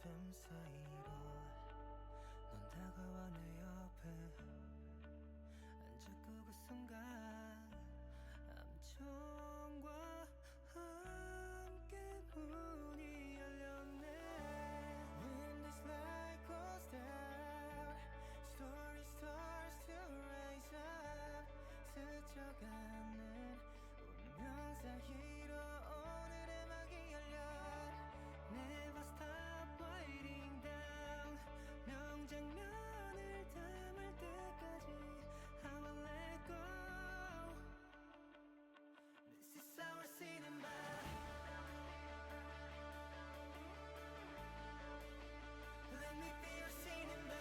어둠 사이로 넌 다가와 내 옆에 앉았고 그 순간 암청과 함께 문이 열렸네. When this light goes down, story starts to rise up. 스쳐가는 운명 사이로 오늘의 막이 열려. Never stop writing down. 명장면을 담을 때까지 I will let go. This is our cinema. Let me be your cinema.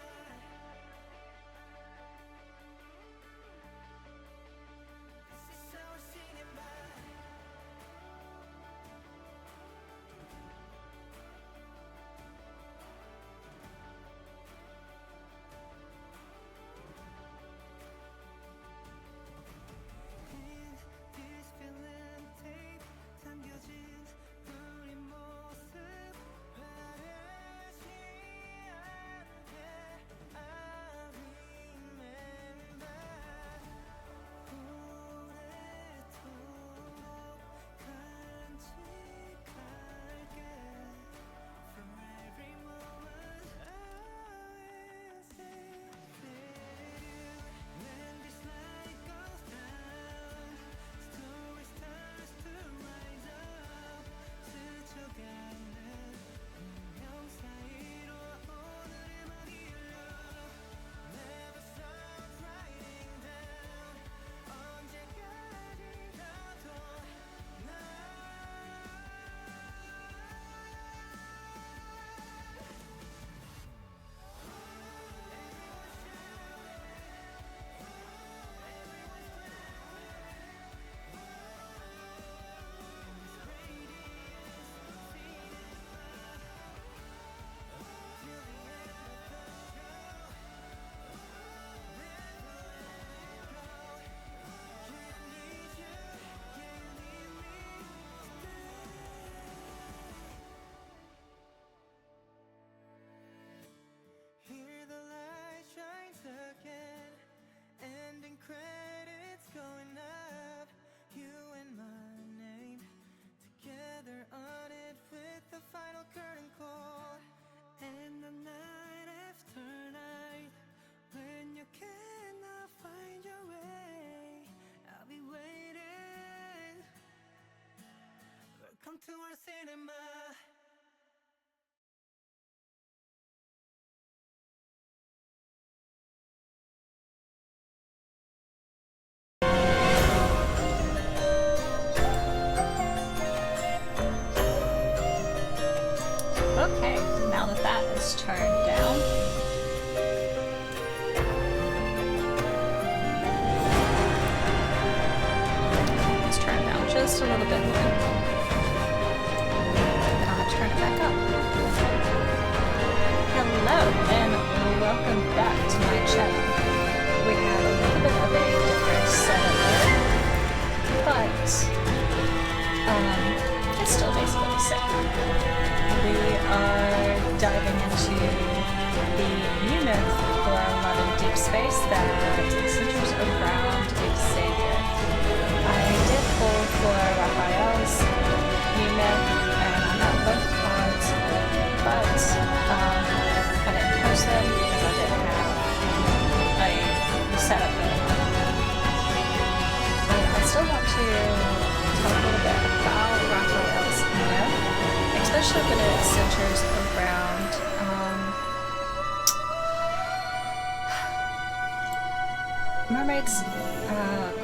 This is our cinema. In this film tape 담겨진 우리 모습 바르지 않게 I remember. 오래도록 간직할게. From every moment I will stay with you. When this light goes down, story starts to rise up. 스쳐가는 운명 사이로 오늘의 막이 열려. Never stop writing down. 언제까지라도 나 Hear the light shines again. Ending credits going up. You and my name together on it with the final curtain call. And the night after night, when you cannot find your way, I'll be waiting. Welcome to our cinema. Okay, now that that is turned down. Let's turn it down just a little bit more. Turn it back up. Hello and welcome back to my channel. We have a little bit of a different setup here, but it's still basically the same. We are diving into the new myth for Love in Deep Space that centers around Xavier. I did pull for Raphael's new myth and I got both cards, but I didn't post them because I didn't have a setup for them. But I still want to talk a little bit about Raphael's myth, especially when it centers around mermaids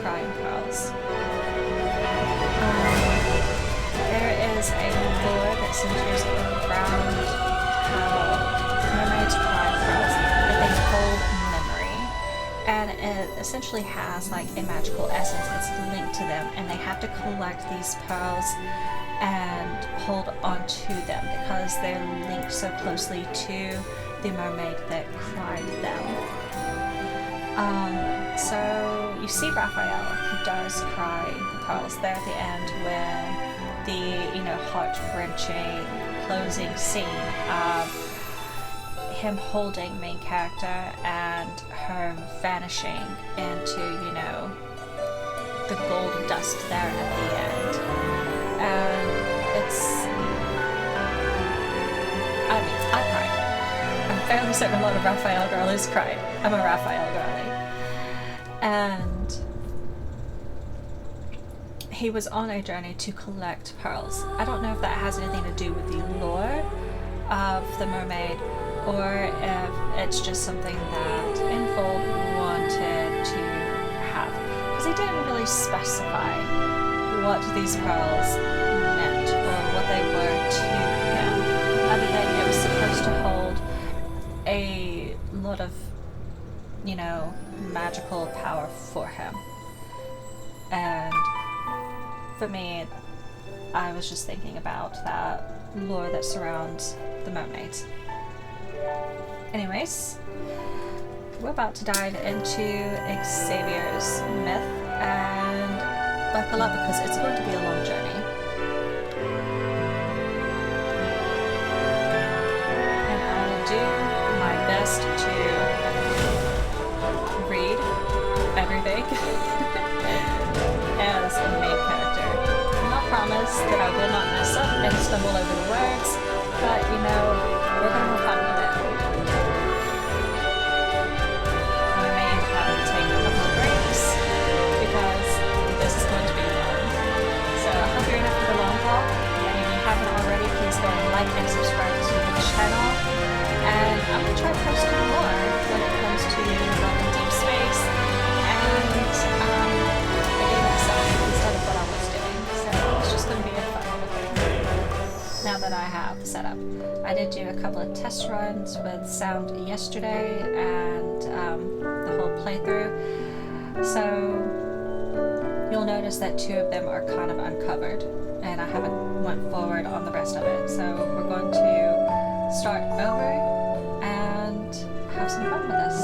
crying pearls. There is a lore that centers around how mermaids cry pearls, that they hold memory, and it essentially has like a magical essence that's linked to them, and they have to collect these pearls and hold on to them because they're linked so closely to the mermaid that cried them. So you see Raphael, who does cry the pearls there at the end when the, you know, heart-wrenching closing scene of him holding main character and her vanishing into, you know, the gold dust there at the end. And it's, I mean, I cried. I'm fairly certain a lot of Raphael girlies cried. I'm a Raphael girly. And he was on a journey to collect pearls. I don't know if that has anything to do with the lore of the mermaid, or if it's just something that Infold wanted to have. Because he didn't really specify what these pearls meant or what they were to him, other than it was supposed to hold a lot of, you know, magical power for him. And for me, I was just thinking about that lore that surrounds the mermaids. Anyways, we're about to dive into Xavier's myth, and buckle up because it's going to be a long journey. And I will do my best to read everything as a main character. I'll promise that I will not mess up and stumble over the words, but you know, we're going to have fun with it. I may have to take a couple of breaks because this is going to be fun. So I hope you're in it for the long haul. And if you haven't already, please go and like and subscribe to the channel. And I'm going to try posting more when it comes to love and deep space and the game itself instead of what I was doing. So it's just going to be a fun little thing. Now that I have the setup, I did do a couple of test runs with sound yesterday and the whole playthrough. So you'll notice that 2 of them are kind of uncovered, and I haven't went forward on the rest of it. So we're going to start over and have some fun with this.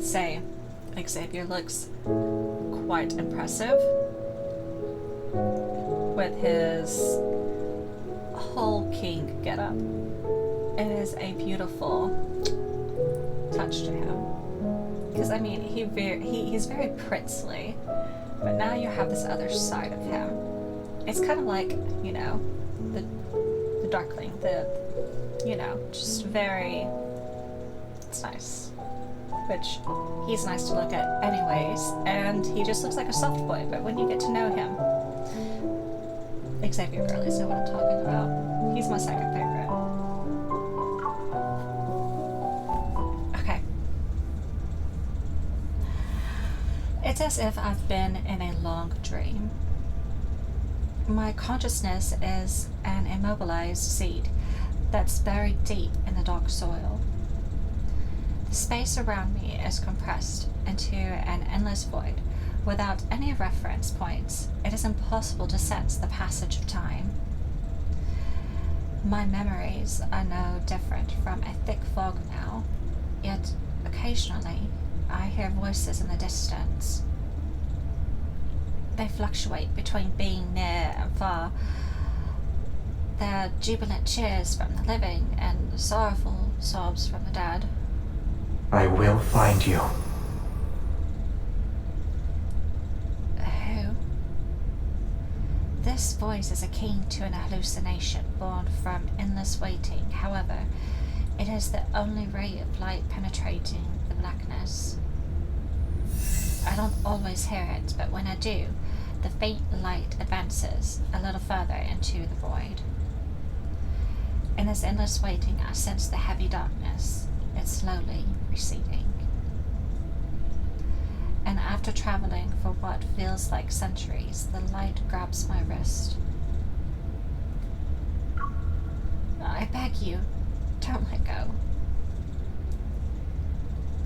Say Xavier looks quite impressive with his whole king getup. It is a beautiful touch to him, because I mean he's very princely, but now you have this other side of him. It's kind of like, you know, the darkling, you know, just very, it's nice. Which he's nice to look at anyways, and he just looks like a soft boy, but when you get to know him, Xavier girlies know what I'm talking about. He's my second favorite. Okay. It's as if I've been in a long dream. My consciousness is an immobilized seed that's buried deep in the dark soil. The space around me is compressed into an endless void. Without any reference points, it is impossible to sense the passage of time. My memories are no different from a thick fog now, yet occasionally I hear voices in the distance. They fluctuate between being near and far. Their jubilant cheers from the living and sorrowful sobs from the dead. I will find you. Who? This voice is akin to an hallucination born from endless waiting. However, it is the only ray of light penetrating the blackness. I don't always hear it, but when I do, the faint light advances a little further into the void. In this endless waiting, I sense the heavy darkness. It's slowly receding. And after traveling for what feels like centuries, the light grabs my wrist. I beg you, don't let go.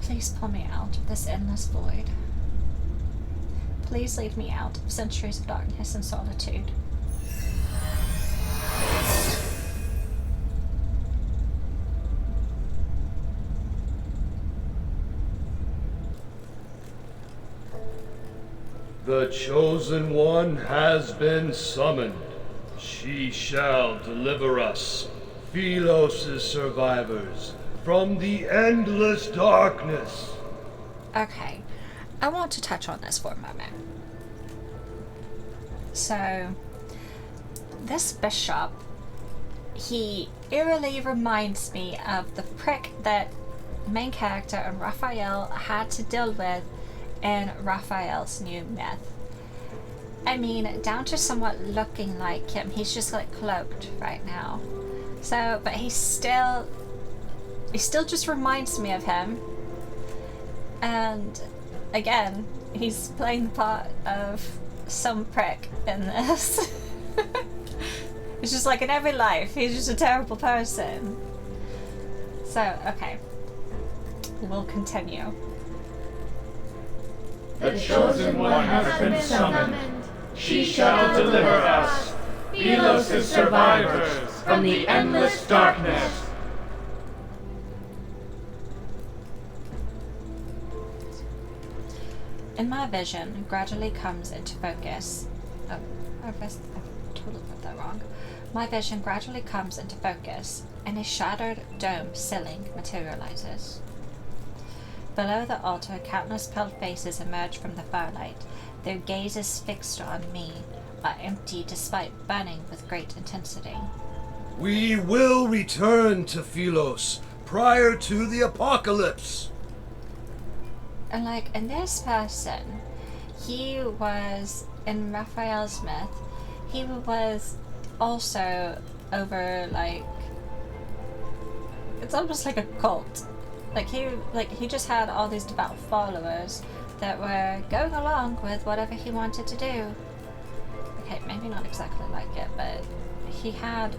Please pull me out of this endless void. Please lead me out of centuries of darkness and solitude. The Chosen One has been summoned. She shall deliver us, Philos' survivors, from the endless darkness. Okay, I want to touch on this for a moment. So, this bishop, he eerily reminds me of the prick that main character and Raphael had to deal with in Raphael's new myth. I mean, down to somewhat looking like him. He's just like cloaked right now. So, but he still just reminds me of him. And again, he's playing the part of some prick in this. It's just like in every life, he's just a terrible person. So, okay. We'll continue. The Chosen One has been summoned. She shall deliver us, Philos' survivors, from the endless darkness. In my vision, gradually comes into focus. Oh, I totally got that wrong. My vision gradually comes into focus, and a shadowed dome ceiling materializes. Below the altar, countless pale faces emerge from the firelight. Their gazes fixed on me are empty despite burning with great intensity. We will return to Philos prior to the apocalypse. And like, in this person, he was, in Raphael's myth, he was also over, like, it's almost like a cult. Like he just had all these devout followers that were going along with whatever he wanted to do. Okay, maybe not exactly like it, but he had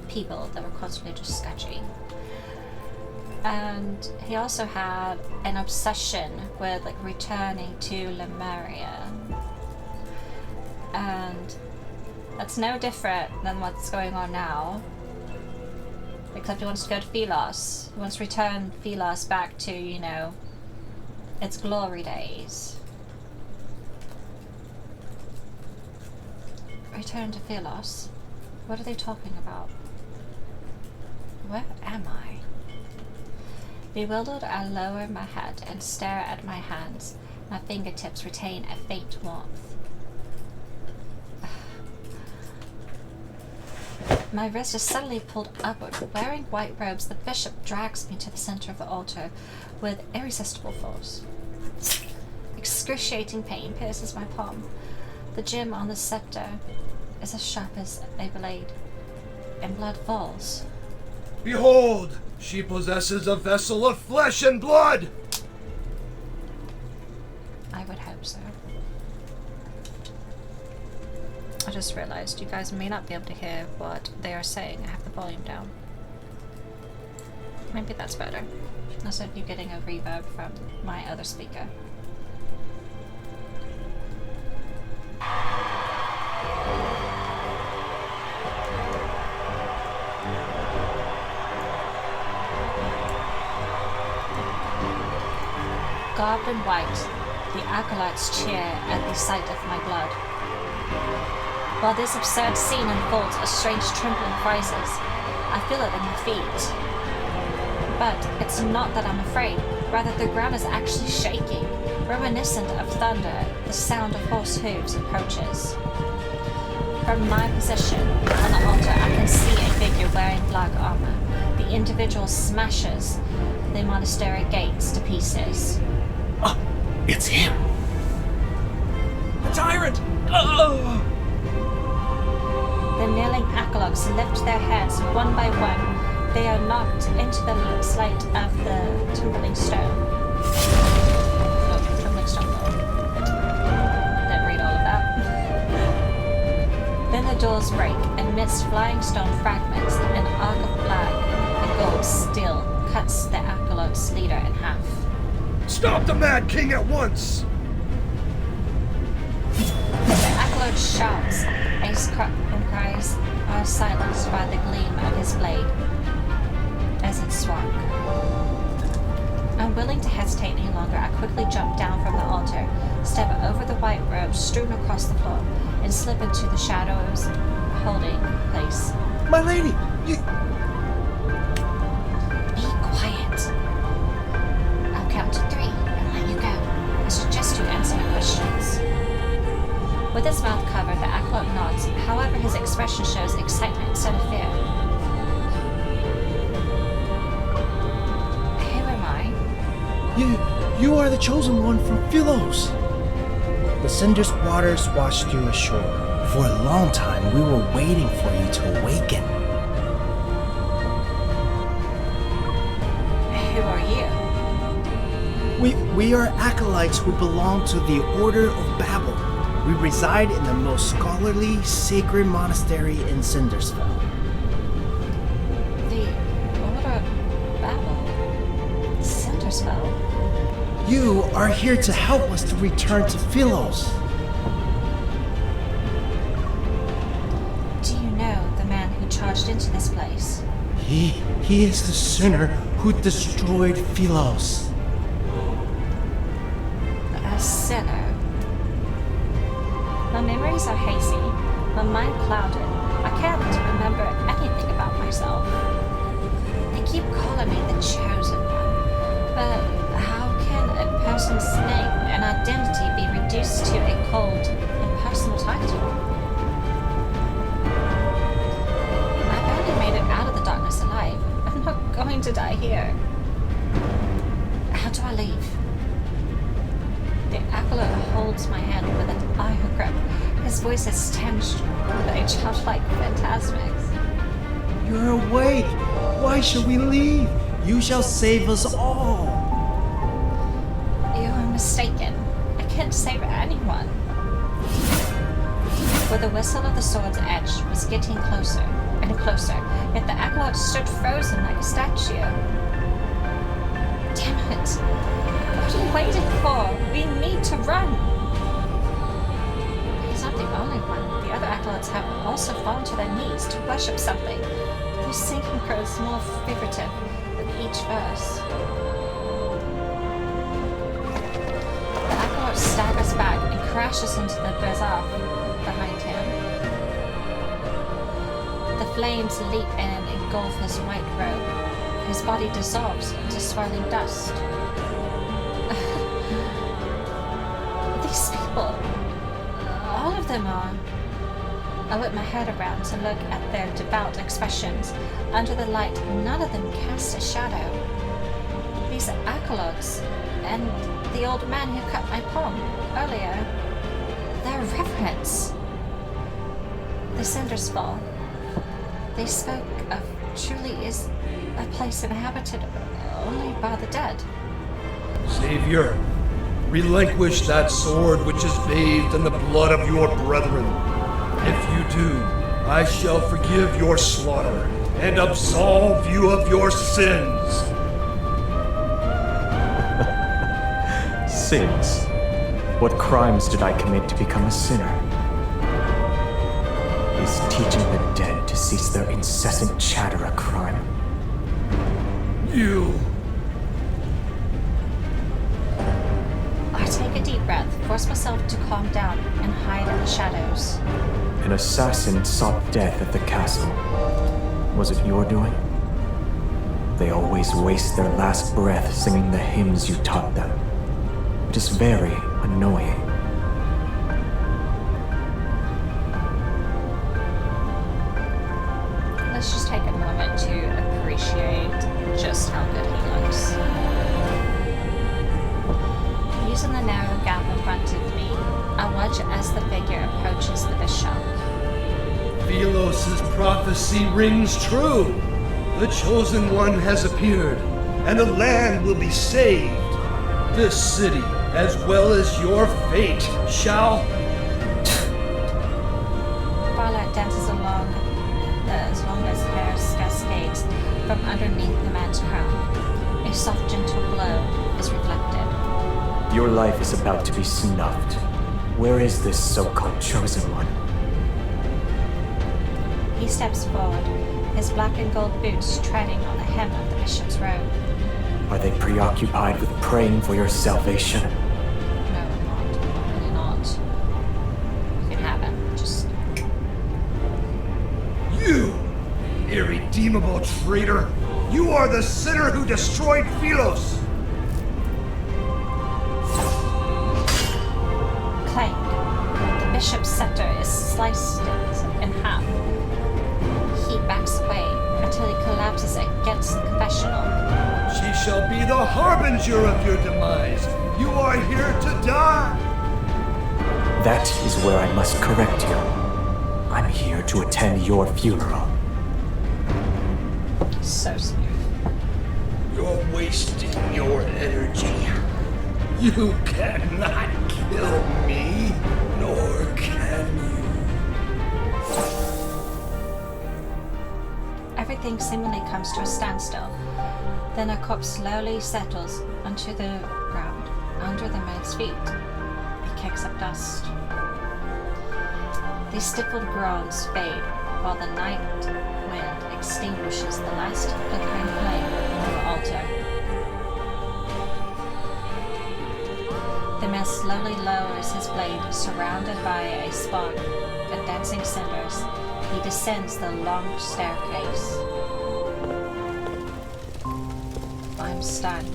people that were constantly just sketchy. And he also had an obsession with like returning to Lemuria. And that's no different than what's going on now. Except he wants to go to Philos. He wants to return Philos back to, you know, its glory days. Return to Philos? What are they talking about? Where am I? Bewildered, I lower my head and stare at my hands. My fingertips retain a faint warmth. My wrist is suddenly pulled upward. Wearing white robes, the bishop drags me to the center of the altar with irresistible force. Excruciating pain pierces my palm. The gem on the scepter is as sharp as a blade, and blood falls. Behold, she possesses a vessel of flesh and blood! I would hope so. I just realized you guys may not be able to hear what they are saying. I have the volume down. Maybe that's better. Instead of you getting a reverb from my other speaker. Garbed in white, the acolytes cheer at the sight of my blood. While this absurd scene unfolds, a strange trembling rises. I feel it in my feet. But it's not that I'm afraid. Rather, the ground is actually shaking. Reminiscent of thunder, the sound of horse hooves approaches. From my position on the altar, I can see a figure wearing black armor. The individual smashes the monastery gates to pieces. Oh, it's him! The tyrant! Oh! The kneeling acolytes lift their heads one by one. They are knocked into the slate of the tumbling stone. Oh, tumbling stone wall. Didn't read all of that. Then the doors break, and amidst flying stone fragments, an arc of black and gold steel cuts the acolyte's leader in half. Stop the Mad King at once! The acolyte shouts, and cries are silenced by the gleam of his blade as it swung. I Unwilling to hesitate any longer, I quickly jump down from the altar, step over the white robes strewn across the floor, and slip into the shadows holding place. My lady, you... Be quiet. I'll count to 3 and let you go. I suggest you answer my questions. With his mouth covered, the acolyte nods. However, his expression shows excitement instead of fear. Who am I? You are the chosen one from Philos. The Cinder's waters washed you ashore. For a long time, we were waiting for you to awaken. Who are you? We are acolytes who belong to the Order of Babel. We reside in the most scholarly, sacred monastery in Cindersville. The Order of Babel? Cindersville? You are here to help us to return to Philos. Do you know the man who charged into this place? He is the sinner who destroyed Philos. A sinner? My memories are hazy, my mind clouded. I can't remember anything about myself. They keep calling me the chosen one, but how can a person's name and identity be reduced to a cold, impersonal title? I've only made it out of the darkness alive. I'm not going to die here. How do I leave? The acolyte holds my hand with an iron grip. His voice is tinged with a childlike phantasmics. You're awake. Why should we leave? You shall save us all. You are mistaken. I can't save anyone. For the whistle of the sword's edge was getting closer and closer, yet the acolyte stood frozen like a statue. Damn it! What are you waiting for? We need to run! He's not the only one. The other acolytes have also fallen to their knees to worship something. Their singing grows more figurative with each verse. The acolyte staggers back and crashes into the bazaar behind him. The flames leap in and engulf his white robe. His body dissolves into swirling dust. These people, all of them are. I whip my head around to look at their devout expressions. Under the light, none of them cast a shadow. These acolytes, and the old man who cut my palm earlier, their reverence. The cinders fall. They spoke of truly is a place inhabited only by the dead. Xavier, relinquish that sword which is bathed in the blood of your brethren. If you do, I shall forgive your slaughter and absolve you of your sins. Sins? What crimes did I commit to become a sinner? Is teaching the dead to cease their incessant chatter a crime? You... I take a deep breath, force myself to calm down, and hide in the shadows. An assassin sought death at the castle. Was it your doing? They always waste their last breath singing the hymns you taught them. It is very annoying. Let's just take a moment to appreciate just how good he looks. Using the narrow gap in front of me, I watch as the figure approaches the bishop. Philos' prophecy rings true. The Chosen One has appeared, and the land will be saved. This city, as well as your fate, shall... Firelight dances along as long as hair cascades from underneath the man's crown. A soft, gentle glow is reflected. Your life is about to be snuffed. Where is this so-called chosen one? He steps forward, his black and gold boots treading on the hem of the bishop's robe. Are they preoccupied with praying for your salvation? No, I'm not. I'm really not. You can have it. Just You, irredeemable traitor! You are the sinner who destroyed Philos! clank. The bishop's scepter is sliced in half. He backs away until he collapses against the confessional. She shall be the harbinger of your demise. You are here to die. That is where I must correct you. I'm here to attend your funeral. So smooth. You're wasting your energy. You cannot kill me, nor can you. Everything seemingly comes to a standstill. Then a corpse slowly settles onto the ground under the man's feet. It kicks up dust. These stifled groans fade while the night wind extinguishes the last flickering flame on the altar. The man slowly lowers his blade, surrounded by a spawn of dancing cinders. He descends the long staircase. I'm stunned,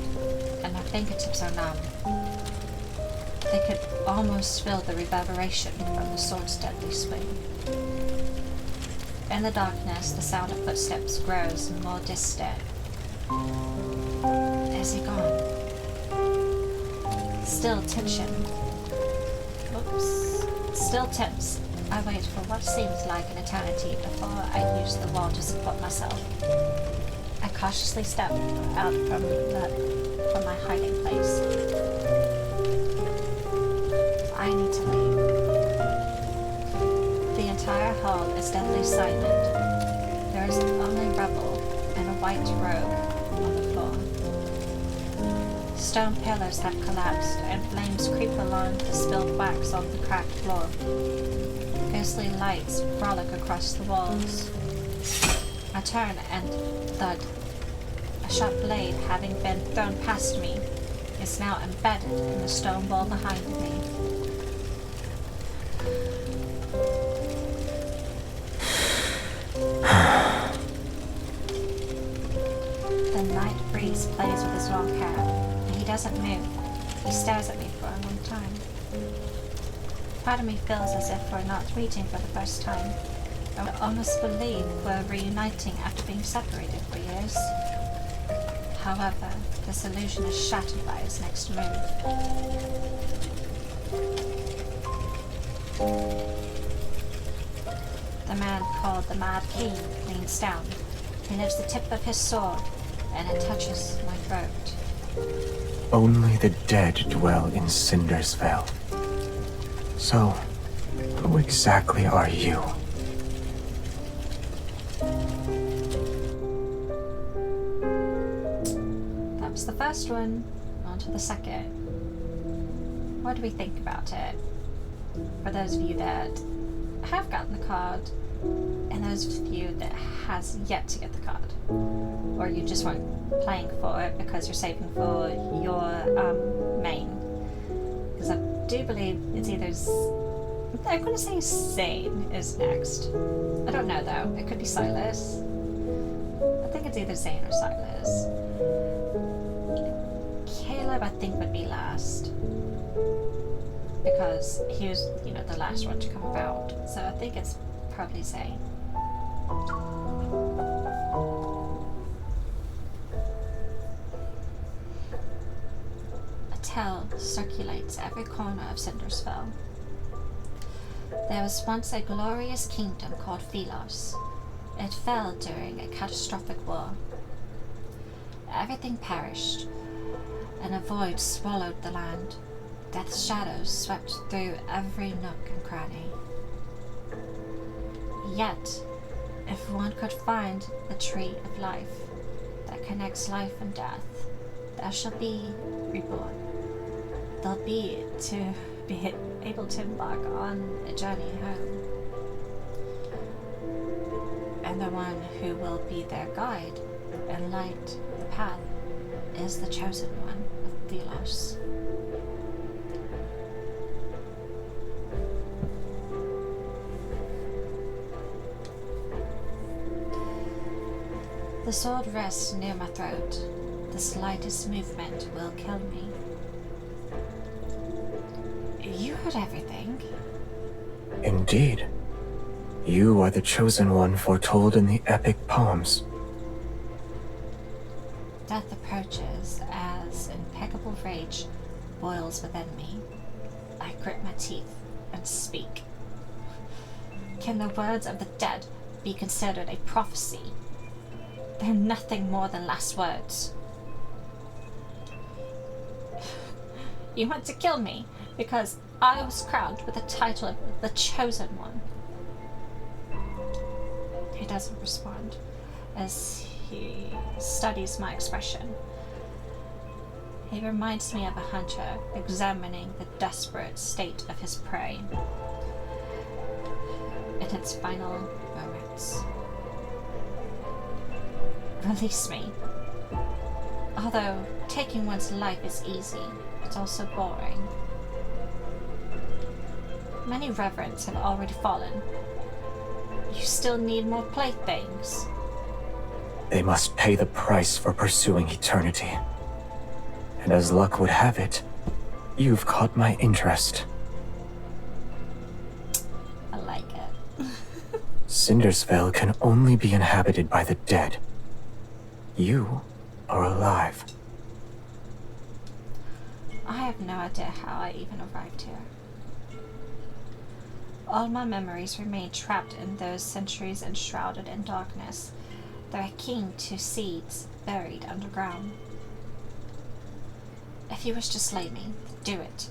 and my fingertips are numb. They could almost feel the reverberation from the sword's deadly swing. In the darkness, the sound of footsteps grows more distant. Has he gone? Still tension. Still tense. I wait for what seems like an eternity before I use the wall to support myself. I cautiously step out from my hiding place. I need to leave. The entire hall is deadly silent. There is only rubble and a white robe on the floor. Stone pillars have collapsed, and flames creep along the spilled wax on the cracked floor. Ghostly lights frolic across the walls. I turn and thud. A sharp blade, having been thrown past me, is now embedded in the stone wall behind me. The night breeze plays with his long hair, and he doesn't move. He stares at me for a long time. Part of me feels as if we're not meeting for the first time. I would almost believe we're reuniting after being separated for years. However, this illusion is shattered by his next move. The man called the Mad King leans down. He lifts the tip of his sword, and it touches my throat. Only the dead dwell in Cindersvale. So, who exactly are you? That was the first one. On to the second. What do we think about it? For those of you that have gotten the card, and those of you that has yet to get the card, or you just weren't playing for it because you're saving for your main. Because I do believe it's either I'm going to say Zane is next. I don't know though. It could be Silas. I think it's either Zane or Silas. Caleb, I think, would be last. Because he was, the last one to come about. So I think it's probably Zane. A tale circulates every corner of Cindersville. There was once a glorious kingdom called Philos. It fell during a catastrophic war. Everything perished, and a void swallowed the land. Death's shadows swept through every nook and cranny. Yet, if one could find the tree of life that connects life and death, there shall be reborn. They'll be to be able to embark on a journey home. And the one who will be their guide and light the path is the chosen one of Delos? The sword rests near my throat. The slightest movement will kill me. You heard everything. Indeed. You are the chosen one foretold in the epic poems. Death approaches as impeccable rage boils within me. I grit my teeth and speak. Can the words of the dead be considered a prophecy? They're nothing more than last words. You want to kill me because I was crowned with the title of the Chosen One. He doesn't respond as he studies my expression. He reminds me of a hunter examining the desperate state of his prey in its final moments. Release me. Although taking one's life is easy, it's also boring. Many reverends have already fallen. You still need more playthings. They must pay the price for pursuing eternity. And as luck would have it, you've caught my interest. I like it. Cindersville can only be inhabited by the dead. You are alive. I have no idea how I even arrived here. All my memories remain trapped in those centuries enshrouded in darkness. They're akin to seeds buried underground. If you wish to slay me, do it.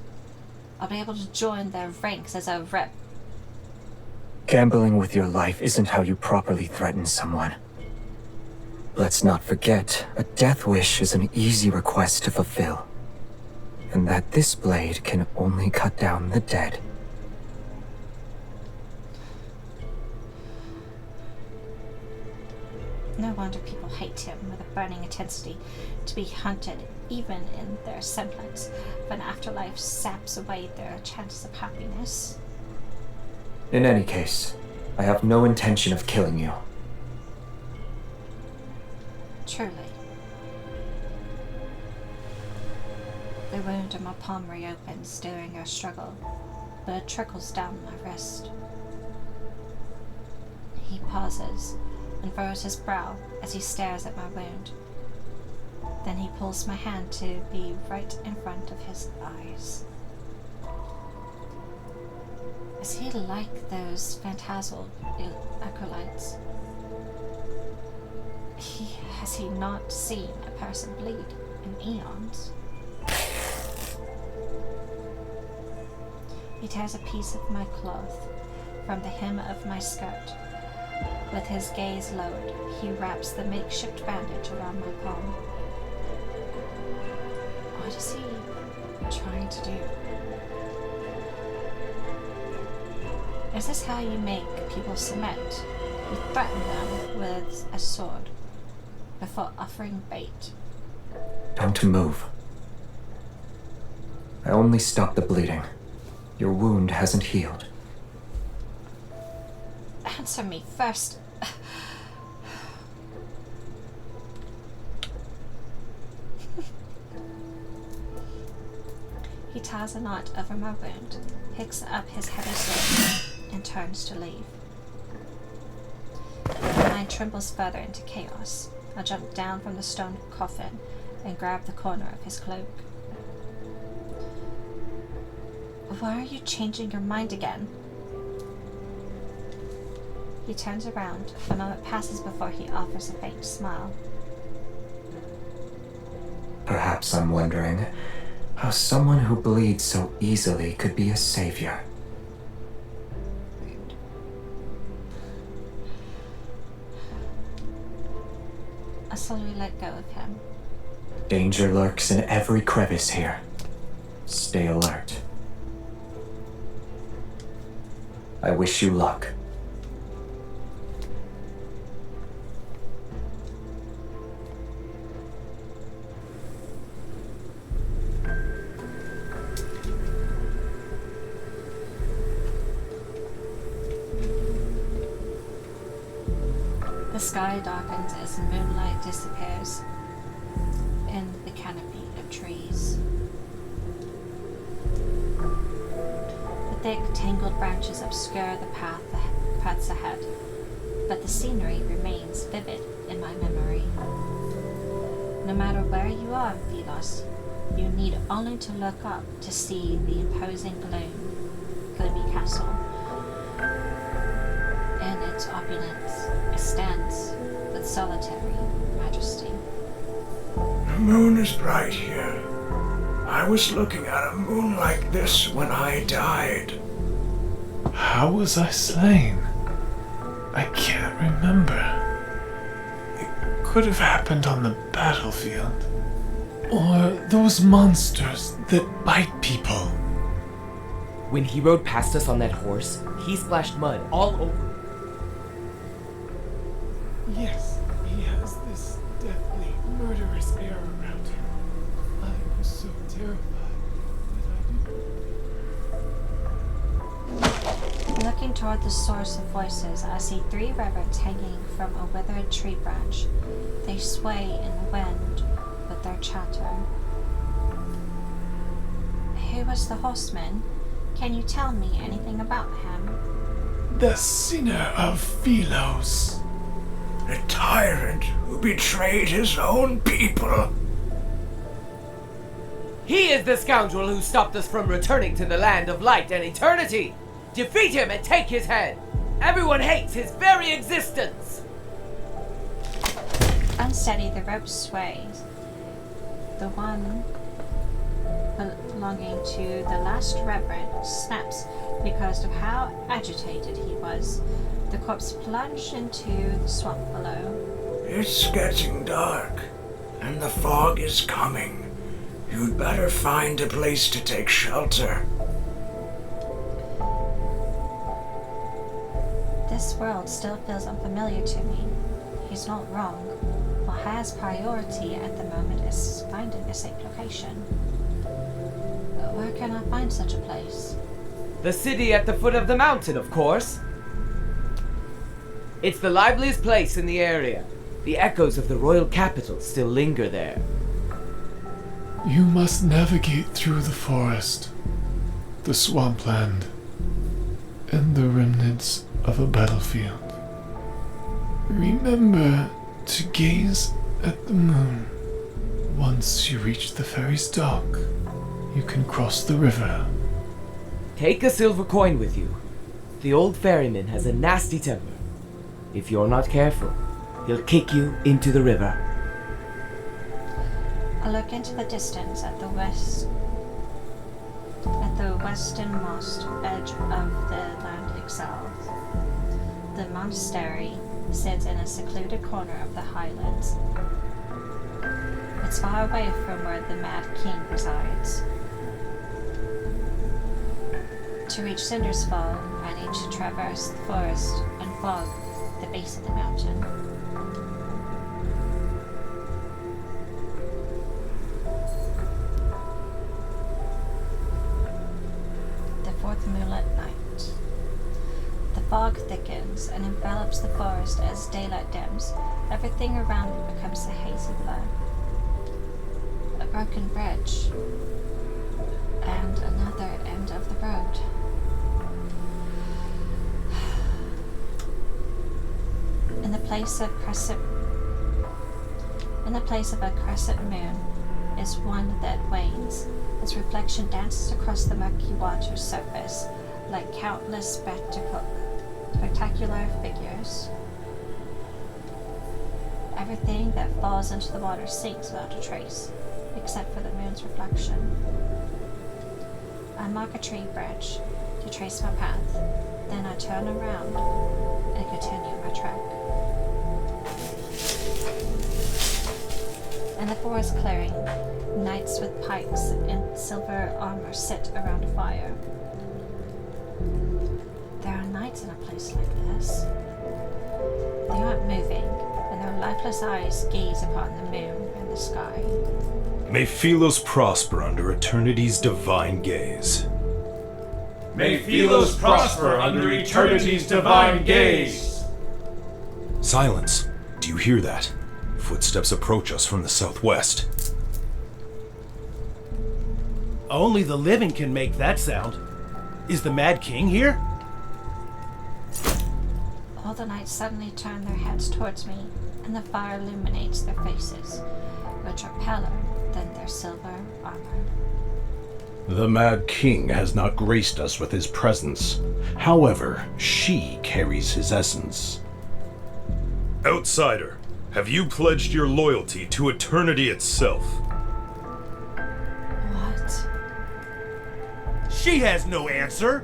I'll be able to join their ranks as a rep. Gambling with your life isn't how you properly threaten someone. Let's not forget, a death wish is an easy request to fulfill. And that this blade can only cut down the dead. No wonder people hate him with a burning intensity. To be hunted, even in their semblance, of an afterlife saps away their chances of happiness. In any case, I have no intention of killing you. Truly. The wound in my palm reopens during our struggle. Blood trickles down my wrist. He pauses and furrows his brow as he stares at my wound. Then he pulls my hand to be right in front of his eyes. Is he like those phantasmal acolytes? Has he not seen a person bleed in eons? He tears a piece of my cloth from the hem of my skirt. With his gaze lowered, he wraps the makeshift bandage around my palm. What is he trying to do? Is this how you make people submit? You threaten them with a sword before offering bait. Don't move. I only stopped the bleeding. Your wound hasn't healed. Answer me first. He ties a knot over my wound, picks up his heavy sword, and turns to leave. My mind trembles further into chaos. I jump down from the stone coffin and grab the corner of his cloak. Why are you changing your mind again? He turns around. A moment passes before he offers a faint smile. Perhaps I'm wondering how someone who bleeds so easily could be a savior. I slowly let go of him. Danger lurks in every crevice here. Stay alert. I wish you luck. sky darkens as moonlight disappears in the canopy of trees. The thick, tangled branches obscure the paths ahead, but the scenery remains vivid in my memory. No matter where you are in Philos, you need only to look up to see the imposing gloomy castle. In its opulence, it stands with solitary majesty. The moon is bright here. I was looking at a moon like this when I died. How was I slain? I can't remember. It could have happened on the battlefield. Or those monsters that bite people. When he rode past us on that horse, he splashed mud all over. Yes, he has this deathly, murderous air around him. I was so terrified that I didn't... Looking toward the source of voices, I see 3 rabbits hanging from a withered tree branch. They sway in the wind with their chatter. Who was the horseman? Can you tell me anything about him? The sinner of Philos. The tyrant who betrayed his own people. He is the scoundrel who stopped us from returning to the land of light and eternity! Defeat him and take his head! Everyone hates his very existence! Unsteady, the rope sways. The one belonging to the last reverend snaps because of how agitated he was. The corpse plunged into the swamp below. It's getting dark, and the fog is coming. You'd better find a place to take shelter. This world still feels unfamiliar to me. He's not wrong. My highest priority at the moment is finding a safe location. Where can I find such a place? The city at the foot of the mountain, of course. It's the liveliest place in the area. The echoes of the royal capital still linger there. You must navigate through the forest, the swampland, and the remnants of a battlefield. Remember to gaze at the moon. Once you reach the ferry's dock, you can cross the river. Take a silver coin with you. The old ferryman has a nasty temper. If you're not careful, he'll kick you into the river. I look into the distance at the westernmost edge of the land exiled. The monastery sits in a secluded corner of the highlands. It's far away from where the Mad King resides. To reach Cindersfall, I need to traverse the forest and fog the base of the mountain. The fourth moonlit night. The fog thickens and envelops the forest as daylight dims. Everything around it becomes a hazy blur. A broken bridge. And another end of the road. In the place of a crescent moon is one that wanes. Its reflection dances across the murky water's surface like countless spectacular figures. Everything that falls into the water sinks without a trace, except for the moon's reflection. I mark a tree branch to trace my path, then I turn around and continue my trek. In the forest clearing, knights with pikes and silver armor sit around a fire. There are knights in a place like this. They aren't moving, and their lifeless eyes gaze upon the moon and the sky. May Philos prosper under eternity's divine gaze. May Philos prosper under eternity's divine gaze. Silence. you hear that? Footsteps approach us from the southwest. Only the living can make that sound. Is the Mad King here? All the knights suddenly turn their heads towards me, and the fire illuminates their faces, which are paler than their silver armor. The Mad King has not graced us with his presence. However, she carries his essence. Outsider, have you pledged your loyalty to eternity itself? What? She has no answer.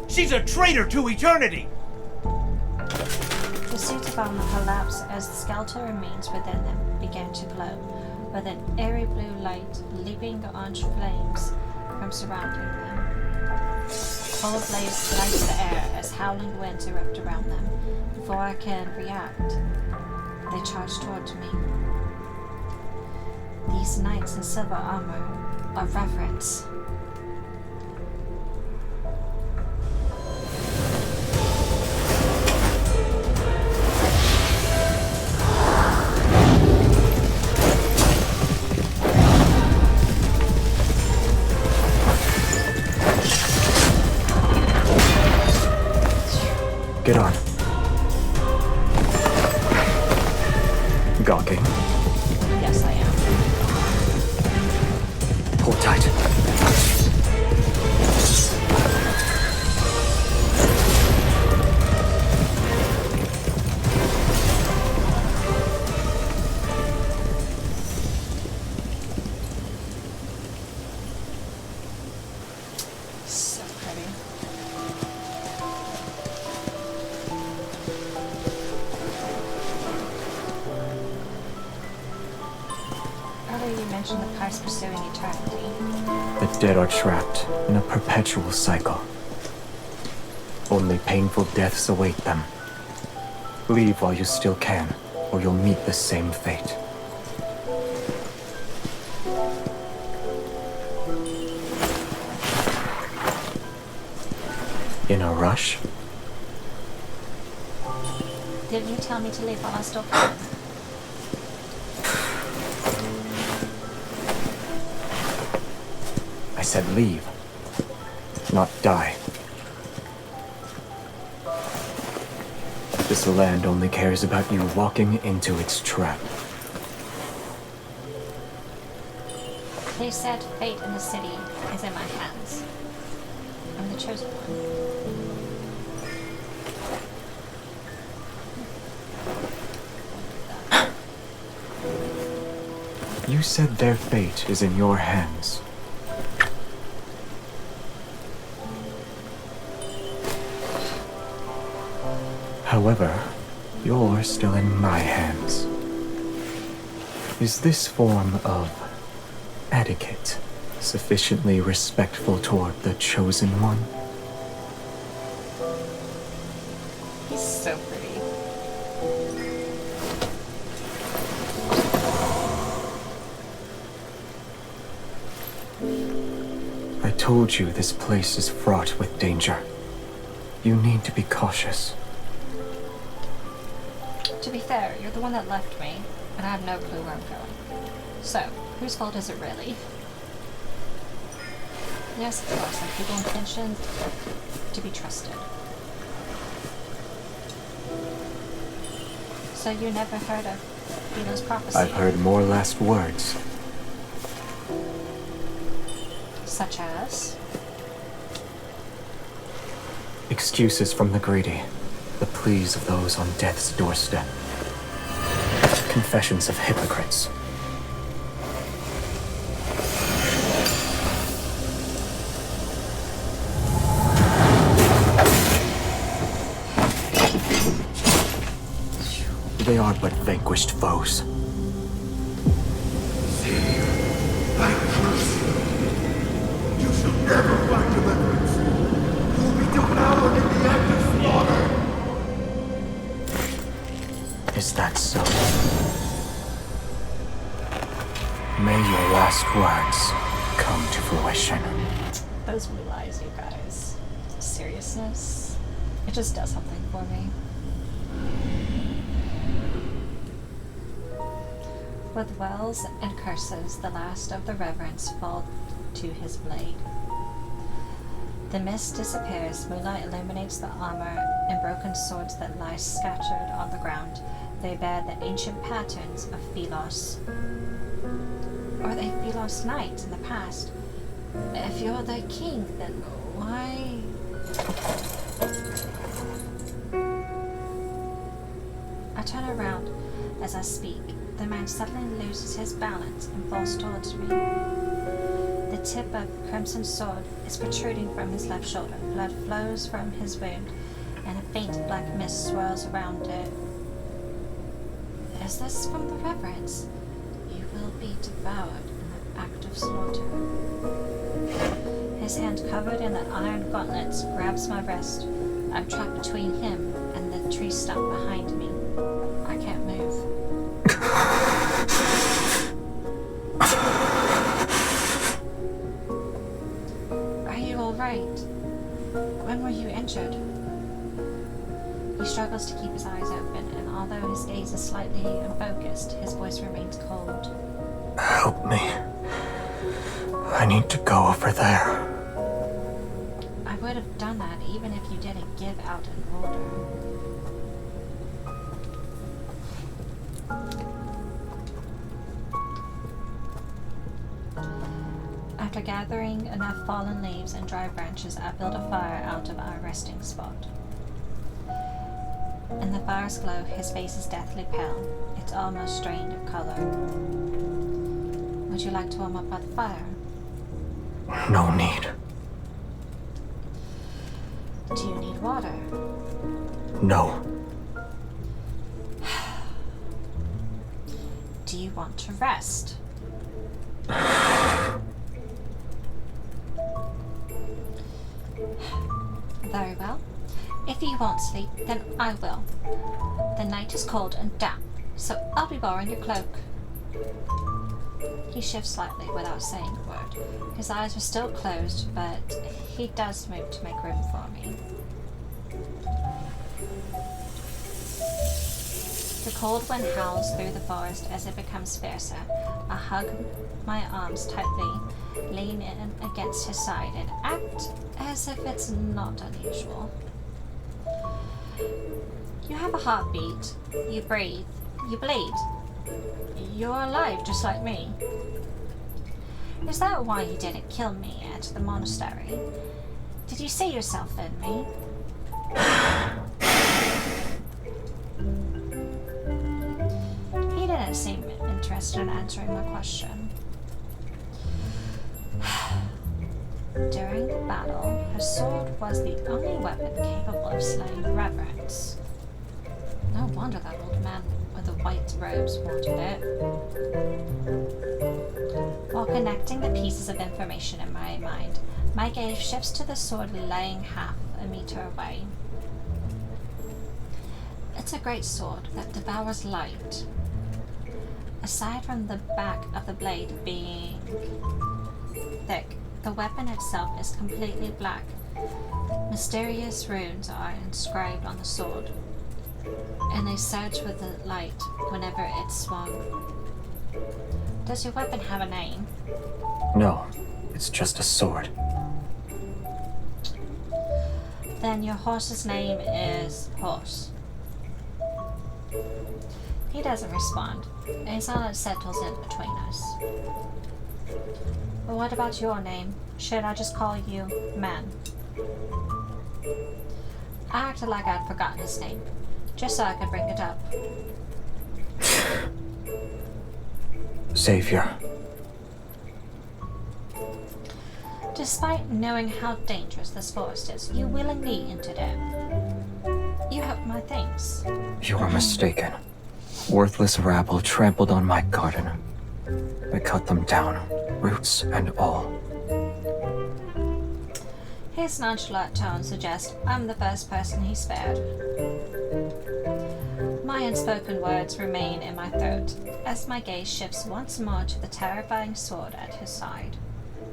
She's a traitor to eternity. The suits of armor collapse as the skeletal remains within them began to glow, with an airy blue light leaping orange flames from surrounding them. A cold blaze lights the air as howling winds erupt around them. Before I can react, they charge towards me. These knights in silver armor are reverence. Get on. Gawking. Yes, I am. Hold tight. So pretty. Earlier you mentioned the pirates pursuing eternity. The dead are trapped in a perpetual cycle. Only painful deaths await them. Leave while you still can, or you'll meet the same fate. In a rush? Didn't you tell me to leave while I still can? I said leave, not die. This land only cares about you walking into its trap. They said fate in the city is in my hands. I'm the chosen one. You said their fate is in your hands. However, you're still in my hands. Is this form of etiquette sufficiently respectful toward the chosen one? He's so pretty. I told you this place is fraught with danger. You need to be cautious. To be fair, you're the one that left me, and I have no clue where I'm going. So, whose fault is it really? Yes, of course, some people intentioned to be trusted. So you never heard of Philo's prophecy? I've heard more last words. Such as? Excuses from the greedy. The pleas of those on death's doorstep. Confessions of hypocrites. They are but vanquished foes. I curse you. You shall never find deliverance. You will be devoured in the act of slaughter. Is that so? May your last words come to fruition. Those blue eyes, you guys. Seriousness. It just does something for me. With wails and curses, the last of the reverence fall to his blade. The mist disappears, moonlight illuminates the armor and broken swords that lie scattered on the ground. They bear the ancient patterns of Philos. Or they Philos knights in the past. If you're the king, then why... I turn around as I speak. The man suddenly loses his balance and falls towards me. The tip of the crimson sword is protruding from his left shoulder. Blood flows from his wound, and a faint black mist swirls around it. Is this from the reverence? You will be devoured in the act of slaughter. His hand covered in the iron gauntlets grabs my wrist. I'm trapped between him and the tree stump behind me. I can't move. Are you alright? When were you injured? He struggles to keep his eyes open, and although his gaze is slightly unfocused, his voice remains cold. Help me. I need to go over there. I would have done that even if you didn't give out an order. After gathering enough fallen leaves and dry branches, I build a fire out of our resting spot. In the fire's glow, his face is deathly pale. It's almost strained of color. Would you like to warm up by the fire? No need. Do you need water? No. Do you want to rest? Very well. If you won't sleep, then I will. The night is cold and damp, so I'll be borrowing your cloak. He shifts slightly without saying a word. His eyes are still closed, but he does move to make room for me. The cold wind howls through the forest as it becomes fiercer. I hug my arms tightly, lean in against his side, and act as if it's not unusual. You have a heartbeat. You breathe. You bleed. You're alive just like me. Is that why you didn't kill me at the monastery? Did you see yourself in me? He didn't seem interested in answering my question. During the battle, her sword was the only weapon capable of slaying reverence. No wonder that old man with the white robes wanted it. While connecting the pieces of information in my mind, my gaze shifts to the sword laying half a meter away. It's a great sword that devours light. Aside from the back of the blade being thick, the weapon itself is completely black. Mysterious runes are inscribed on the sword, and they surge with the light whenever it's swung. Does your weapon have a name? No, it's just a sword. Then your horse's name is Horse. He doesn't respond. A silence settles in between us. But what about your name? Should I just call you Man? I acted like I'd forgotten his name, just so I could bring it up. Xavier. Despite knowing how dangerous this forest is, you willingly entered it. You have my things. You are mistaken. Worthless rabble trampled on my garden. I cut them down, roots and all. His nonchalant tone suggests I'm the first person he spared. My unspoken words remain in my throat as my gaze shifts once more to the terrifying sword at his side.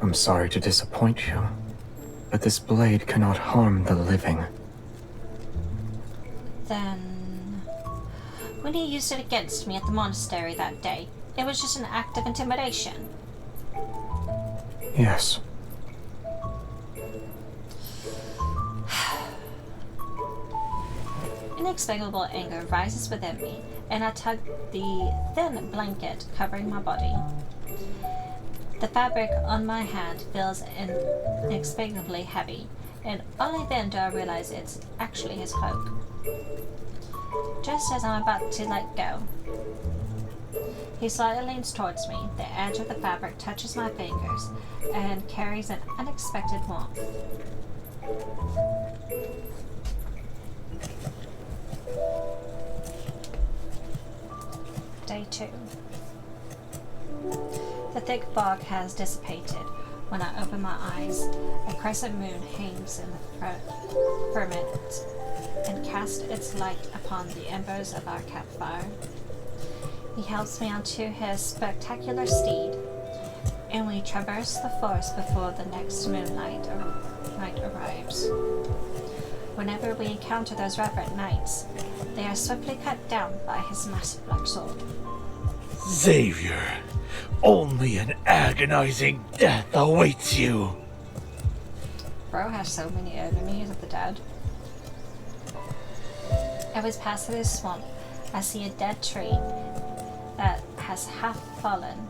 I'm sorry to disappoint you, but this blade cannot harm the living. Then, when he used it against me at the monastery that day, It was just an act of intimidation. Yes. Inexplicable anger rises within me, and I tug the thin blanket covering my body. The fabric on my hand feels inexplicably heavy, and only then do I realize it's actually his cloak. Just as I'm about to let go, he slightly leans towards me. The edge of the fabric touches my fingers and carries an unexpected warmth. Day 2. The thick fog has dissipated. When I open my eyes, a crescent moon hangs in the firmament and casts its light upon the embers of our campfire. He helps me onto his spectacular steed, and we traverse the forest before the next moonlight night arrives. Whenever we encounter those reverend knights, they are swiftly cut down by his massive black sword. Xavier, only an agonizing death awaits you. Bro has so many enemies of the dead. As we pass through this swamp, I see a dead tree that has half fallen.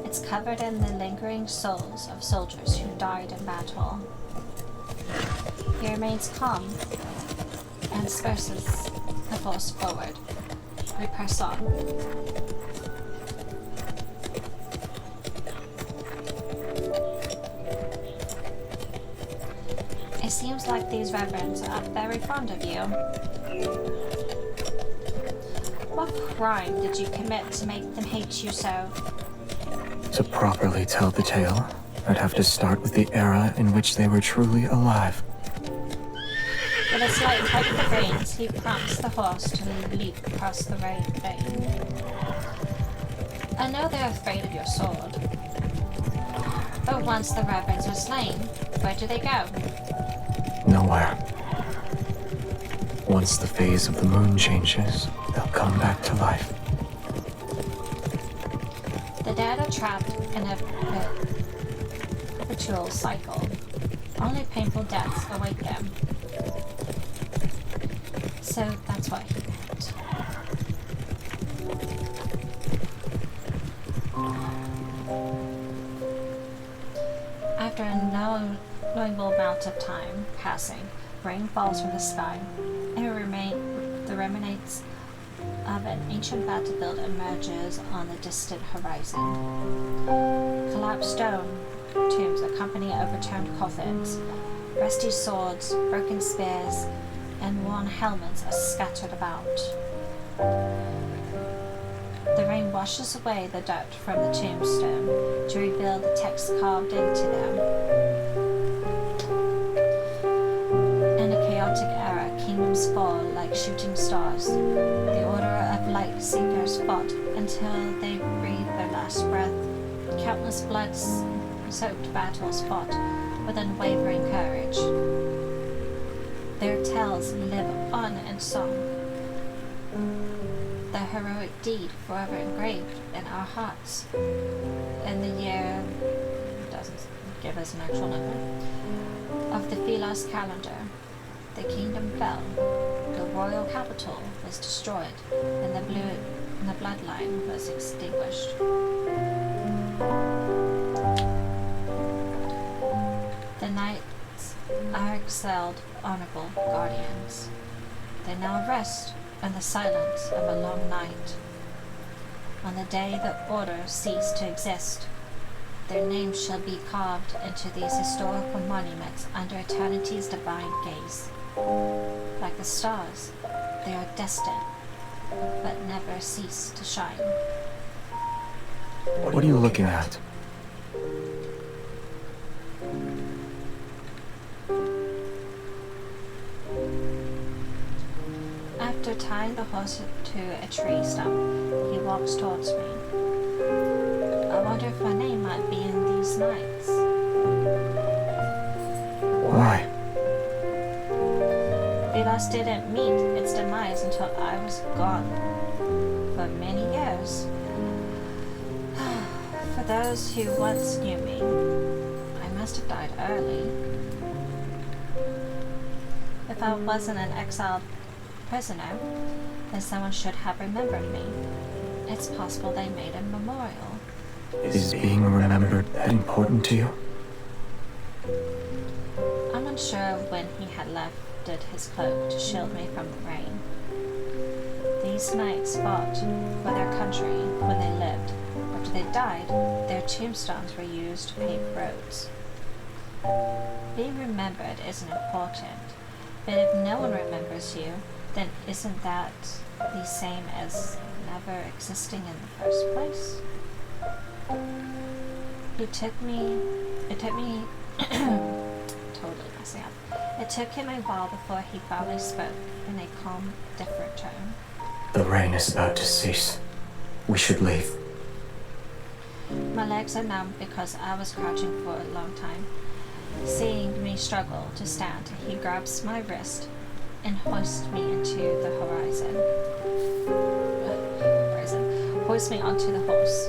It's covered in the lingering souls of soldiers who died in battle. He remains calm and spurses the force forward. We press on. It seems like these reverends are very fond of you. What crime did you commit to make them hate you so? To properly tell the tale, I'd have to start with the era in which they were truly alive. With a slight tug of the reins, he prompts the horse to leap across the plain. I know they're afraid of your sword. But once the reverends are slain, where do they go? Nowhere. Once the phase of the moon changes, they'll come back to life. The dead are trapped in a perpetual cycle. Only painful deaths await them. So that's what he meant. After a knowable amount of time passing, rain falls from the sky, and the remnants of an ancient battlefield emerges on the distant horizon. Collapsed stone tombs accompany overturned coffins. Rusty swords, broken spears, and worn helmets are scattered about. The rain washes away the dirt from the tombstone to reveal the text carved into them. In a chaotic era, kingdoms fall like shooting stars. The Order of Light Seekers fought until they breathed their last breath. Countless blood-soaked battles fought with unwavering courage. Their tales live on in song. The heroic deed forever engraved in our hearts. In the year, doesn't give us an actual number, of the Philos calendar, the kingdom fell, the royal capital was destroyed, and the bloodline was extinguished. The knights are exiled honorable guardians. They now rest in the silence of a long night. On the day the order cease to exist, their names shall be carved into these historical monuments under eternity's divine gaze. Like the stars, they are destined, but never cease to shine. What are you looking at? After tying the horse to a tree stump, he walks towards me. I wonder if my name might be in these nights. Why? Philos didn't meet its demise until I was gone for many years. For those who once knew me, I must have died early. If I wasn't an exiled prisoner, then someone should have remembered me. It's possible they made a memorial. Is being remembered that important to you? I'm unsure when he had lifted his cloak to shield me from the rain. These knights fought for their country when they lived. After they died, their tombstones were used to pave roads. Being remembered isn't important, but if no one remembers you, then isn't that the same as never existing in the first place? It took me totally messing up. It took him a while before he finally spoke in a calm, different tone. The rain is about to cease. We should leave. My legs are numb because I was crouching for a long time. Seeing me struggle to stand, he grabs my wrist and hoists me into the horizon. Hoists me onto the horse.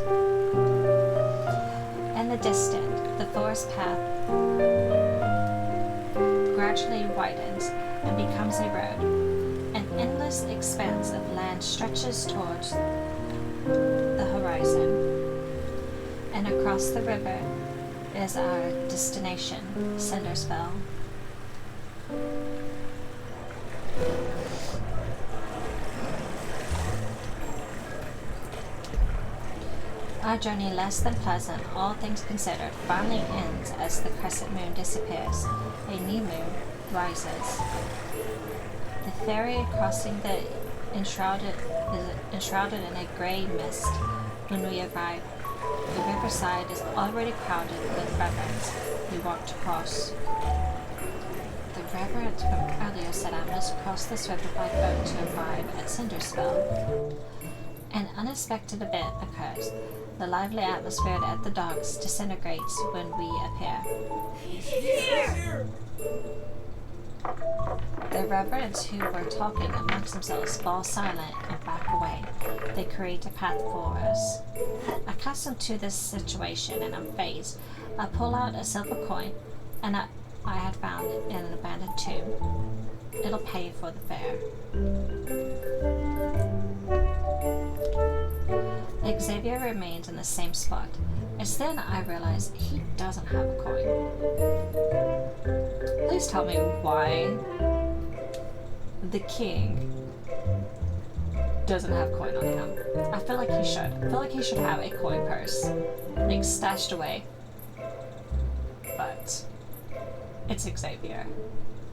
In the distance, the forest path gradually widens and becomes a road. An endless expanse of land stretches towards the horizon. And across the river is our destination, Cinderspell. Our journey, less than pleasant, all things considered, finally ends as the crescent moon disappears. A new moon rises. The ferry crossing the is enshrouded in a grey mist. When we arrive, the riverside is already crowded with reverends who want to cross. The reverend from earlier said I must cross this river by boat to arrive at Cinderspell. An unexpected event occurs. The lively atmosphere at the docks disintegrates when we appear. He's here! The reverends who were talking amongst themselves fall silent and back away. They create a path for us. Accustomed to this situation and unfazed, I pull out a silver coin and I had found it in an abandoned tomb. It'll pay for the fare. Xavier remains in the same spot. It's then I realize he doesn't have a coin. Please tell me why the king doesn't have coin on him. I feel like he should. I feel like he should have a coin purse, like stashed away. But it's Xavier.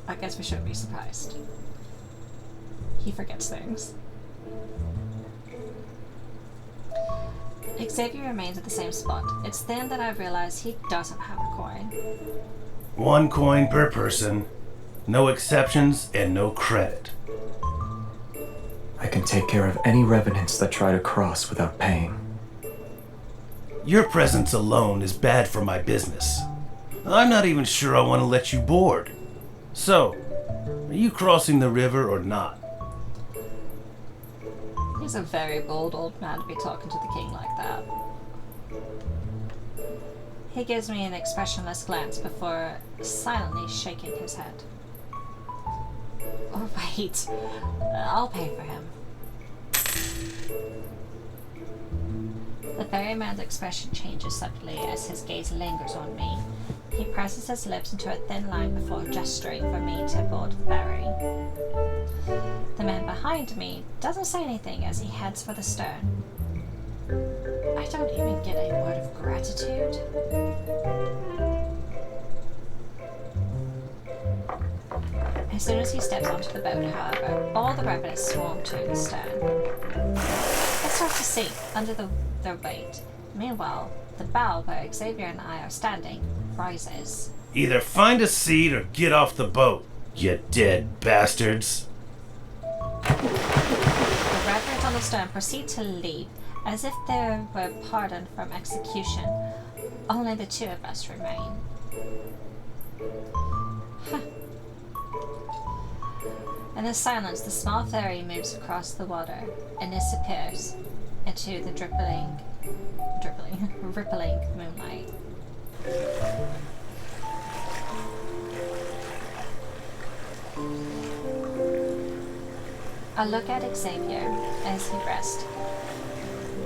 I guess we shouldn't be surprised. He forgets things. Xavier remains at the same spot. It's then that I realize he doesn't have a coin. 1 coin per person. No exceptions and no credit. I can take care of any revenants that try to cross without paying. Your presence alone is bad for my business. I'm not even sure I want to let you board. So, are you crossing the river or not? He's a very bold old man to be talking to the king like that. He gives me an expressionless glance before silently shaking his head. Oh wait, I'll pay for him. The ferryman's expression changes subtly as his gaze lingers on me. He presses his lips into a thin line before gesturing for me to board the ferry. The man behind me doesn't say anything as he heads for the stern. I don't even get a word of gratitude. As soon as he steps onto the boat, however, all the revenants swarm to the stern. They start to sink under their weight. Meanwhile, the bow where Xavier and I are standing rises. Either find a seat or get off the boat, you dead bastards. The reverends on the stern proceed to leave, as if they were pardoned from execution. Only the two of us remain. In the silence, the small ferry moves across the water and disappears into the dribbling rippling moonlight. I look at Xavier as he rests.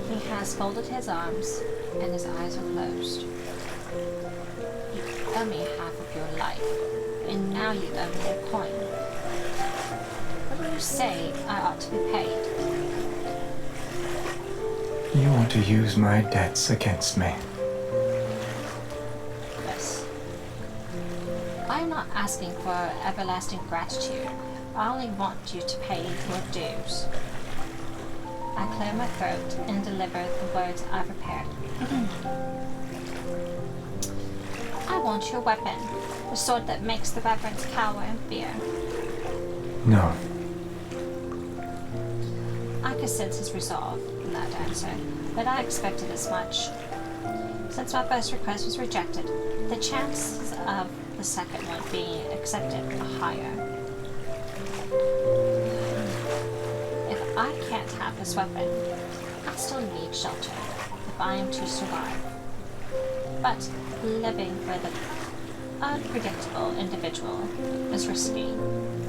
He has folded his arms and his eyes are closed. You owe me half of your life, and now you owe me a coin. What do you say I ought to be paid? You want to use my debts against me. Yes. I am not asking for everlasting gratitude. I only want you to pay your dues. I clear my throat and deliver the words I prepared. I want your weapon, the sword that makes the reverence cower in fear. No. I could sense his resolve in that answer, but I expected as much. Since my first request was rejected, the chances of the second one being accepted are higher. If I can't have this weapon, I still need shelter if I am to survive. But living with an unpredictable individual is risky.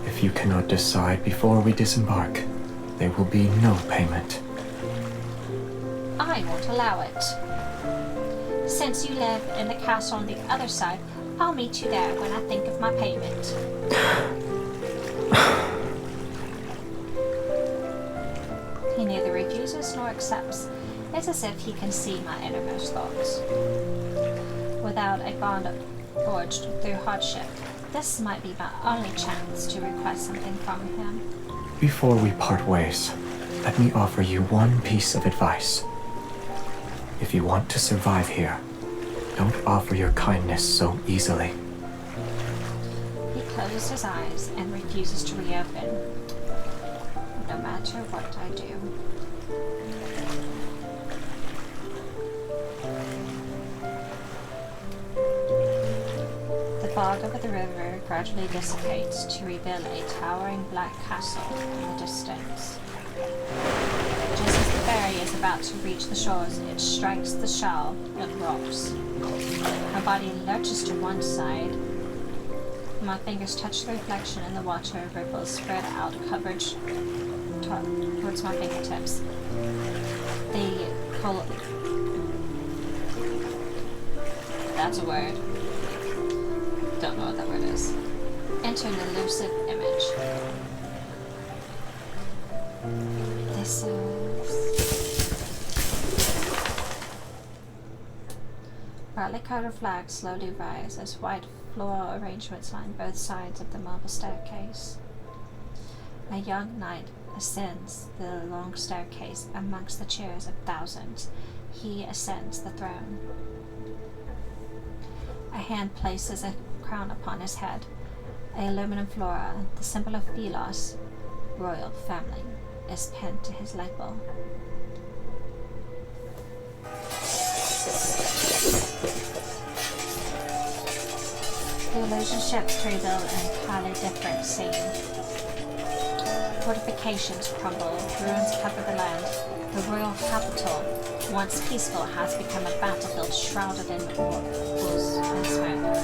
If you cannot decide before we disembark, there will be no payment. I won't allow it. Since you live in the castle on the other side, I'll meet you there when I think of my payment. He neither refuses nor accepts. It's as if he can see my innermost thoughts. Without a bond forged through hardship, this might be my only chance to request something from him. Before we part ways, let me offer you one piece of advice. If you want to survive here, don't offer your kindness so easily. He closes his eyes and refuses to reopen, no matter what I do. The fog over the river gradually dissipates to reveal a towering black castle in the distance. Just as the ferry is about to reach the shores, it strikes the shell and rocks. My body lurches to one side. My fingers touch the reflection in the water, ripples spread out coverage towards my fingertips. That's a word. Don't know what that word is. Enter an elusive image. This is... Brightly colored flags slowly rise as white floral arrangements line both sides of the marble staircase. A young knight ascends the long staircase amongst the chairs of thousands. He ascends the throne. A hand places a crown upon his head. A aluminum flora, the symbol of Philos, royal family, is pinned to his label. The illusion ships to reveal an entirely different scene. Fortifications crumble, ruins cover the land. The royal capital, once peaceful, has become a battlefield shrouded in ooze and smoke.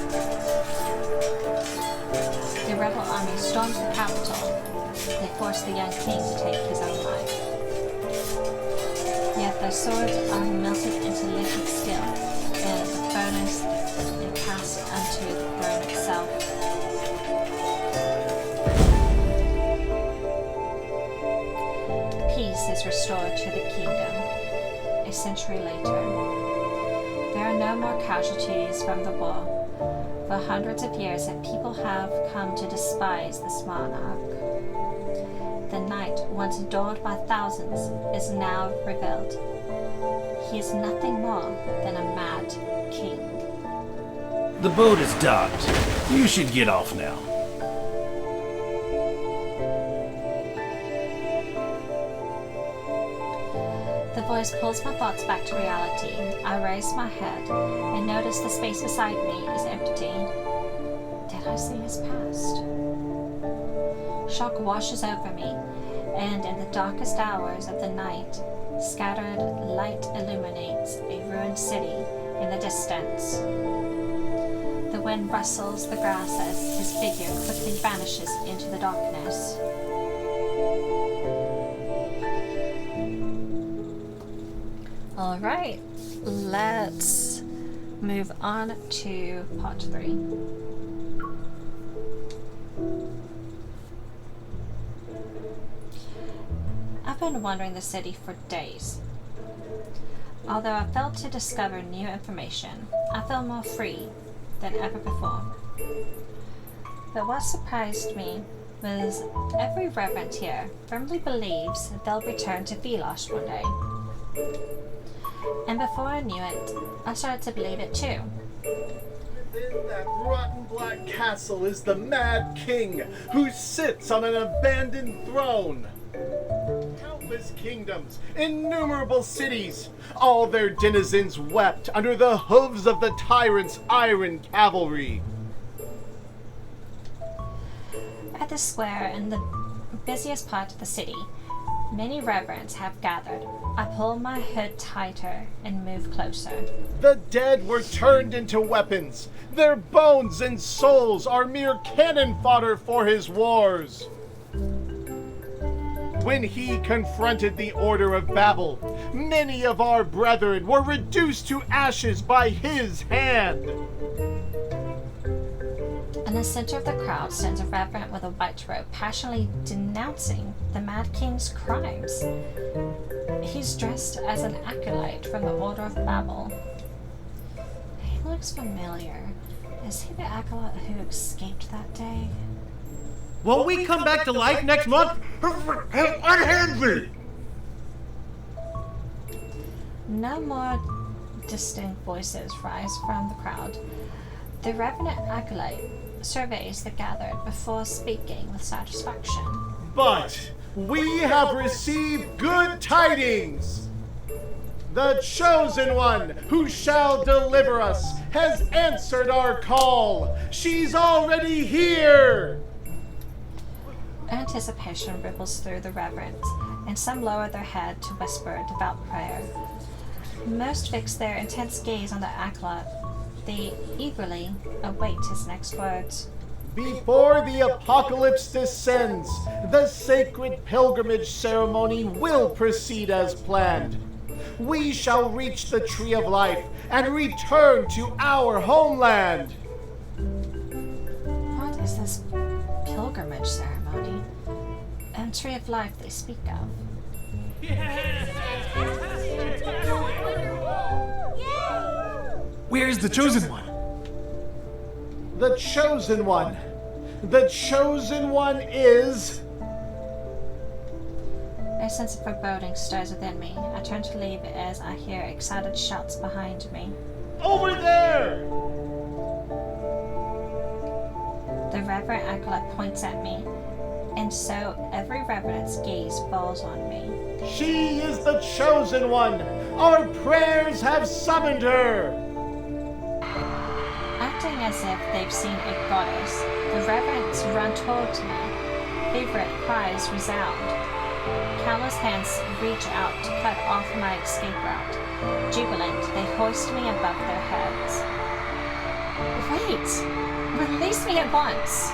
The rebel army storms the capital. They force the young king to take his own life. Yet their swords are melted into liquid steel, and the furnace and cast unto the throne itself. Peace is restored to the kingdom. A century later, there are no more casualties from the war. For hundreds of years, people have come to despise this monarch. The knight, once adored by thousands, is now revealed. He is nothing more than a mad king. The boat is docked. You should get off now. The voice pulls my thoughts back to reality. I raise my head and notice the space beside me is empty. Did I see his past? Shock washes over me, and in the darkest hours of the night, Scattered light illuminates a ruined city in the distance. The wind rustles the grass as his figure quickly vanishes into the darkness. Alright, let's move on to part 3. I've been wandering the city for days. Although I failed to discover new information, I feel more free than ever before. But what surprised me was every reverend here firmly believes they'll return to Philos one day. And before I knew it, I started to believe it too. Within that rotten black castle is the Mad King, who sits on an abandoned throne. Countless kingdoms, innumerable cities, all their denizens wept under the hooves of the tyrant's iron cavalry. At the square in the busiest part of the city, many reverends have gathered. I pull my hood tighter and move closer. The dead were turned into weapons. Their bones and souls are mere cannon fodder for his wars. When he confronted the Order of Babel, many of our brethren were reduced to ashes by his hand. In the center of the crowd stands a reverend with a white robe, passionately denouncing the Mad King's crimes. He's dressed as an acolyte from the Order of Babel. He looks familiar. Is he the acolyte who escaped that day? Will we come back to life next month? Unhand me! No more distinct voices rise from the crowd. The reverend acolyte surveys the gathered before speaking with satisfaction. But we have received good tidings. The Chosen One, who shall deliver us, has answered our call. She's already here. Anticipation ripples through the reverends, and some lower their head to whisper a devout prayer. Most fix their intense gaze on the acolyte. They eagerly await his next words. Before the apocalypse descends, the sacred pilgrimage ceremony will proceed as planned. We shall reach the Tree of Life and return to our homeland. What is this pilgrimage ceremony and Tree of Life they speak of? Where's the Chosen One? The Chosen One. The Chosen One is... A sense of foreboding stirs within me. I turn to leave as I hear excited shouts behind me. Over there! The Reverend Acolyte points at me, and so every reverend's gaze falls on me. She is the Chosen One! Our prayers have summoned her! Acting as if they've seen a goddess, the reverends run towards me. Favorite cries resound. Countless hands reach out to cut off my escape route. Jubilant, they hoist me above their heads. Wait! Release me at once!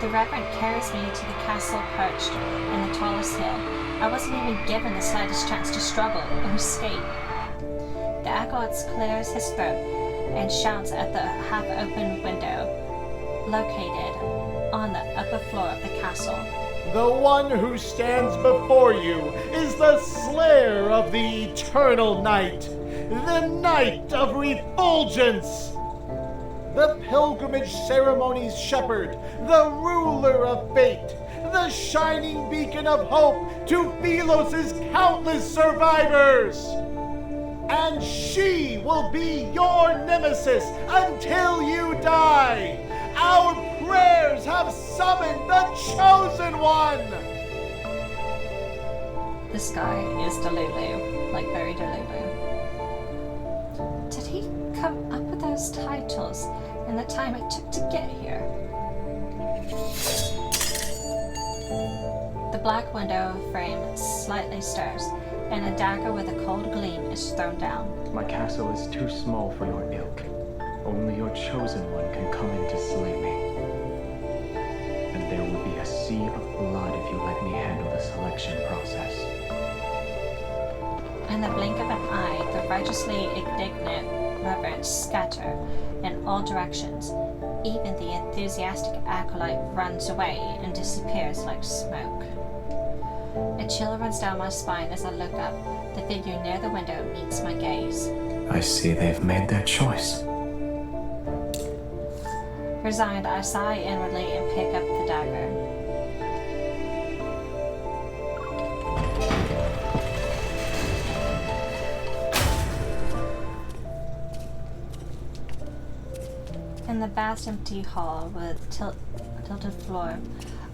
The Reverend carries me to the castle perched in the tallest hill. I wasn't even given the slightest chance to struggle or escape. The acolyte clears his throat and shouts at the half-open window located on the upper floor of the castle. The one who stands before you is the slayer of the eternal night, the night of refulgence, the pilgrimage ceremony's shepherd, the ruler of fate, the shining beacon of hope to Philos' countless survivors. And she will be your nemesis until you die. Our prayers have summoned the Chosen One! This guy is Delulu, like very Delulu. Did he come up with those titles in the time it took to get here? black window frame slightly stirs, and a dagger with a cold gleam is thrown down. My castle is too small for your ilk. Only your chosen one can come in to slay me. And there will be a sea of blood if you let me handle the selection process. In the blink of an eye, the righteously indignant reverends scatter in all directions. Even the enthusiastic acolyte runs away and disappears like smoke. A chill runs down my spine as I look up. The figure near the window meets my gaze. I see they've made their choice. Resigned, I sigh inwardly and pick up the dagger. In the vast empty hall with tilted floor,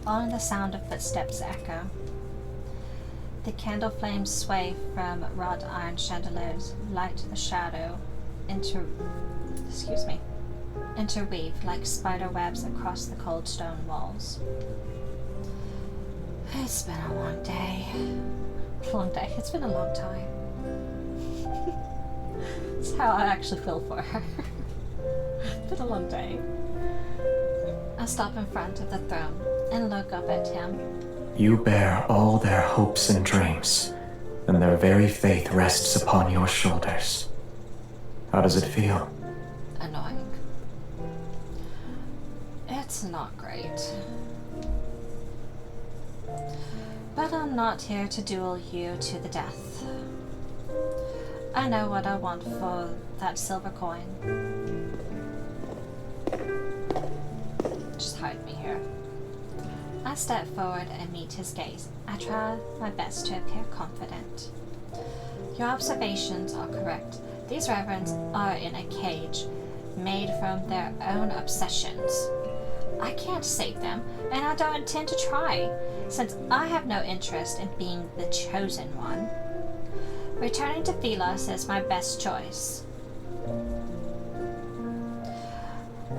only the sound of footsteps echo. The candle flames sway from wrought iron chandeliers, light the shadow interweave like spider webs across the cold stone walls. It's been a long day. Long day. It's been a long time. It's how I actually feel for her. It's been a long day. I stop in front of the throne and look up at him. You bear all their hopes and dreams, and their very faith rests upon your shoulders. How does it feel? Annoying. It's not great. But I'm not here to duel you to the death. I know what I want for that silver coin. Just hide me here. I step forward and meet his gaze. I try my best to appear confident. Your observations are correct. These reverends are in a cage made from their own obsessions. I can't save them, and I don't intend to try, since I have no interest in being the chosen one. Returning to Philos is my best choice.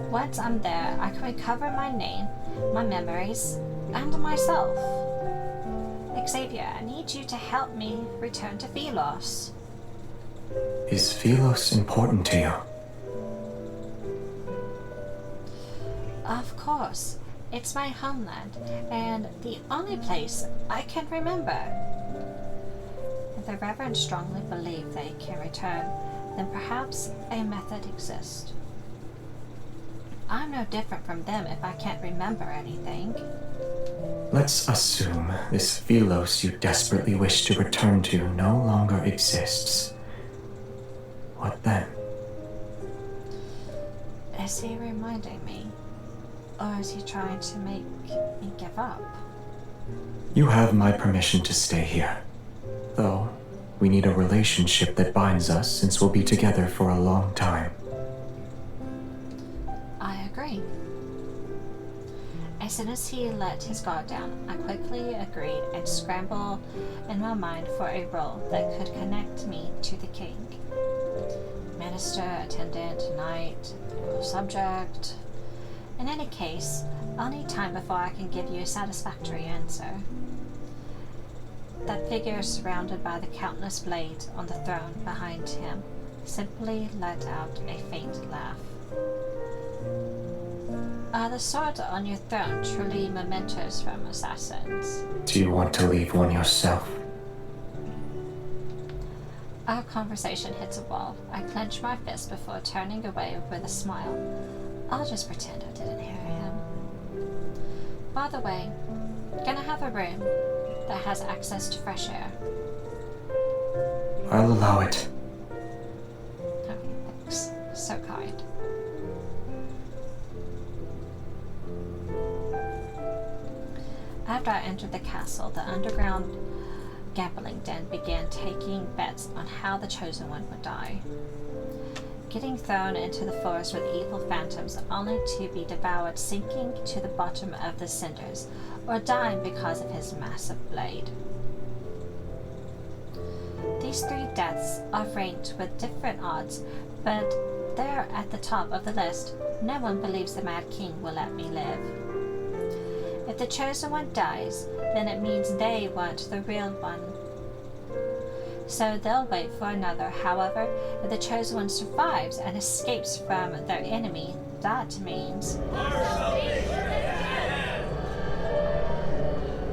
Once I'm there, I can recover my name, my memories, and myself. Xavier, I need you to help me return to Philos. Is Philos important to you? Of course. It's my homeland, and the only place I can remember. If the Reverend strongly believe they can return, then perhaps a method exists. I'm no different from them if I can't remember anything. Let's assume this Philos you desperately wish to return to no longer exists. What then? Is he reminding me? Or is he trying to make me give up? You have my permission to stay here. Though, we need a relationship that binds us since we'll be together for a long time. I agree. As soon as he let his guard down, I quickly agreed and scrambled in my mind for a role that could connect me to the king. Minister, attendant, knight, subject. In any case, I'll need time before I can give you a satisfactory answer. That figure surrounded by the countless blades on the throne behind him simply let out a faint laugh. Are the swords on your throne truly mementos from assassins? Do you want to leave one yourself? Our conversation hits a wall. I clench my fist before turning away with a smile. I'll just pretend I didn't hear him. By the way, can I have a room that has access to fresh air? I'll allow it. Oh, thanks. So kind. After I entered the castle, the underground gambling den began taking bets on how the Chosen One would die. Getting thrown into the forest with evil phantoms only to be devoured, sinking to the bottom of the cinders, or dying because of his massive blade. These 3 deaths are ranked with different odds, but they're at the top of the list. No one believes the Mad King will let me live. If the chosen one dies, then it means they weren't the real one. So they'll wait for another. However, if the chosen one survives and escapes from their enemy, that means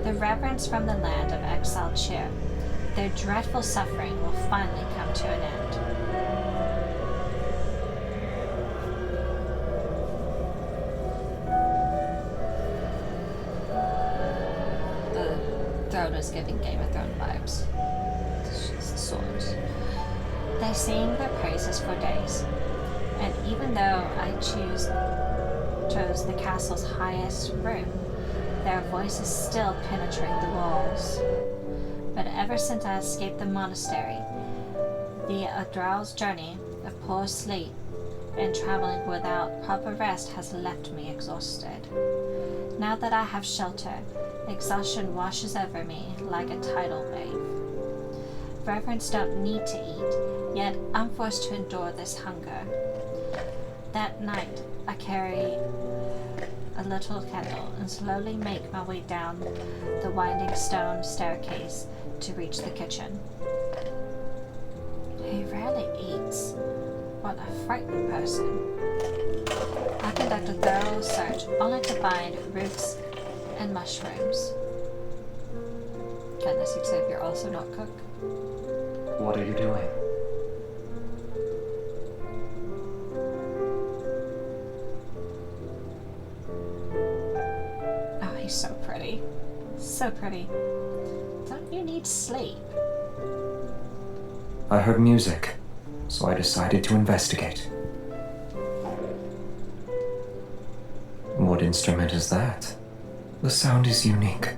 the reverence from the land of exile cheer. Their dreadful suffering will finally come to an end. The throne is giving Game of Thrones vibes. It's just swords. They sing their praises for days, and even though I chose the castle's highest room, their voices still penetrate the walls. But ever since I escaped the monastery, the Adral's journey of poor sleep and traveling without proper rest has left me exhausted. Now that I have shelter, exhaustion washes over me like a tidal wave. Reverends don't need to eat, yet I'm forced to endure this hunger. That night, I carry a little candle and slowly make my way down the winding stone staircase to reach the kitchen. He rarely eats. What a frightening person. I conduct a thorough search only to find roots and mushrooms. Can this Xavier also not cook? What are you doing? Oh, he's so pretty. So pretty. Don't you need sleep? I heard music, so I decided to investigate. What instrument is that? The sound is unique.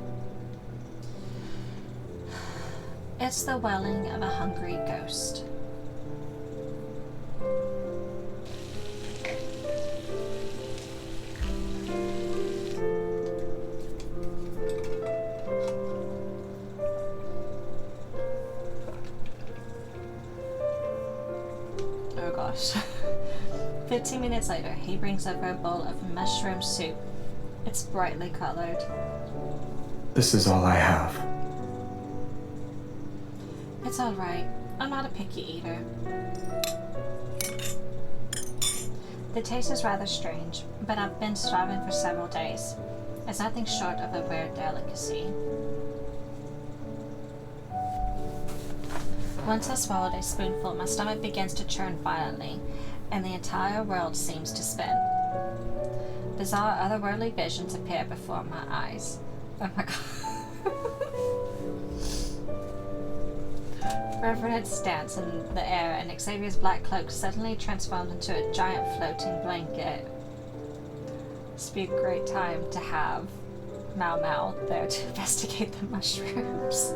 It's the wailing of a hungry ghost. Oh gosh. 15 minutes later, he brings over a bowl of mushroom soup. It's brightly colored. This is all I have. It's alright. I'm not a picky eater. The taste is rather strange, but I've been starving for several days. It's nothing short of a rare delicacy. Once I swallowed a spoonful, my stomach begins to churn violently, and the entire world seems to spin. Bizarre otherworldly visions appear before my eyes. Oh my god. Reverence dance in the air, and Xavier's black cloak suddenly transforms into a giant floating blanket. This would be a great time to have Mau Mau there to investigate the mushrooms.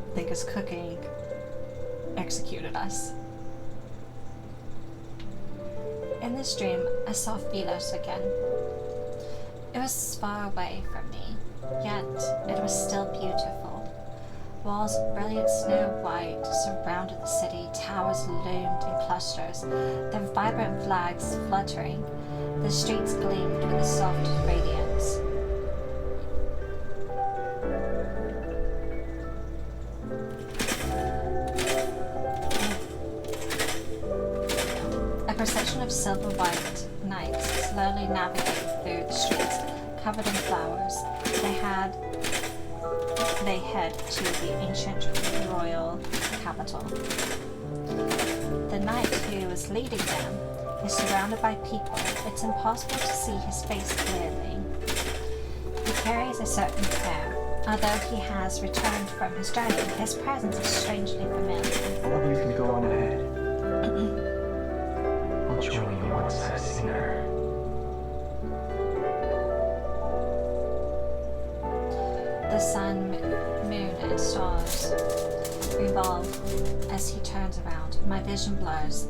I think his cooking executed us. In this dream, I saw Philos again. It was far away from me, yet it was still beautiful. Walls of brilliant snow white surrounded the city, towers loomed in clusters, their vibrant flags fluttering. The streets gleamed with a soft radiance. A procession of silver white knights slowly navigated through the streets covered in flowers. They head to the ancient royal capital. The knight who is leading them is surrounded by people. It's impossible to see his face clearly. He carries a certain air. Although he has returned from his journey, his presence is strangely familiar. All of you can go on ahead. I'll join you once I've seen her. The sun, moon, and stars revolve as he turns around. My vision blurs,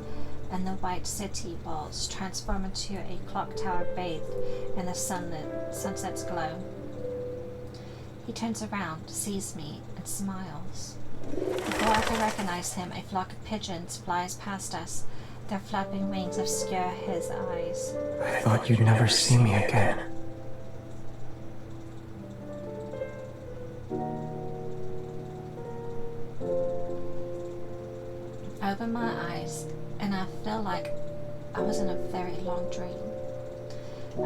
and the white city walls transform into a clock tower bathed in the sunset's glow. He turns around, sees me, and smiles. Before I can recognize him, a flock of pigeons flies past us. Their flapping wings obscure his eyes. I thought you'd never see me again. I open my eyes, and I feel like I was in a very long dream.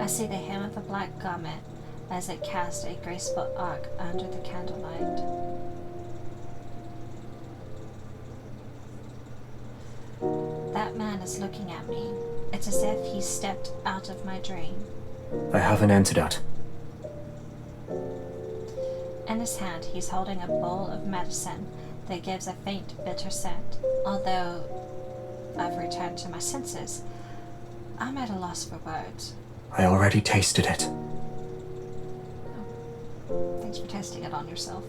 I see the hem of a black garment as it casts a graceful arc under the candlelight. That man is looking at me. It's as if he stepped out of my dream. I have an antidote. In his hand, he's holding a bowl of medicine that gives a faint, bitter scent. Although I've returned to my senses, I'm at a loss for words. I already tasted it. Thanks for testing it on yourself.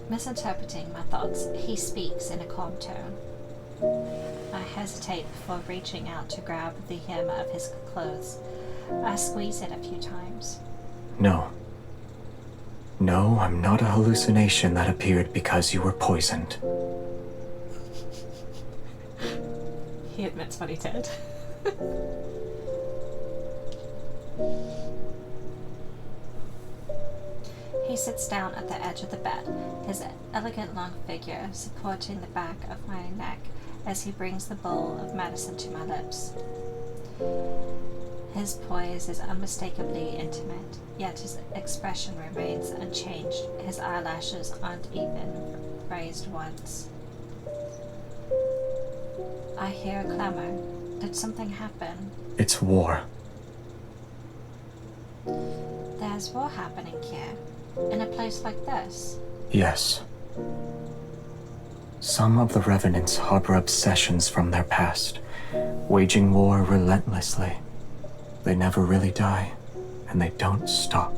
Misinterpreting my thoughts, he speaks in a calm tone. I hesitate before reaching out to grab the hem of his clothes. I squeeze it a few times. No. No, I'm not a hallucination that appeared because you were poisoned. He admits what he did. He sits down at the edge of the bed, his elegant long figure supporting the back of my neck as he brings the bowl of medicine to my lips. His poise is unmistakably intimate, yet his expression remains unchanged. His eyelashes aren't even raised once. I hear a clamor. Did something happen? It's war. There's war happening here, in a place like this. Yes. Some of the Revenants harbor obsessions from their past, waging war relentlessly. They never really die, and they don't stop.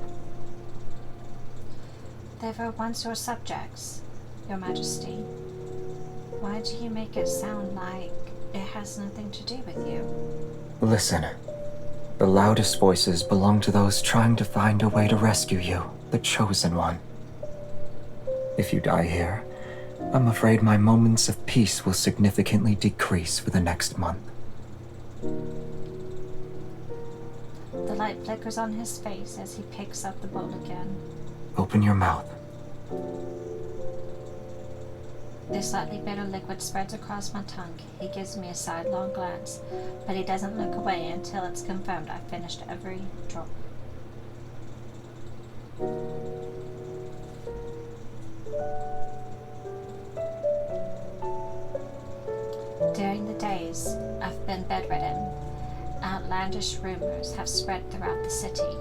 They were once your subjects, Your Majesty. Why do you make it sound like it has nothing to do with you? Listen. The loudest voices belong to those trying to find a way to rescue you, the Chosen One. If you die here, I'm afraid my moments of peace will significantly decrease for the next month. The light flickers on his face as he picks up the bowl again. Open your mouth. The slightly bitter liquid spreads across my tongue. He gives me a sidelong glance, but he doesn't look away until it's confirmed I've finished every drop. During the days I've been bedridden, outlandish rumors have spread throughout the city.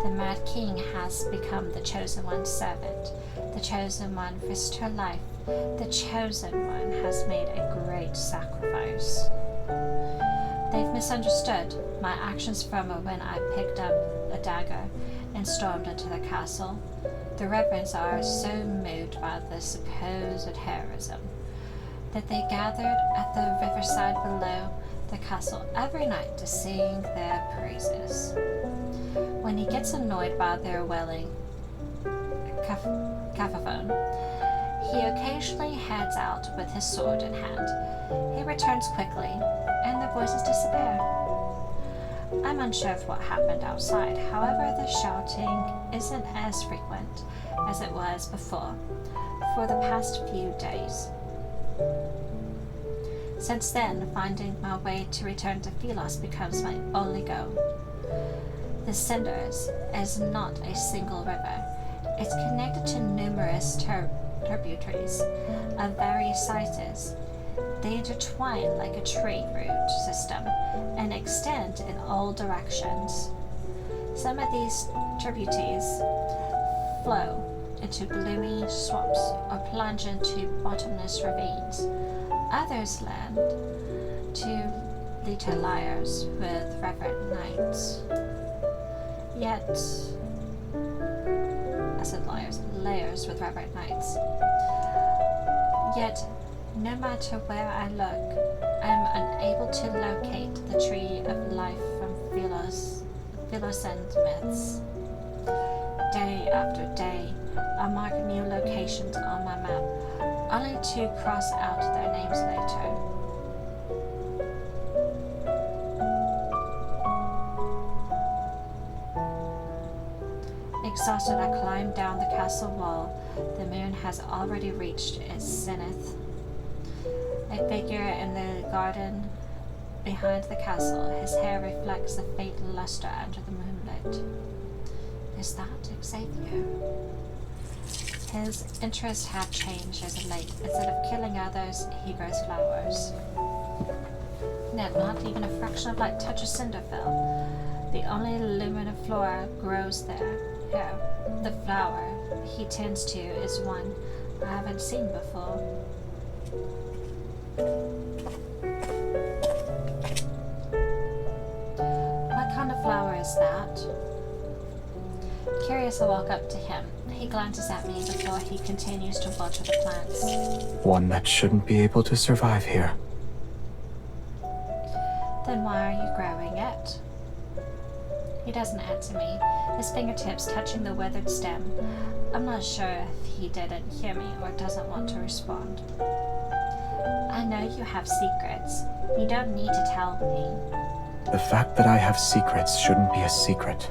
The Mad King has become the Chosen One's servant. The Chosen One risked her life. The Chosen One has made a great sacrifice. They've misunderstood my actions from when I picked up a dagger and stormed into the castle. The Reverends are so moved by the supposed heroism that they gathered at the riverside below the castle every night to sing their praises. When he gets annoyed by their wailing cacophone, he occasionally heads out with his sword in hand. He returns quickly, and the voices disappear. I'm unsure of what happened outside. However, the shouting isn't as frequent as it was before for the past few days. Since then, finding my way to return to Philos becomes my only goal. The Cinders is not a single river. It's connected to numerous tributaries of various sizes. They intertwine like a tree root system and extend in all directions. Some of these tributaries flow into gloomy swamps or plunge into bottomless ravines. Others land to lead to lairs with reverent knights. Yet, I said lairs with reverent knights. Yet, no matter where I look, I'm unable to locate the tree of life from Philosophic myths. Day after day, I mark new locations on my map, only to cross out their names later. Exhausted, I climb down the castle wall. The moon has already reached its zenith. A figure in the garden behind the castle. His hair reflects the faint luster under the moonlight. Is that Xavier? His interests have changed as of late. Instead of killing others, he grows flowers. Yet not even a fraction of light touches Cinderfell. The only luminous flora grows there. Here, the flower he tends to is one I haven't seen before. What kind of flower is that? Curious, I walk up to him. He glances at me before he continues to water the plants. One that shouldn't be able to survive here. Then why are you growing it? He doesn't answer me, his fingertips touching the withered stem. I'm not sure if he didn't hear me or doesn't want to respond. I know you have secrets. You don't need to tell me. The fact that I have secrets shouldn't be a secret.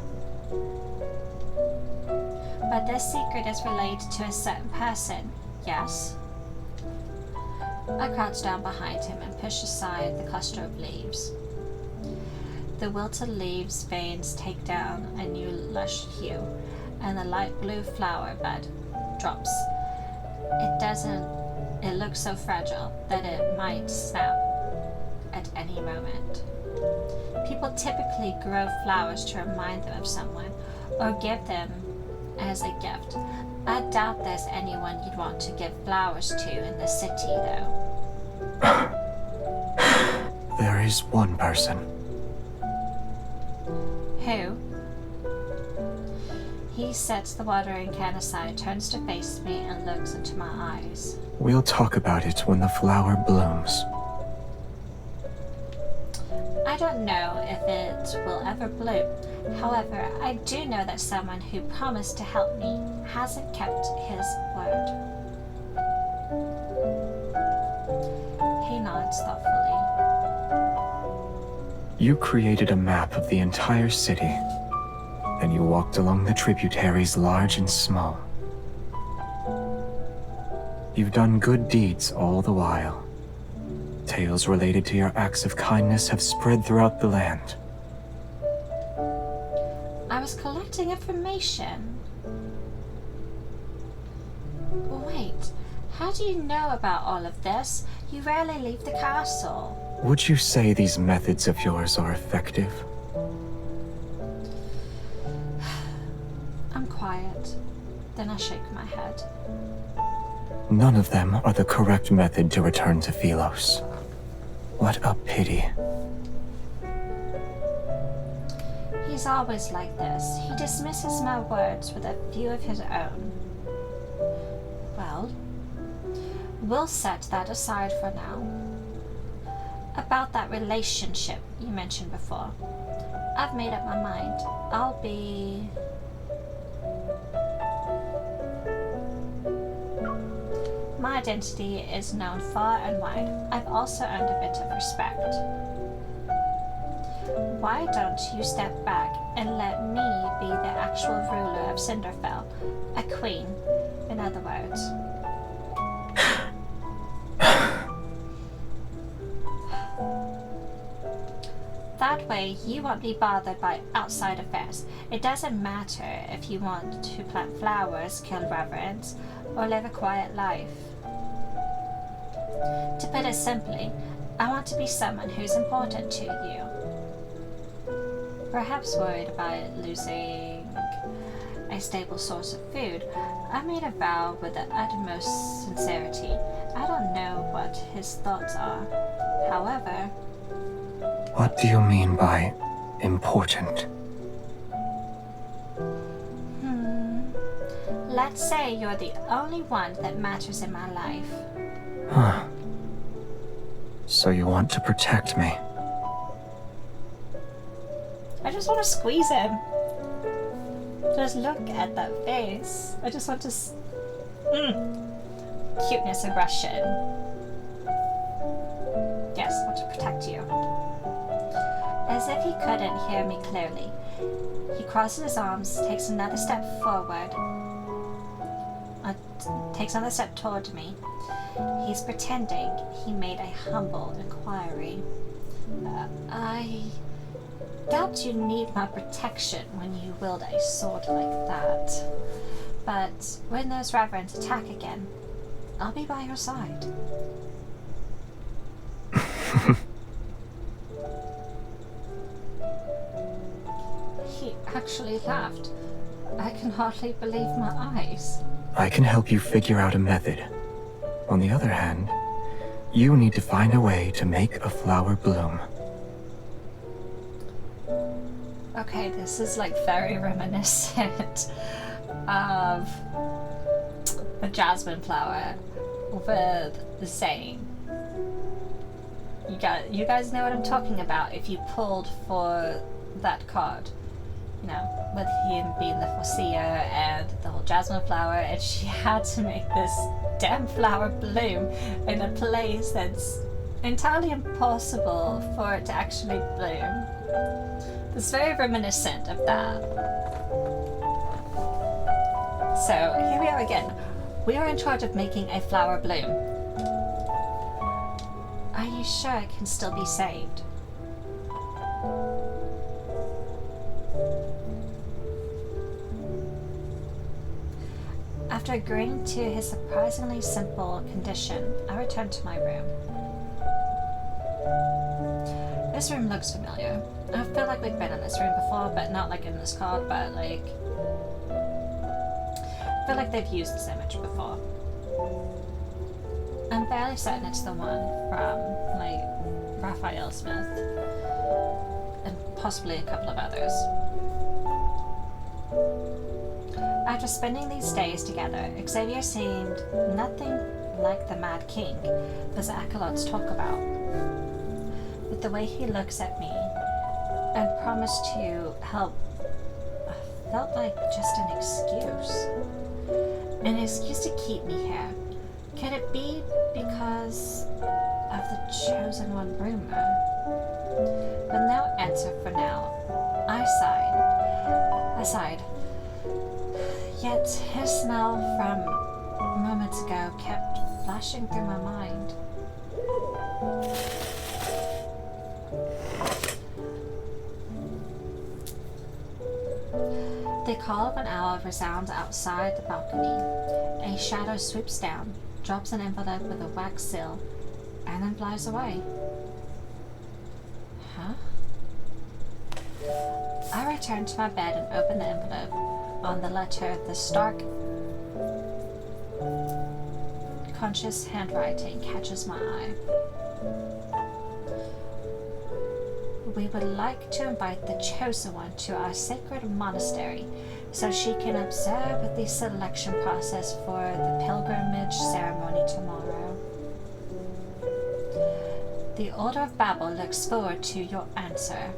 But this secret is related to a certain person, yes? I crouch down behind him and push aside the cluster of leaves. The wilted leaves' veins take down a new lush hue, and the light blue flower bud drops. It looks so fragile that it might snap at any moment. People typically grow flowers to remind them of someone, or give them as a gift. I doubt there's anyone you'd want to give flowers to in the city, though. There is one person. Who? He sets the watering can aside, turns to face me, and looks into my eyes. We'll talk about it when the flower blooms. I don't know if it will ever bloom. However, I do know that someone who promised to help me hasn't kept his word. He nods thoughtfully. You created a map of the entire city. Then you walked along the tributaries large and small. You've done good deeds all the while. Tales related to your acts of kindness have spread throughout the land. I was collecting information. Wait, how do you know about all of this? You rarely leave the castle. Would you say these methods of yours are effective? I'm quiet. Then I shake my head. None of them are the correct method to return to Philos. What a pity. He's always like this. He dismisses my words with a few of his own. Well, we'll set that aside for now. About that relationship you mentioned before. I've made up my mind. I'll be... My identity is known far and wide. I've also earned a bit of respect. Why don't you step back and let me be the actual ruler of Cinderfell? A queen, in other words. That way, you won't be bothered by outside affairs. It doesn't matter if you want to plant flowers, kill reverends, or live a quiet life. To put it simply, I want to be someone who's important to you. Perhaps worried about losing a stable source of food, I made a vow with the utmost sincerity. I don't know what his thoughts are. However... What do you mean by important? Let's say you're the only one that matters in my life. Huh. So you want to protect me? I just want to squeeze him. Just look at that face. I just want to... cuteness aggression. Yes, I want to protect you. As if he couldn't hear me clearly, he crosses his arms, takes another step forward, takes another step toward me. He's pretending he made a humble inquiry. I doubt you need my protection when you wield a sword like that. But when those reverends attack again, I'll be by your side. He actually laughed. I can hardly believe my eyes. I can help you figure out a method. On the other hand, you need to find a way to make a flower bloom. Okay, this is like very reminiscent of a jasmine flower with the saying. You guys know what I'm talking about if you pulled for that card. You know, with him being the foreseer and the whole jasmine flower, and she had to make this damn flower bloom in a place that's entirely impossible for it to actually bloom. It's very reminiscent of that. So here we are again. We are in charge of making a flower bloom. Are you sure it can still be saved? After agreeing to his surprisingly simple condition, I returned to my room. This room looks familiar. I feel like we've been in this room before, but not like in this card, but like... I feel like they've used this image before. I'm fairly certain it's the one from, like, Raphael Smith. And possibly a couple of others. After spending these days together, Xavier seemed nothing like the Mad King his acolytes talk about. But the way he looks at me and promised to help felt like just an excuse. An excuse to keep me here. Could it be because of the Chosen One rumor? With no answer for now, I sighed. Yet his smell from moments ago kept flashing through my mind. The call of an owl resounds outside the balcony. A shadow swoops down, drops an envelope with a wax seal, and then flies away. Huh? I return to my bed and open the envelope. On the letter, the stark, conscious handwriting catches my eye. We would like to invite the Chosen One to our sacred monastery so she can observe the selection process for the pilgrimage ceremony tomorrow. The Order of Babel looks forward to your answer.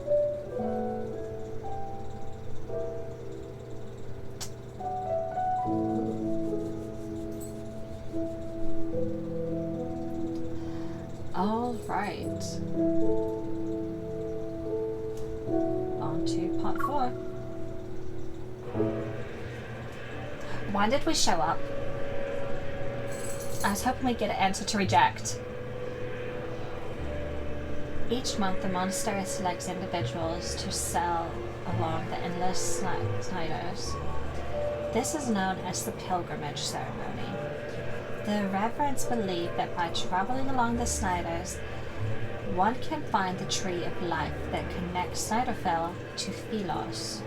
All right. On to part 4. Why did we show up? I was hoping we'd get an answer to reject. Each month, the monastery selects individuals to sail along the endless Sniders. This is known as the pilgrimage ceremony. The reverends believe that by traveling along the Sniders, one can find the tree of life that connects Sniderfell to Philos.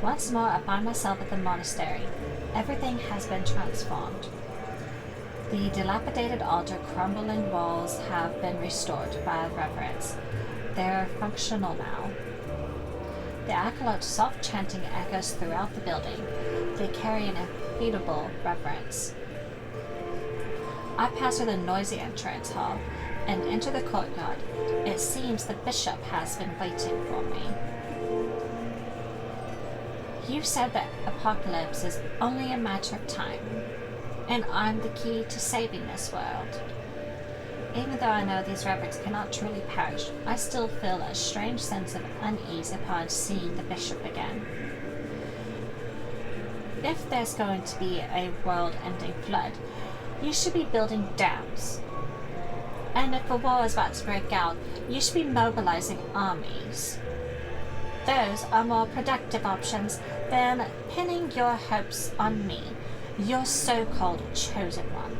Once more, I find myself at the monastery. Everything has been transformed. The dilapidated altar crumbling walls have been restored by the reverends. They're functional now. The acolyte's soft chanting echoes throughout the building. They carry an unbeatable reverence. I pass through the noisy entrance hall and enter the courtyard. It seems the bishop has been waiting for me. You said that apocalypse is only a matter of time. and I'm the key to saving this world. Even though I know these reverends cannot truly perish, I still feel a strange sense of unease upon seeing the bishop again. If there's going to be a world-ending flood, you should be building dams. And if a war is about to break out, you should be mobilizing armies. Those are more productive options than pinning your hopes on me, your so-called chosen one.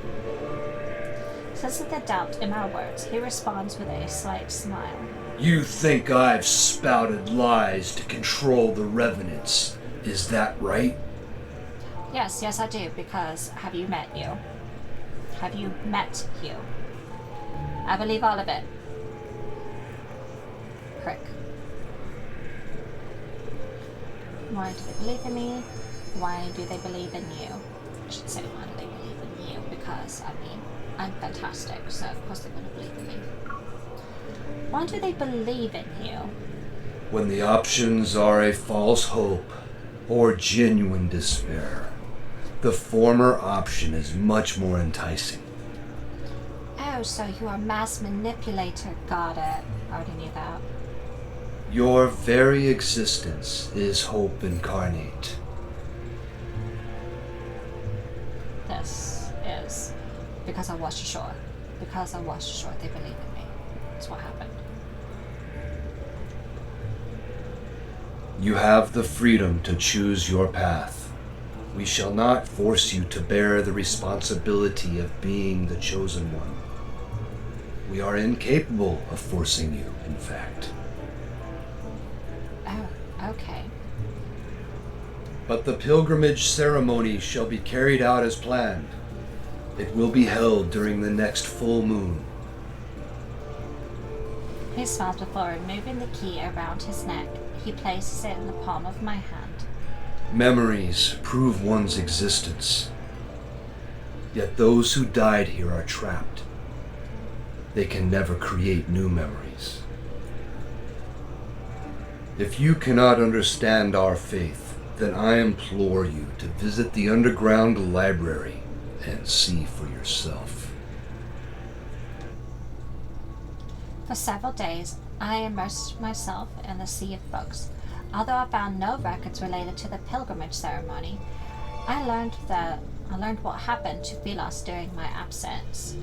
Sensing the doubt in my words, he responds with a slight smile. You think I've spouted lies to control the revenants, is that right? Yes, I do, because have you met you? Have you met you? I believe all of it. Prick. Why do they believe in me? Why do they believe in you? I should say, why do they believe in you? Because, I'm fantastic, so of course they're going to believe in me. Why do they believe in you? When the options are a false hope or genuine despair, the former option is much more enticing. Oh, so you are a mass manipulator. Got it. Already knew that. Your very existence is hope incarnate. This is because I watched the shore. Because I watched the shore, they believe in me. That's what happened. You have the freedom to choose your path. We shall not force you to bear the responsibility of being the chosen one. We are incapable of forcing you, in fact. Oh, okay. But the pilgrimage ceremony shall be carried out as planned. It will be held during the next full moon. He smiles before removing the key around his neck. He places it in the palm of my hand. Memories prove one's existence. Yet those who died here are trapped. They can never create new memories. If you cannot understand our faith, then I implore you to visit the underground library and see for yourself. For several days, I immersed myself in the sea of books. Although I found no records related to the pilgrimage ceremony, I learned what happened to Philos during my absence.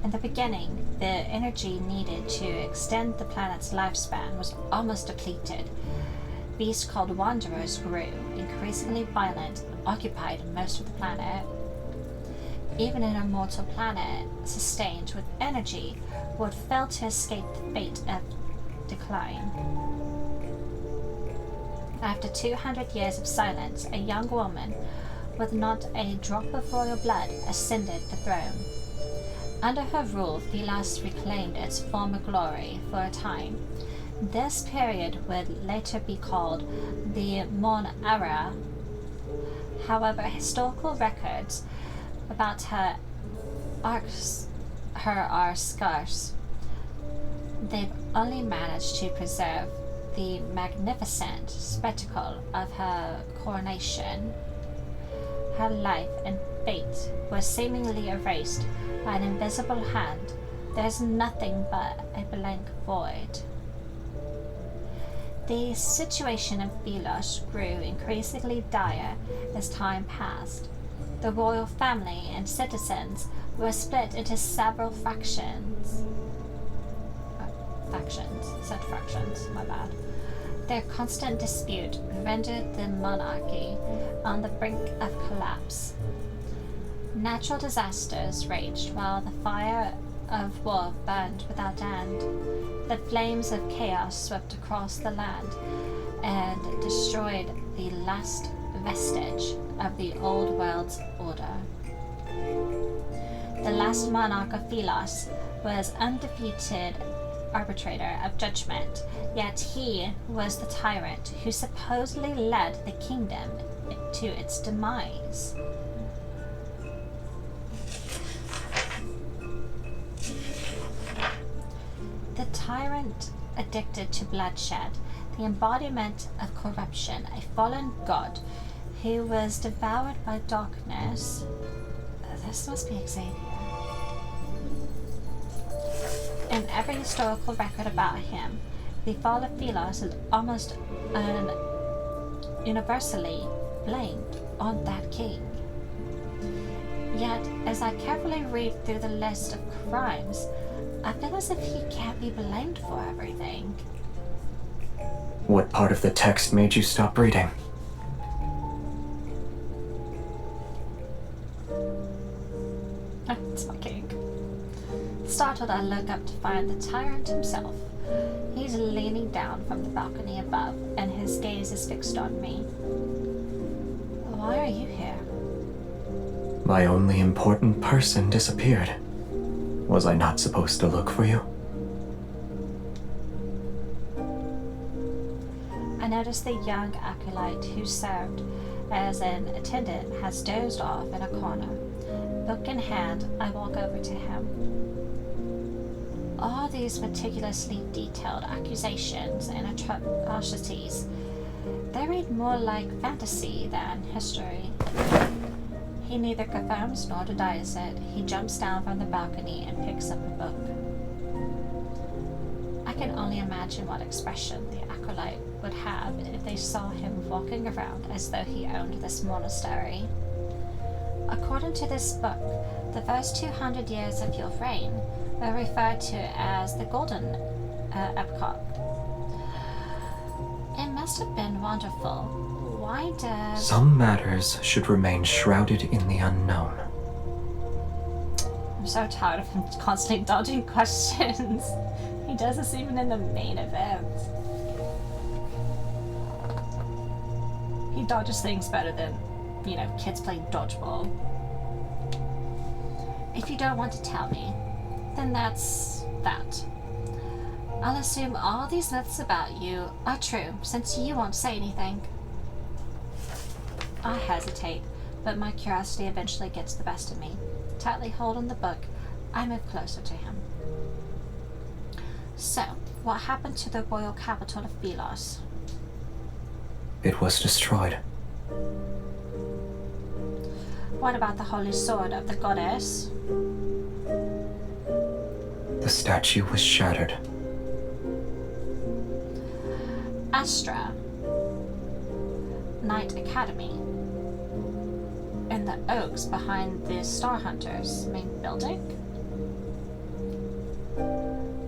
In the beginning, the energy needed to extend the planet's lifespan was almost depleted. Beasts called Wanderers grew, increasingly violent, and occupied most of the planet. Even an immortal planet, sustained with energy, would fail to escape the fate of decline. After 200 years of silence, a young woman with not a drop of royal blood ascended the throne. Under her rule, Philos reclaimed its former glory for a time. This period would later be called the Mon Era. However, historical records about her are scarce. They've only managed to preserve the magnificent spectacle of her coronation. Her life and fate were seemingly erased by an invisible hand. There's nothing but a blank void. The situation of Philos grew increasingly dire as time passed. The royal family and citizens were split into several factions. My bad. Their constant dispute rendered the monarchy on the brink of collapse. Natural disasters raged while the fire of war burned without end. The flames of chaos swept across the land and destroyed the last vestige of the old world's order. The last monarch of Philos was undefeated arbitrator of judgment, yet he was the tyrant who supposedly led the kingdom to its demise. The tyrant addicted to bloodshed, the embodiment of corruption, a fallen god who was devoured by darkness. This must be Xavier. In every historical record about him, the fall of Philos is almost universally blamed on that king. Yet, as I carefully read through the list of crimes, I feel as if he can't be blamed for everything. What part of the text made you stop reading? It's my king. Startled, I look up to find the tyrant himself. He's leaning down from the balcony above, and his gaze is fixed on me. Why are you here? My only important person disappeared. Was I not supposed to look for you? I notice the young acolyte who served as an attendant has dozed off in a corner. Book in hand, I walk over to him. All these meticulously detailed accusations and atrocities, they read more like fantasy than history. He neither confirms nor denies it. He jumps down from the balcony and picks up a book. I can only imagine what expression the acolyte would have if they saw him walking around as though he owned this monastery. According to this book, the first 200 years of your reign are referred to as the Golden Epoch. It must have been wonderful. Why did... Some matters should remain shrouded in the unknown. I'm so tired of him constantly dodging questions. He does this even in the main event. He dodges things better than, kids playing dodgeball. If you don't want to tell me, then that's that. I'll assume all these myths about you are true, since you won't say anything. I hesitate, but my curiosity eventually gets the best of me. Tightly holding the book, I move closer to him. So, what happened to the royal capital of Philos? It was destroyed. What about the holy sword of the goddess? The statue was shattered. Astra, Knight Academy, and the oaks behind the Star Hunters main building?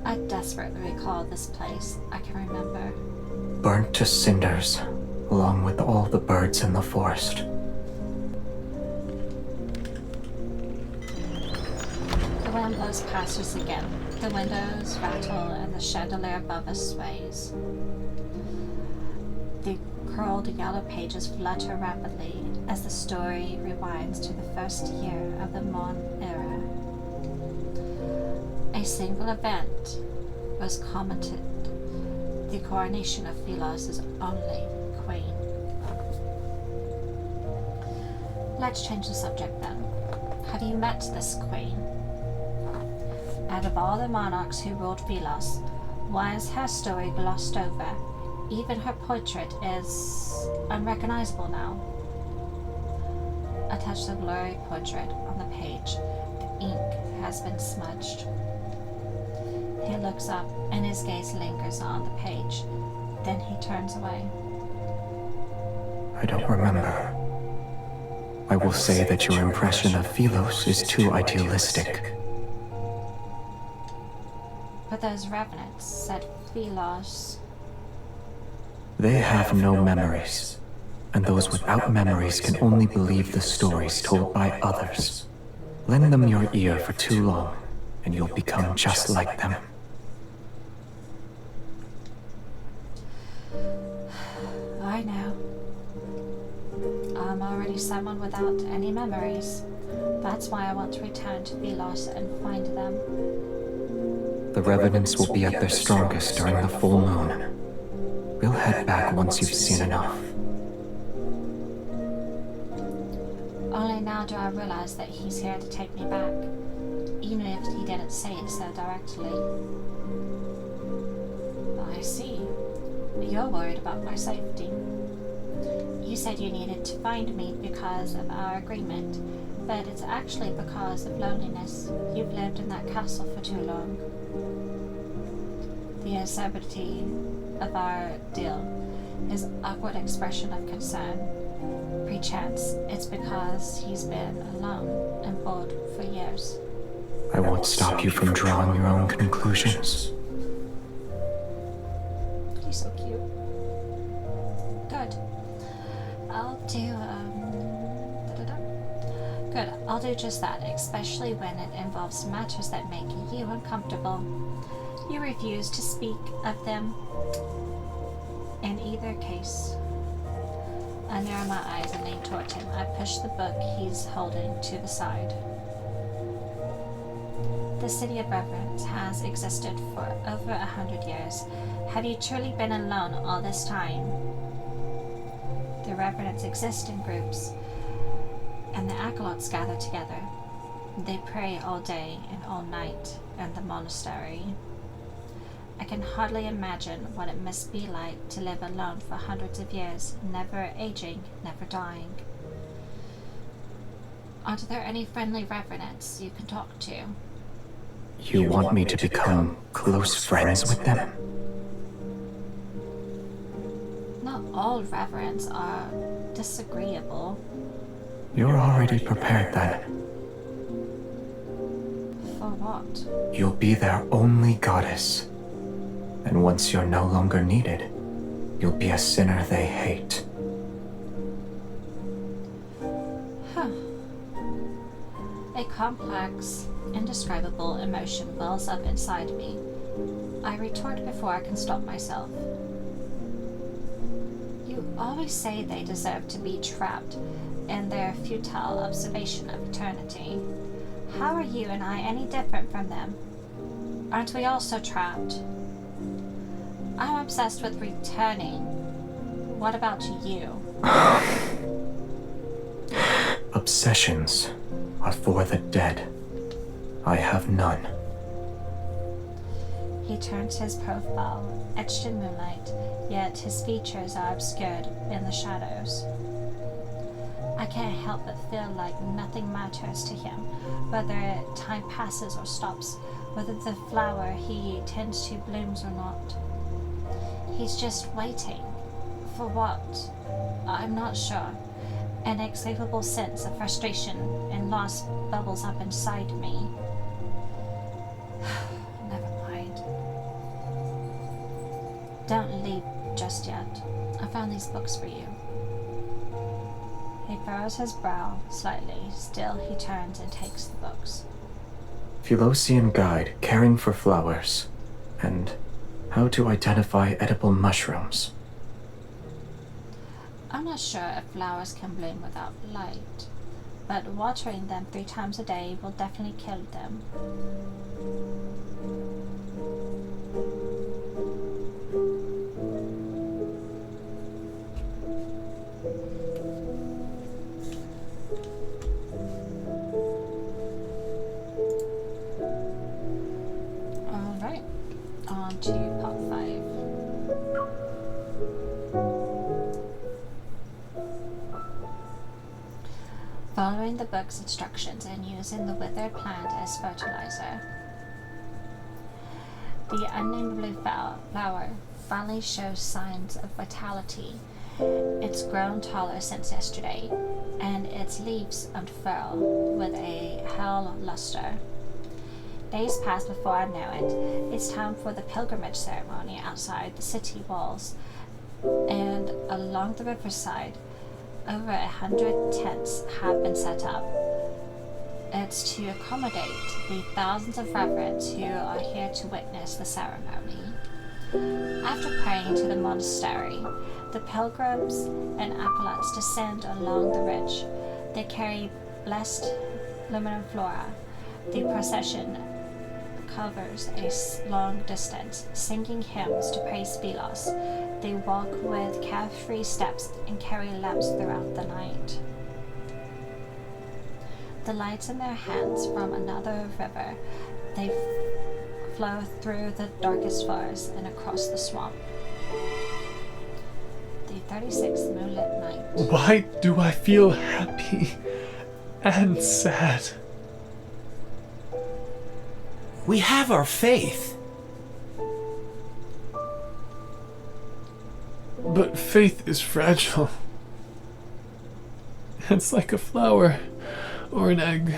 I desperately recall this place. I can remember. Burnt to cinders, along with all the birds in the forest. The wind blows past us again. The windows rattle and the chandelier above us sways. The curled yellow pages flutter rapidly as the story rewinds to the first year of the Mon era. A single event was commented: the coronation of Philos' only queen. Let's change the subject then. Have you met this queen? Out of all the monarchs who ruled Philos, why is her story glossed over? Even her portrait is unrecognizable now. I touch the blurry portrait on the page. The ink has been smudged. He looks up and his gaze lingers on the page. Then he turns away. I don't remember. I will say that your impression of Philos is too idealistic. But those revenants said Philos. They have no memories, and those without memories can only believe the stories told by others. Lend them your ear for too long, and you'll become just like them. I know. I'm already someone without any memories. That's why I want to return to Philos and find them. The revenants will be at their strongest during the full moon. We'll head back once you've seen enough. Only now do I realize that he's here to take me back, even if he didn't say it so directly. I see. You're worried about my safety. You said you needed to find me because of our agreement. But it's actually because of loneliness. You've lived in that castle for too long. The acerbity of our deal, his awkward expression of concern. Perchance it's because he's been alone and bored for years. I won't stop you from drawing your own conclusions. He's so cute. Good. I'll do, Good. I'll do just that, especially when it involves matters that make you uncomfortable. You refuse to speak of them. In either case, I narrow my eyes and lean toward him. I push the book he's holding to the side. The City of Reverence has existed for over 100 years. Have you truly been alone all this time? The Revenants exist in groups, and the acolytes gather together. They pray all day and all night in the monastery. I can hardly imagine what it must be like to live alone for hundreds of years, never aging, never dying. Aren't there any friendly Revenants you can talk to? You want me to become close friends with them? Not all Reverends are disagreeable. You're already prepared then. For what? You'll be their only goddess. And once you're no longer needed, you'll be a sinner they hate. Huh. A complex, indescribable emotion wells up inside me. I retort before I can stop myself. You always say they deserve to be trapped in their futile observation of eternity. How are you and I any different from them? Aren't we also trapped? I'm obsessed with returning. What about you? Obsessions are for the dead. I have none. He turns his profile, etched in moonlight, yet his features are obscured in the shadows. I can't help but feel like nothing matters to him, whether time passes or stops, whether the flower he tends to blooms or not. He's just waiting. For what? I'm not sure. An inexplicable sense of frustration and loss bubbles up inside me. Never mind. Don't leave just yet. I found these books for you. He furrows his brow slightly. Still, he turns and takes the books. Philosian Guide, Caring for Flowers, and How to Identify Edible Mushrooms. I'm not sure if flowers can bloom without light, but watering them 3 times a day will definitely kill them. Alright, on to part 5. Following the book's instructions and using the withered plant as fertilizer. The unnamed blue flower finally shows signs of vitality. It's grown taller since yesterday, and its leaves unfurl with a hell luster. Days pass before I know it. It's time for the pilgrimage ceremony outside the city walls, and along the riverside, over 100 tents have been set up. It's to accommodate the thousands of reverends who are here to witness the ceremony. After praying to the monastery, the pilgrims and acolytes descend along the ridge. They carry blessed luminum flora. The procession covers a long distance, singing hymns to praise Velos. They walk with carefree steps and carry lamps throughout the night. The lights in their hands from another river, they flow through the darkest forest and across the swamp. The 36th moonlit night. Why do I feel happy? and sad. We have our faith. But faith is fragile. It's like a flower or an egg.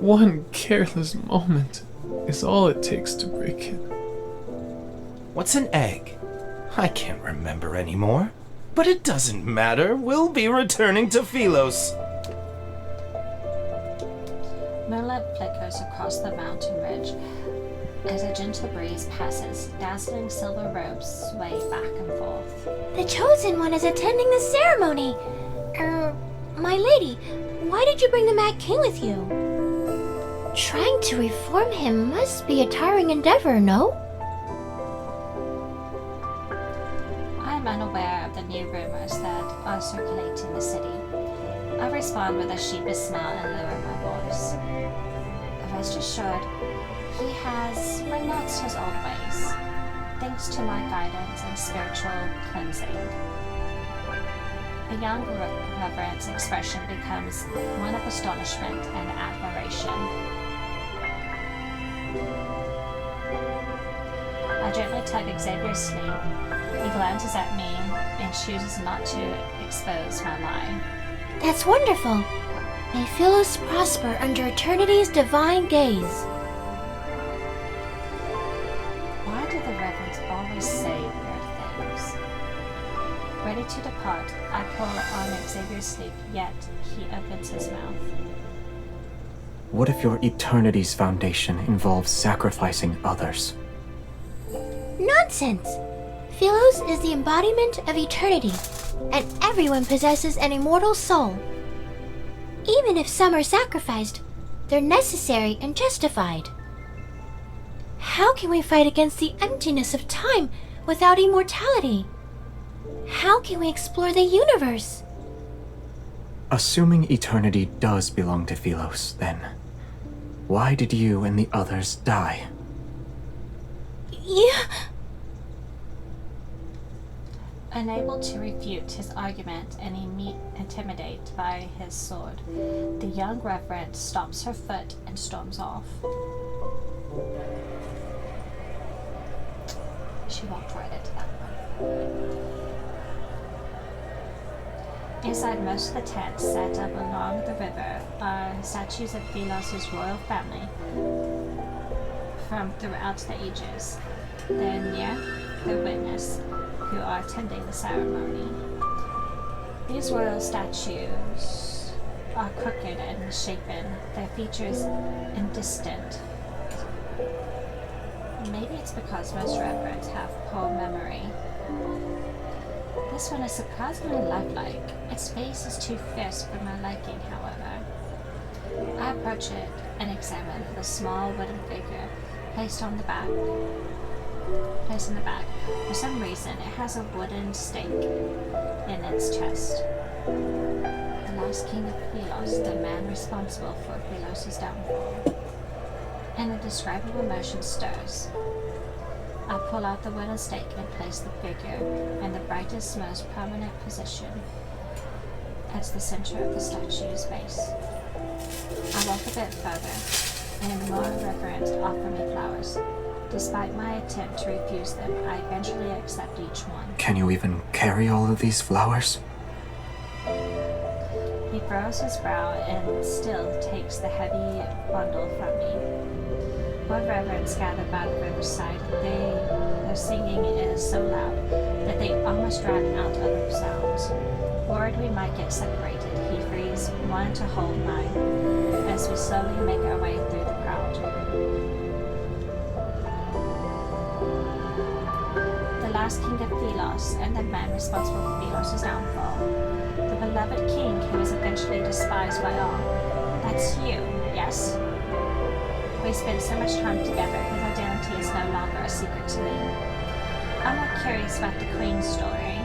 One careless moment is all it takes to break it. What's an egg? I can't remember anymore. But it doesn't matter. We'll be returning to Philos. Moonlight flickers across the mountain ridge as a gentle breeze passes. Dazzling silver robes sway back and forth. The Chosen One is attending the ceremony. My lady, why did you bring the Mad King with you? Trying to reform him must be a tiring endeavor, no? I am unaware of the new rumors that are circulating the city. I respond with a sheepish smile and lower my voice. Rest assured, he has renounced his old ways, thanks to my guidance and spiritual cleansing. The young reverend's expression becomes one of astonishment and admiration. I gently tug Xavier's sleeve. He glances at me and chooses not to expose my lie. That's wonderful. May Philos prosper under eternity's divine gaze. Why do the reverends always say weird things? Ready to depart, I pull on Xavier's sleeve, yet he opens his mouth. What if your eternity's foundation involves sacrificing others? Nonsense! Philos is the embodiment of eternity, and everyone possesses an immortal soul. Even if some are sacrificed, they're necessary and justified. How can we fight against the emptiness of time without immortality? How can we explore the universe? Assuming eternity does belong to Philos, then, why did you and the others die? Yeah. Unable to refute his argument and intimidated by his sword, the young reverend stomps her foot and storms off. She walked right into that one. Inside most of the tents set up along the river are statues of Philos' royal family from throughout the ages. They're near the witness, who are attending the ceremony. These royal statues are crooked and misshapen, their features indistinct. Maybe it's because most reverends have poor memory. This one is surprisingly lifelike. Its face is too fierce for my liking, however. I approach it and examine the small wooden figure placed in the back. For some reason, it has a wooden stake in its chest. The last king of Philos, the man responsible for Philos' downfall. An indescribable emotion stirs. I pull out the wooden stake and place the figure in the brightest, most prominent position at the center of the statue's base. I walk a bit further, and more reverends offer me flowers. Despite my attempt to refuse them, I eventually accept each one. Can you even carry all of these flowers? He furrows his brow and still takes the heavy bundle from me. One reverends gather by the riverside. Their singing is so loud that they almost drown out other sounds. Worried we might get separated, he frees one to hold mine as we slowly make our way through the crowd. The last king of Philos and the man responsible for Philos' downfall. The beloved king who was eventually despised by all. That's you, yes? We spent so much time together, his identity is no longer a secret to me. I'm more curious about the Queen's story.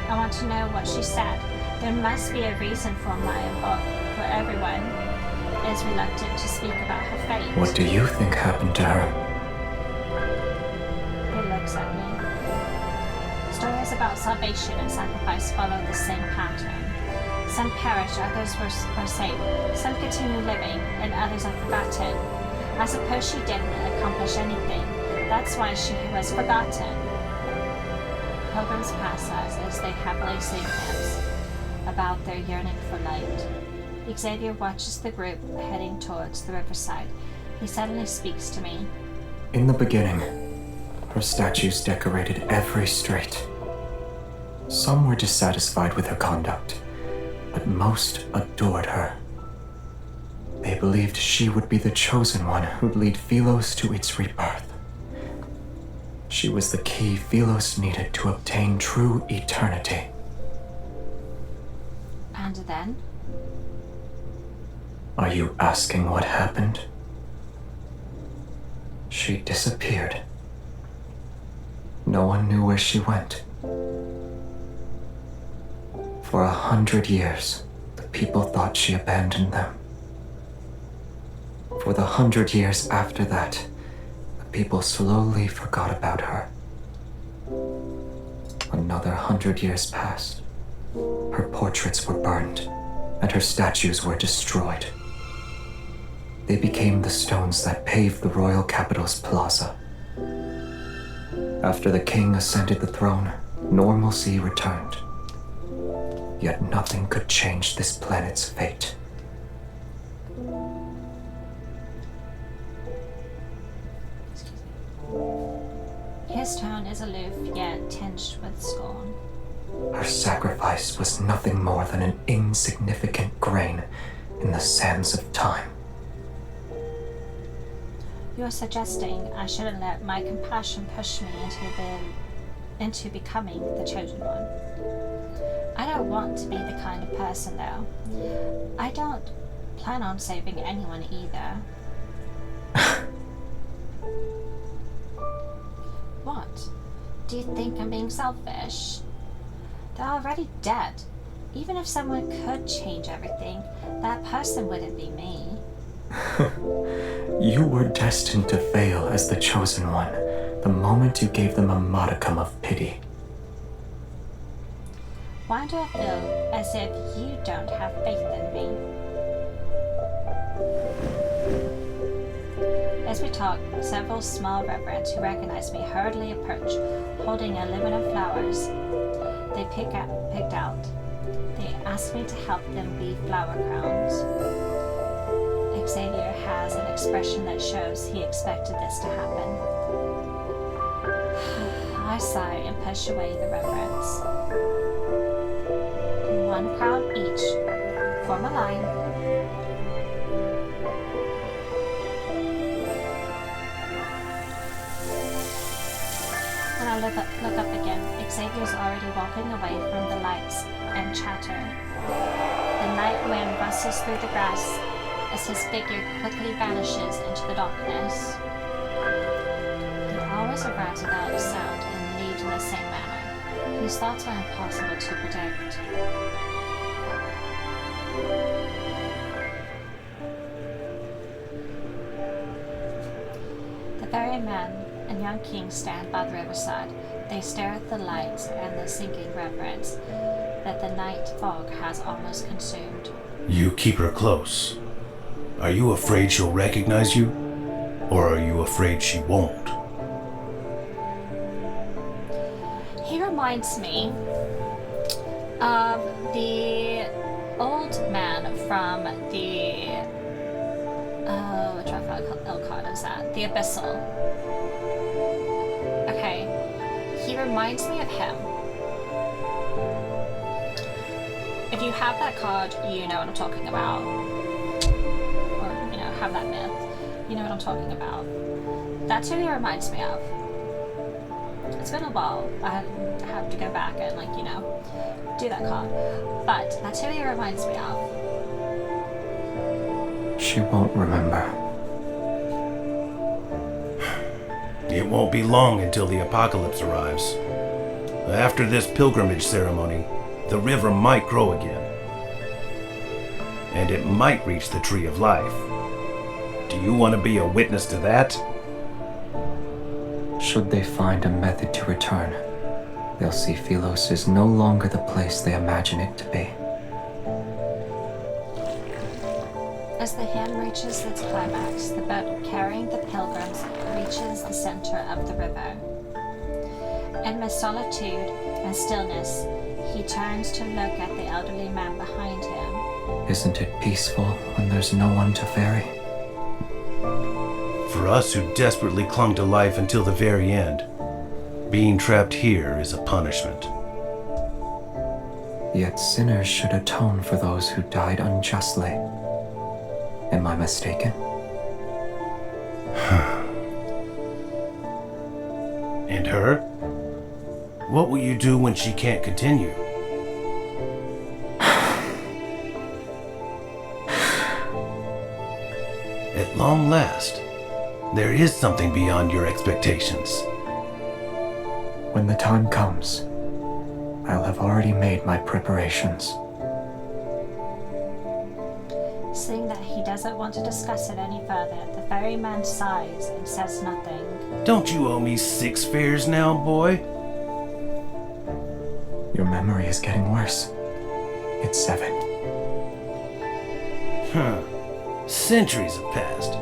I want to know what she said. There must be a reason for for everyone is reluctant to speak about her fate. What do you think happened to her? He looks at me. Stories about salvation and sacrifice follow the same pattern. Some perish, others were saved. Some continue living, and others are forgotten. I suppose she didn't accomplish anything. That's why she was forgotten. Pilgrims pass us as they happily sing hymns about their yearning for light. Xavier watches the group heading towards the riverside. He suddenly speaks to me. In the beginning, her statues decorated every street. Some were dissatisfied with her conduct, but most adored her. They believed she would be the chosen one who'd lead Philos to its rebirth. She was the key Philos needed to obtain true eternity. And then? Are you asking what happened? She disappeared. No one knew where she went. For 100 years, the people thought she abandoned them. For the 100 years after that, the people slowly forgot about her. Another 100 years passed. Her portraits were burned, and her statues were destroyed. They became the stones that paved the royal capital's plaza. After the king ascended the throne, normalcy returned. Yet nothing could change this planet's fate. His tone is aloof, yet tinged with scorn. Her sacrifice was nothing more than an insignificant grain in the sands of time. You're suggesting I shouldn't let my compassion push me into becoming the chosen one. I don't want to be the kind of person, though. I don't plan on saving anyone either. What? Do you think I'm being selfish? They're already dead. Even if someone could change everything, that person wouldn't be me. You were destined to fail as the chosen one the moment you gave them a modicum of pity. Why do I feel as if you don't have faith in me? As we talk, several small reverends who recognize me hurriedly approach, holding a limit of flowers they picked out. They ask me to help them weave flower crowns. Xavier has an expression that shows he expected this to happen. I sigh and push away the reverends. One crown each. Form a line. When I look up again, Xavier's already walking away from the lights and chatter. The night wind rustles through the grass as his figure quickly vanishes into the darkness. He always arrives without a sound and leaves in the same manner. His thoughts are impossible to predict. The very man and young king stand by the riverside. They stare at the lights and the sinking reverence that the night fog has almost consumed. You keep her close. Are you afraid she'll recognize you? Or are you afraid she won't? He reminds me of the old man from the which card is that? The Abyssal. Okay. He reminds me of him. If you have that card, you know what I'm talking about. Or, you know, have that myth. You know what I'm talking about. That's who he reminds me of. It's been a while. I have to go back and, like, you know, do that card. But that's who he reminds me of. She won't remember. It won't be long until the apocalypse arrives. After this pilgrimage ceremony, the river might grow again. And it might reach the Tree of Life. Do you want to be a witness to that? Should they find a method to return, they'll see Philos is no longer the place they imagine it to be. As the hymn reaches its climax, the boat carrying the pilgrims reaches the center of the river. Amidst solitude and stillness, he turns to look at the elderly man behind him. Isn't it peaceful when there's no one to ferry? For us who desperately clung to life until the very end, being trapped here is a punishment. Yet sinners should atone for those who died unjustly. Am I mistaken? And her? What will you do when she can't continue? At long last, there is something beyond your expectations. When the time comes, I'll have already made my preparations. Seeing that he doesn't want to discuss it any further, the ferryman sighs and says nothing. Don't you owe me 6 fares now, boy? Your memory is getting worse. It's 7. Centuries have passed,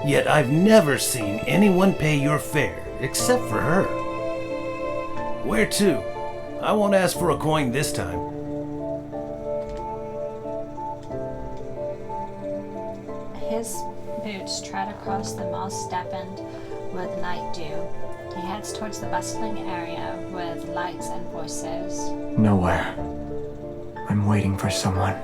yet I've never seen anyone pay your fare except for her. Where to? I won't ask for a coin this time. His boots tread across the moss dampened with night dew. He heads towards the bustling area with lights and voices. Nowhere. I'm waiting for someone.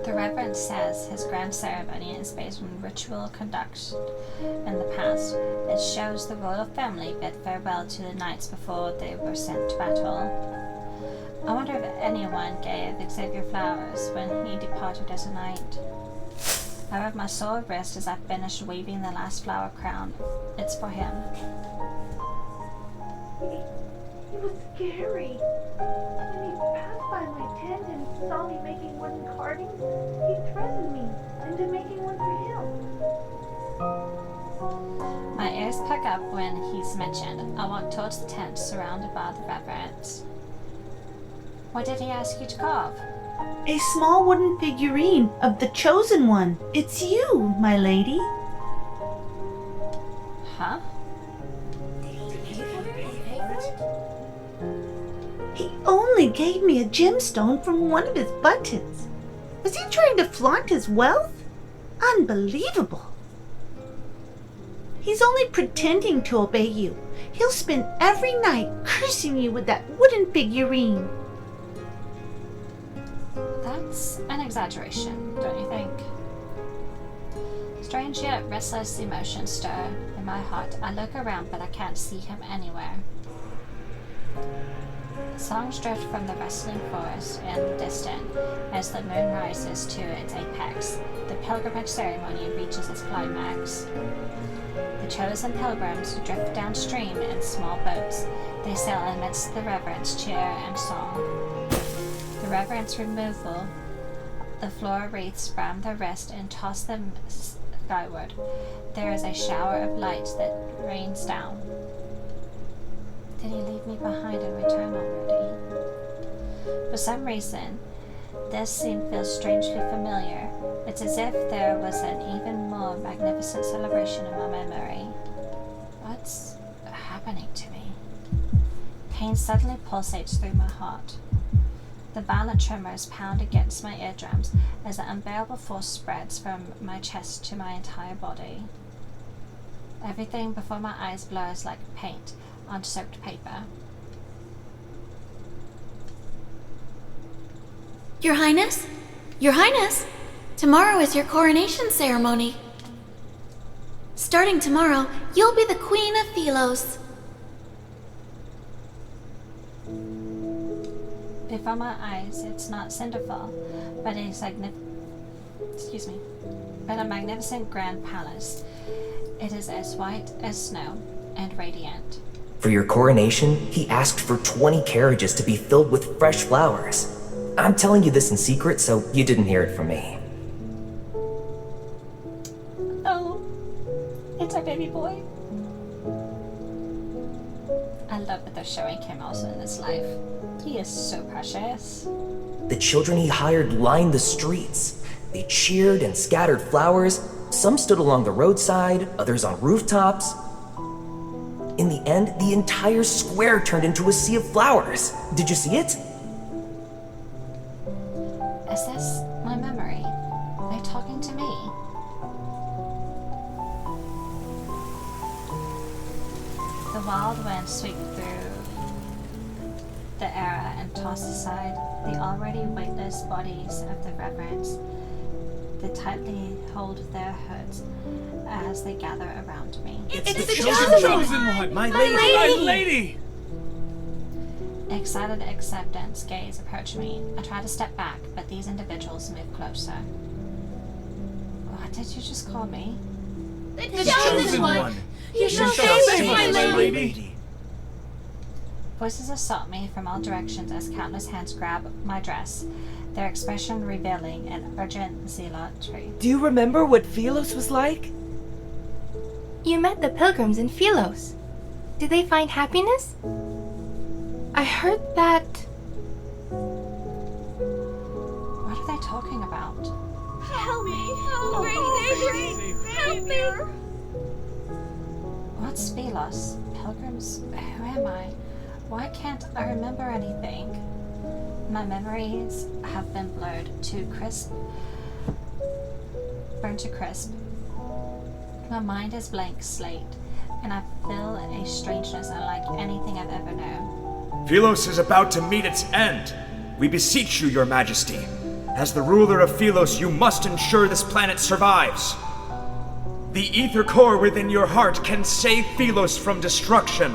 The Reverend says his grand ceremony is based on ritual conduct in the past. It shows the royal family bid farewell to the knights before they were sent to battle. I wonder if anyone gave Xavier flowers when he departed as a knight. I rub my sore wrist as I finish weaving the last flower crown. It's for him. He was scary. When he passed by my tent and saw me making wooden carvings, he threatened me into making one for him. My ears perk up when he's mentioned. I walk towards the tent surrounded by the reverends. What did he ask you to carve? A small wooden figurine of the Chosen One. It's you, my lady. Huh? He only gave me a gemstone from one of his buttons. Was he trying to flaunt his wealth? Unbelievable. He's only pretending to obey you. He'll spend every night cursing you with that wooden figurine. That's an exaggeration, don't you think? Strange yet restless emotions stir in my heart. I look around, but I can't see him anywhere. Songs drift from the rustling forest in the distance as the moon rises to its apex. The pilgrimage ceremony reaches its climax. The chosen pilgrims drift downstream in small boats. They sail amidst the reverend's cheer and song. The reverend's removal, the floral wreaths from their wrist and toss them skyward. There is a shower of light that rains down. Did he leave me behind and return already? For some reason, this scene feels strangely familiar. It's as if there was an even more magnificent celebration in my memory. What's happening to me? Pain suddenly pulsates through my heart. The violent tremors pound against my eardrums as an unbearable force spreads from my chest to my entire body. Everything before my eyes blurs like paint on soaked paper. Your Highness? Your Highness! Tomorrow is your coronation ceremony. Starting tomorrow, you'll be the Queen of Philos. Before my eyes, it's not Cinderfall, but a magnificent grand palace. It is as white as snow and radiant. For your coronation, he asked for 20 carriages to be filled with fresh flowers. I'm telling you this in secret, so you didn't hear it from me. Oh, it's our baby boy. I I love that they're showing him also in this life. He is so precious. The children he hired lined the streets. They cheered and scattered flowers. Some stood along the roadside, others on rooftops. In the end, the entire square turned into a sea of flowers. Did you see it? Is this my memory? Are they talking to me? The wild wind sweep through the air and toss aside the already weightless bodies of the reverends. They tightly hold their hoods as they gather around me. It's the chosen one! My lady! Excited acceptance gaze approach me. I try to step back, but these individuals move closer. What did you just call me? The chosen one! You shall save my lady! Voices assault me from all directions as countless hands grab my dress, their expression revealing an urgent zealotry. Do you remember what Philos was like? You met the pilgrims in Philos. Did they find happiness? I heard that... What are they talking about? Help me! Oh, great Xavier! Help me! What's Philos? Pilgrims? Who am I? Why can't I remember anything? My memories have been burned to crisp. My mind is blank slate, and I feel a strangeness unlike anything I've ever known. Philos is about to meet its end. We beseech you, your majesty. As the ruler of Philos, you must ensure this planet survives. The ether core within your heart can save Philos from destruction.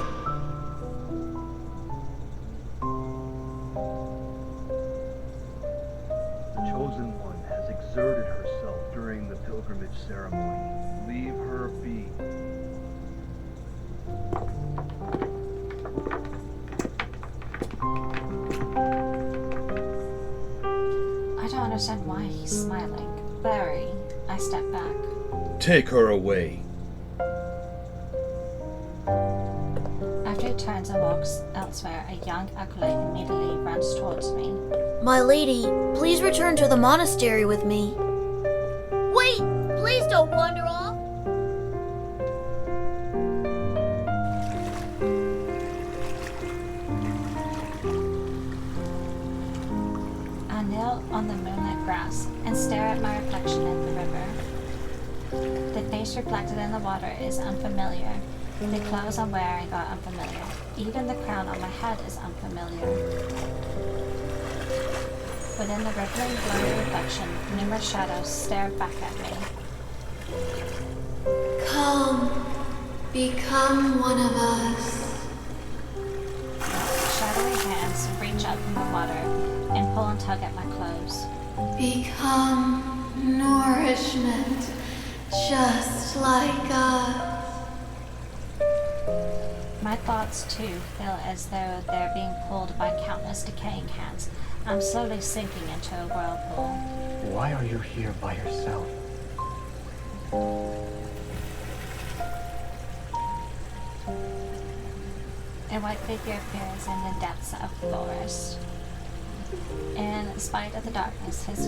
The Chosen One has exerted herself during the pilgrimage ceremony. Leave her be. I don't understand why he's smiling. Barry, I step back. Take her away. After he turns and walks elsewhere, a young acolyte immediately runs towards me. My lady, please return to the monastery with me. Wait! Please don't wander off! I kneel on the moonlit grass and stare at my reflection in the river. The face reflected in the water is unfamiliar. The clothes I'm wearing are unfamiliar. Even the crown on my head is unfamiliar. Within the rippling, blurry reflection, numerous shadows stare back at me. Come, become one of us. Shadowy hands reach up from the water and pull and tug at my clothes. Become nourishment, just like us. My thoughts, too, feel as though they're being pulled by countless decaying hands. I'm slowly sinking into a whirlpool. Why are you here by yourself? A white figure appears in the depths of the forest. In spite of the darkness, his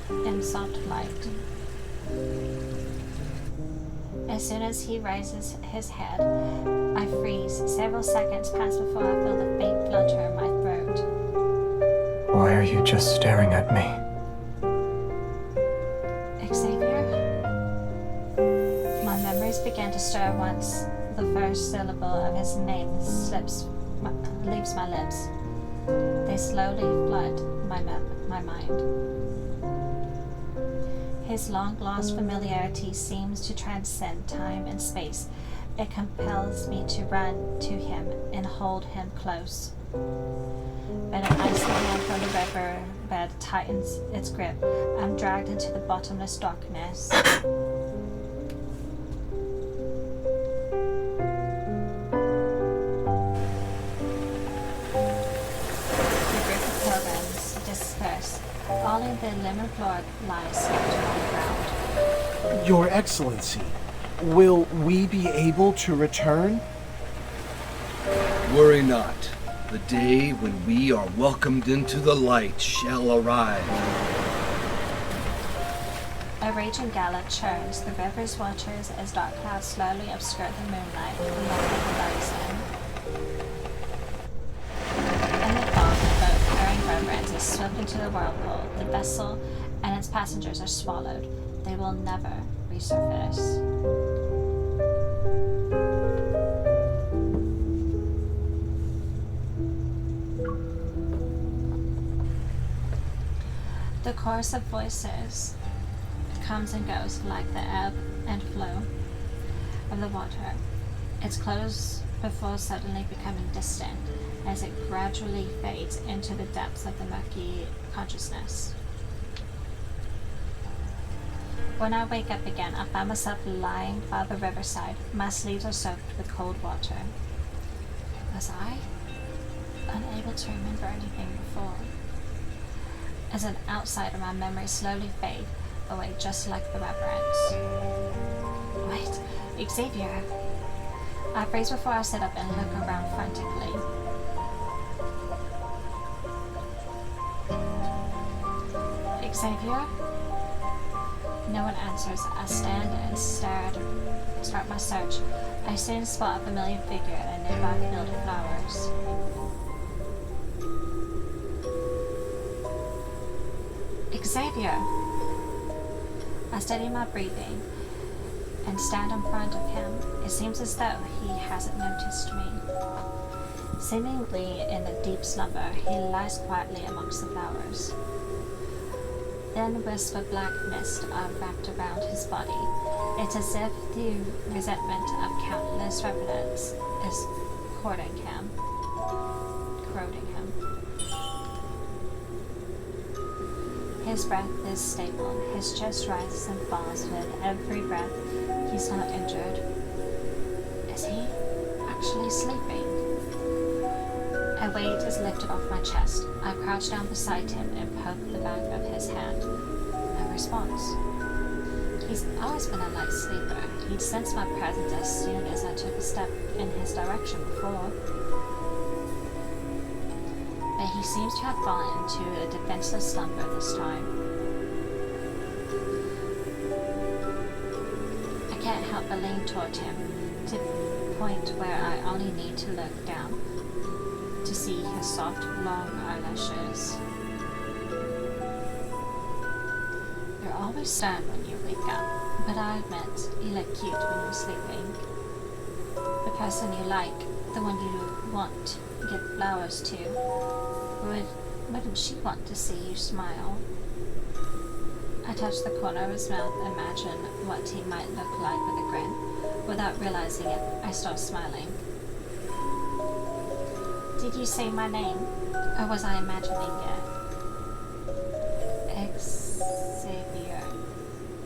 cloak in soft light. As soon as he raises his head, I freeze. Several seconds pass before I feel the faint flutter in my throat. Why are you just staring at me? Xavier? My memories begin to stir once the first syllable of his name leaves my lips. They slowly flood my mind. His long-lost familiarity seems to transcend time and space. It compels me to run to him and hold him close. But an icy hand from the riverbed tightens its grip. I'm dragged into the bottomless darkness. Disperse. All in the lemon floor lies scattered on the ground. Your Excellency, will we be able to return? Worry not. The day when we are welcomed into the light shall arrive. A raging gala churns the river's waters as dark clouds slowly obscure the moonlight along the horizon. In the fog, the boat carrying reverence is swept into the whirlpool. The vessel and its passengers are swallowed. They will never resurface. The chorus of voices comes and goes like the ebb and flow of the water. It's close before suddenly becoming distant as it gradually fades into the depths of the murky consciousness. When I wake up again, I find myself lying by the riverside. My sleeves are soaked with cold water. Was I unable to remember anything before? As an outsider, my memories slowly fade away, just like the reverence. Wait, Xavier. I freeze before I sit up and look around frantically. Xavier? No one answers. I stand and start my search. I soon spot a familiar figure in a nearby field of flowers. Xavier! I steady my breathing and stand in front of him. It seems as though he hasn't noticed me. Seemingly in a deep slumber, he lies quietly amongst the flowers. Then wisps of black mist are wrapped around his body. It's as if the resentment of countless revenants is corroding him. His breath is stable. His chest rises and falls with every breath. He's not injured. Is he actually sleeping? A weight is lifted off my chest. I crouch down beside him and poke the back of his hand. No response. He's always been a light sleeper. He'd sense my presence as soon as I took a step in his direction before. But he seems to have fallen into a defenseless slumber this time. I can't help but lean toward him, to the point where I only need to look down to see his soft, long eyelashes. You're always stern when you wake up, but I admit you look cute when you're sleeping. The person you like, the one you want to give flowers to, wouldn't she want to see you smile? I touch the corner of his mouth, imagine what he might look like with a grin. Without realizing it, I start smiling. Did you say my name, or was I imagining it? Xavier,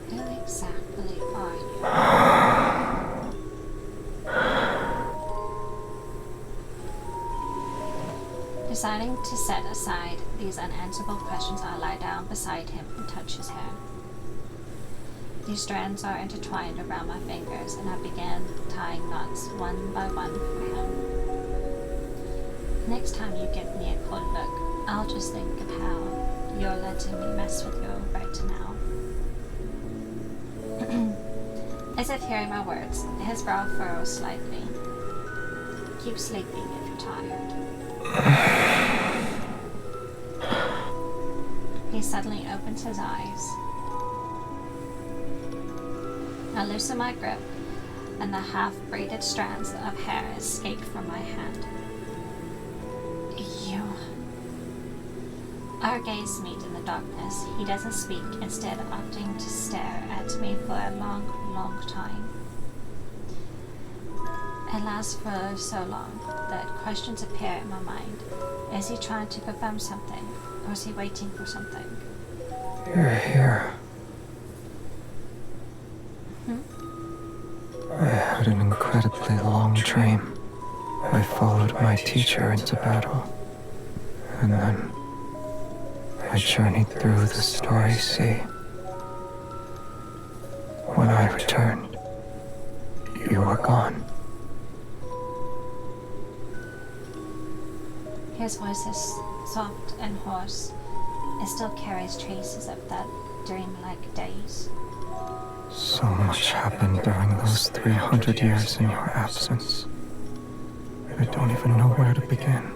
who exactly are you? Deciding to set aside these unanswerable questions, I lie down beside him and touch his hair. These strands are intertwined around my fingers, and I begin tying knots one by one for him. Next time you give me a cold look, I'll just think of how you're letting me mess with you right now. As if hearing my words, his brow furrows slightly. Keep sleeping if you're tired. He suddenly opens his eyes. I loosen my grip, and the half-braided strands of hair escape from my hand. You. Our gaze meet in the darkness. He doesn't speak, instead opting to stare at me for a long, long time. It lasts for so long that questions appear in my mind. Is he trying to confirm something, or is he waiting for something? You're here. I had an incredibly long dream. I followed my teacher into battle, and then I journeyed through the starry sea. When I returned, you were gone. His voice is soft and hoarse. It still carries traces of that dreamlike days. So much happened during those 300 years in your absence. I don't even know where to begin.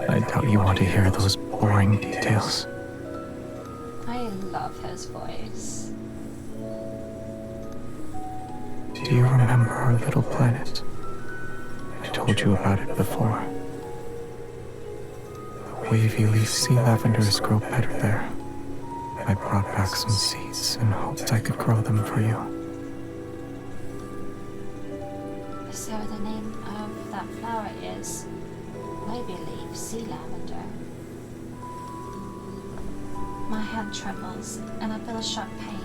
I doubt you want to hear those boring details. I love his voice. Do you remember our little planet? I told you about it before. The wavy leaf sea lavenders grow better there. I brought back some seeds and hoped I could grow them for you. So the name of that flower is wavy leaf sea lavender. My hand trembles and I feel a sharp pain.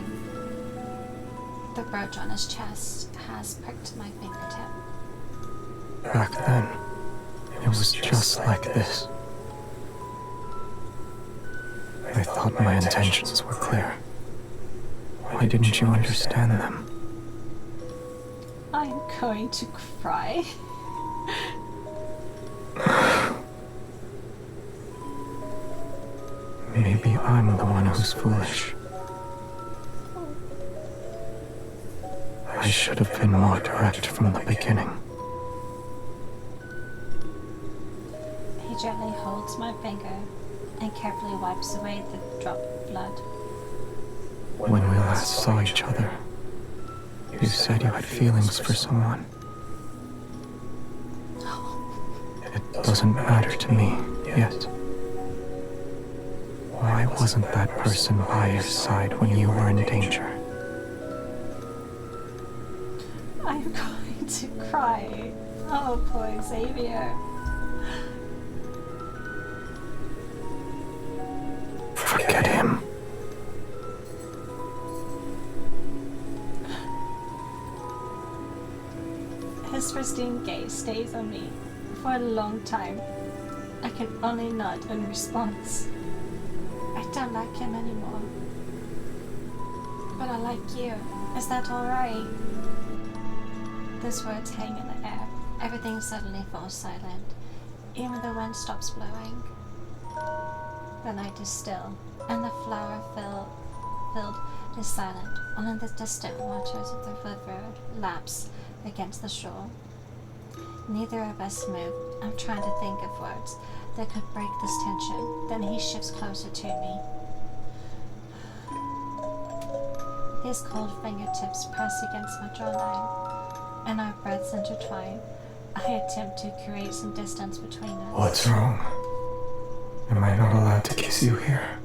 The brooch on his chest has pricked my fingertip. Back then, it was just like this. I thought my intentions were clear. Why didn't you understand them? I'm going to cry. Maybe I'm the one who's foolish. I should have been more direct from the beginning. He gently holds my finger and carefully wipes away the drop of blood. When we last saw each other, you said you had feelings for someone. It doesn't matter to me yet. Why wasn't that person by your side when you were in danger? I'm going to cry. Oh, poor Xavier. Forget him. His pristine gaze stays on me for a long time. I can only nod in response. I don't like him anymore. But I like you. Is that alright? Those words hang in the air. Everything suddenly falls silent. Even the wind stops blowing. The night is still, and the flower-filled is silent. Only the distant waters of the river laps against the shore. Neither of us move. I'm trying to think of words that could break this tension. Then he shifts closer to me. His cold fingertips press against my jawline, and our breaths intertwine. I attempt to create some distance between us. What's wrong? Am I not allowed to kiss you here?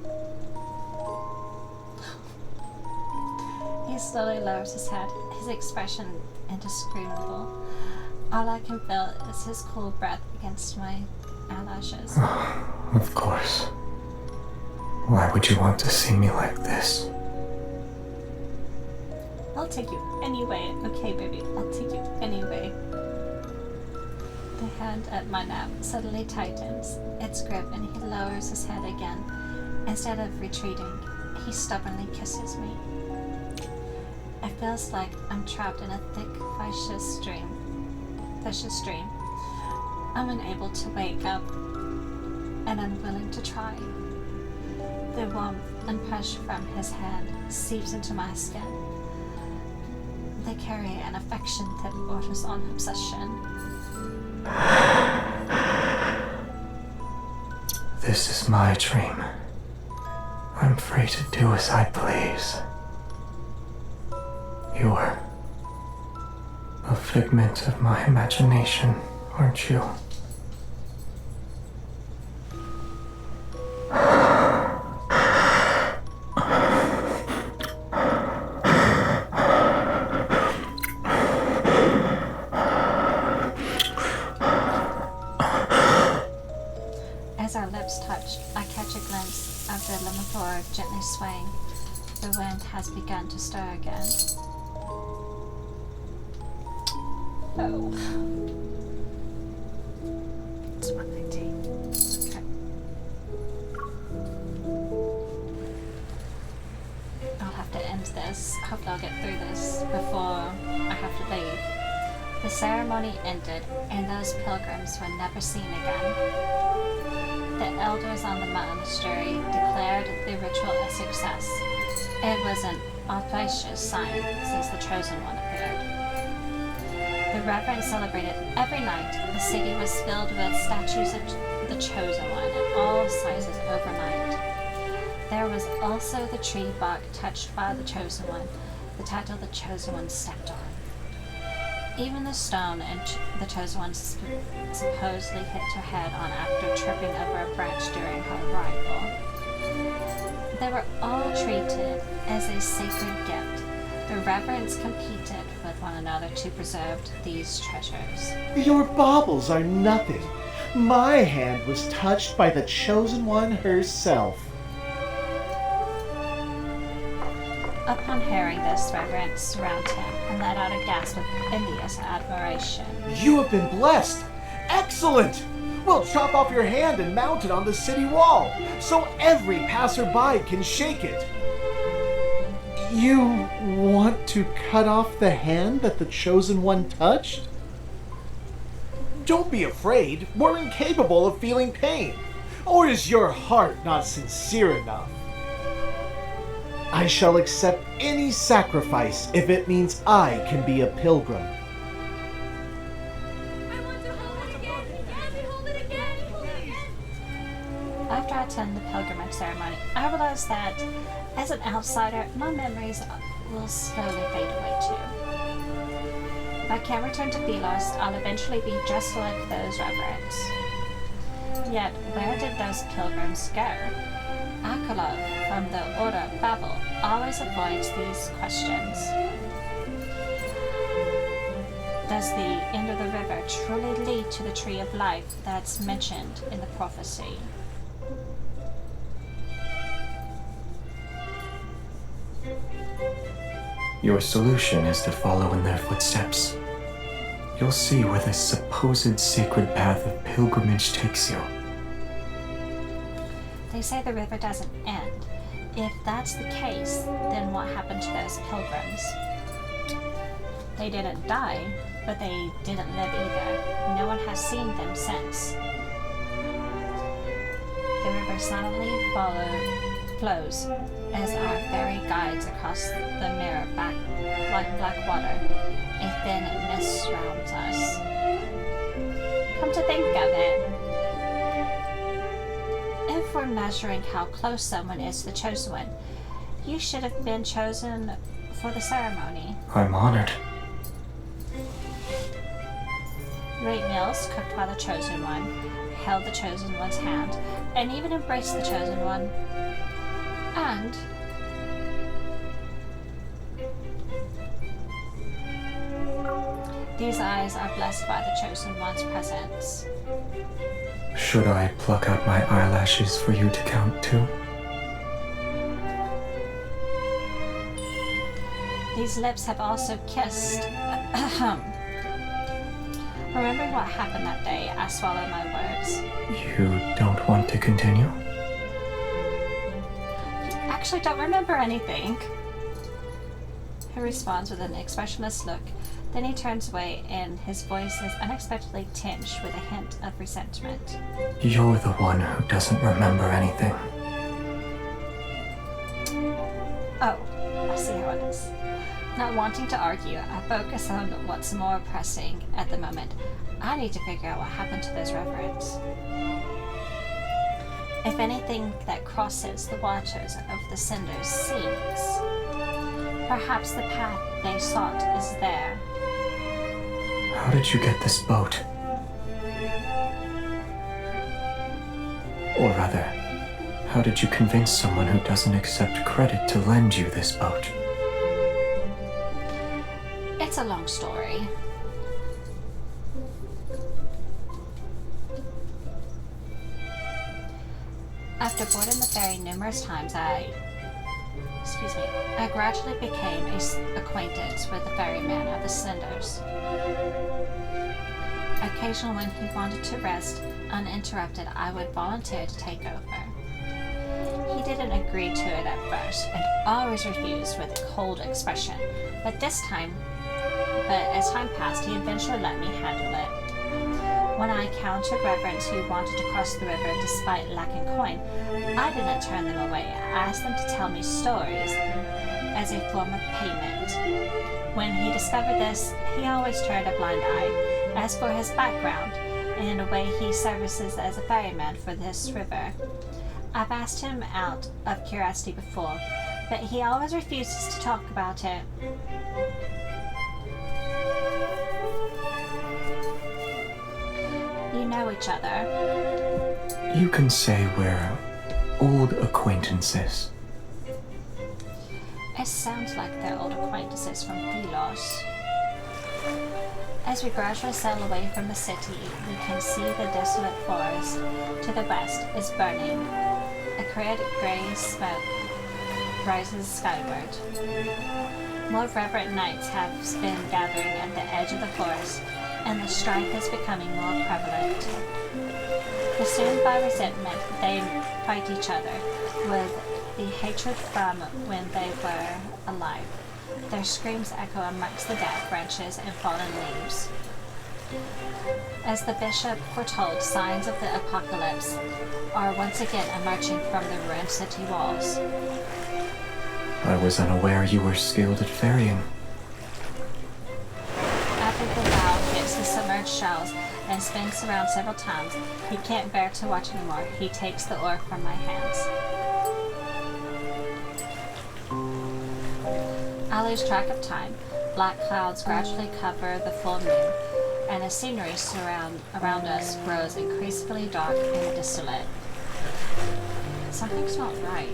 He slowly lowers his head, his expression indescribable. All I can feel is his cool breath against my eyelashes. Of course. Why would you want to see me like this? I'll take you anyway. Okay, baby, I'll take you anyway. The hand at my nape suddenly tightens its grip and he lowers his head again. Instead of retreating, he stubbornly kisses me. It feels like I'm trapped in a thick, vicious dream. I'm unable to wake up and unwilling to try. The warmth and pressure from his hand seeps into my skin. They carry an affection that borders on obsession. This is my dream. I'm free to do as I please. You're a figment of my imagination, aren't you? As our lips touch, I catch a glimpse of the lemon floor gently swaying. The wind has begun to stir again. Oh. It's 1:19. Okay. I'll have to end this. Hopefully I'll get through this before I have to leave. The ceremony ended, and those pilgrims were never seen again. The elders on the monastery declared the ritual a success. It was an auspicious sign since the Chosen One appeared. The reverend celebrated every night. The city was filled with statues of the Chosen One in all sizes overnight. There was also the tree bark touched by the Chosen One, the title the Chosen One stepped on. Even the stone and the Chosen One supposedly hit her head on after tripping over a branch during her arrival. They were all treated as a sacred gift. The reverends competed with one another to preserve these treasures. Your baubles are nothing. My hand was touched by the Chosen One herself. Upon hearing this, reverends surround him and let out a gasp of envious admiration. You have been blessed! Excellent! We'll chop off your hand and mount it on the city wall, so every passerby can shake it. You want to cut off the hand that the Chosen One touched? Don't be afraid. We're incapable of feeling pain. Or is your heart not sincere enough? I shall accept any sacrifice if it means I can be a pilgrim. After I attend the pilgrimage ceremony, I realize that as an outsider, my memories will slowly fade away too. If I can't return to Philos, I'll eventually be just like those reverends. Yet, where did those pilgrims go? Akolov from the Order of Babel always avoids these questions. Does the end of the river truly lead to the tree of life that's mentioned in the prophecy? Your solution is to follow in their footsteps. You'll see where this supposed sacred path of pilgrimage takes you. They say the river doesn't end. If that's the case, then what happened to those pilgrims? They didn't die, but they didn't live either. No one has seen them since. The river silently flows as our ferry guides across the mirror back like black water. A thin mist surrounds us. Come to think of it, if we're measuring how close someone is to the Chosen One, you should have been chosen for the ceremony. I'm honored. Great meals cooked by the Chosen One, held the Chosen One's hand, and even embraced the Chosen One. And these eyes are blessed by the Chosen One's presence. Should I pluck out my eyelashes for you to count too? These lips have also kissed. Remembering what happened that day, I swallow my words. You don't want to continue? You actually don't remember anything. He responds with an expressionless look. Then he turns away, and his voice is unexpectedly tinged with a hint of resentment. You're the one who doesn't remember anything. Oh, I see how it is. Not wanting to argue, I focus on what's more pressing at the moment. I need to figure out what happened to those reverends. If anything that crosses the waters of the cinders sinks, perhaps the path they sought is there. How did you get this boat? Or rather, how did you convince someone who doesn't accept credit to lend you this boat? It's a long story. After boarding the ferry numerous times, I gradually became an acquaintance with the ferryman of the cinders. Occasionally, when he wanted to rest uninterrupted, I would volunteer to take over. He didn't agree to it at first, and always refused with a cold expression, but this time, but as time passed, he eventually let me handle it. When I encountered reverends who wanted to cross the river despite lacking coin, I didn't turn them away. I asked them to tell me stories as a form of payment. When he discovered this, he always turned a blind eye. As for his background, in a way he services as a ferryman for this river. I've asked him out of curiosity before, but he always refuses to talk about it. You know each other. You can say we're old acquaintances. It sounds like they're old acquaintances from Philos. As we gradually sail away from the city, we can see the desolate forest to the west is burning. A clear grey smoke rises skyward. More reverent knights have been gathering at the edge of the forest, and the strife is becoming more prevalent. Consumed by resentment, they fight each other with the hatred from when they were alive. Their screams echo amongst the dead branches and fallen leaves. As the bishop foretold, signs of the apocalypse are once again emerging from the ruined city walls. I was unaware you were skilled at ferrying. After the bow hits the submerged shells and spins around several times, he can't bear to watch anymore. He takes the oar from my hands. I lose track of time. Black clouds gradually cover the full moon, and the scenery around us grows increasingly dark and desolate. Something's not right.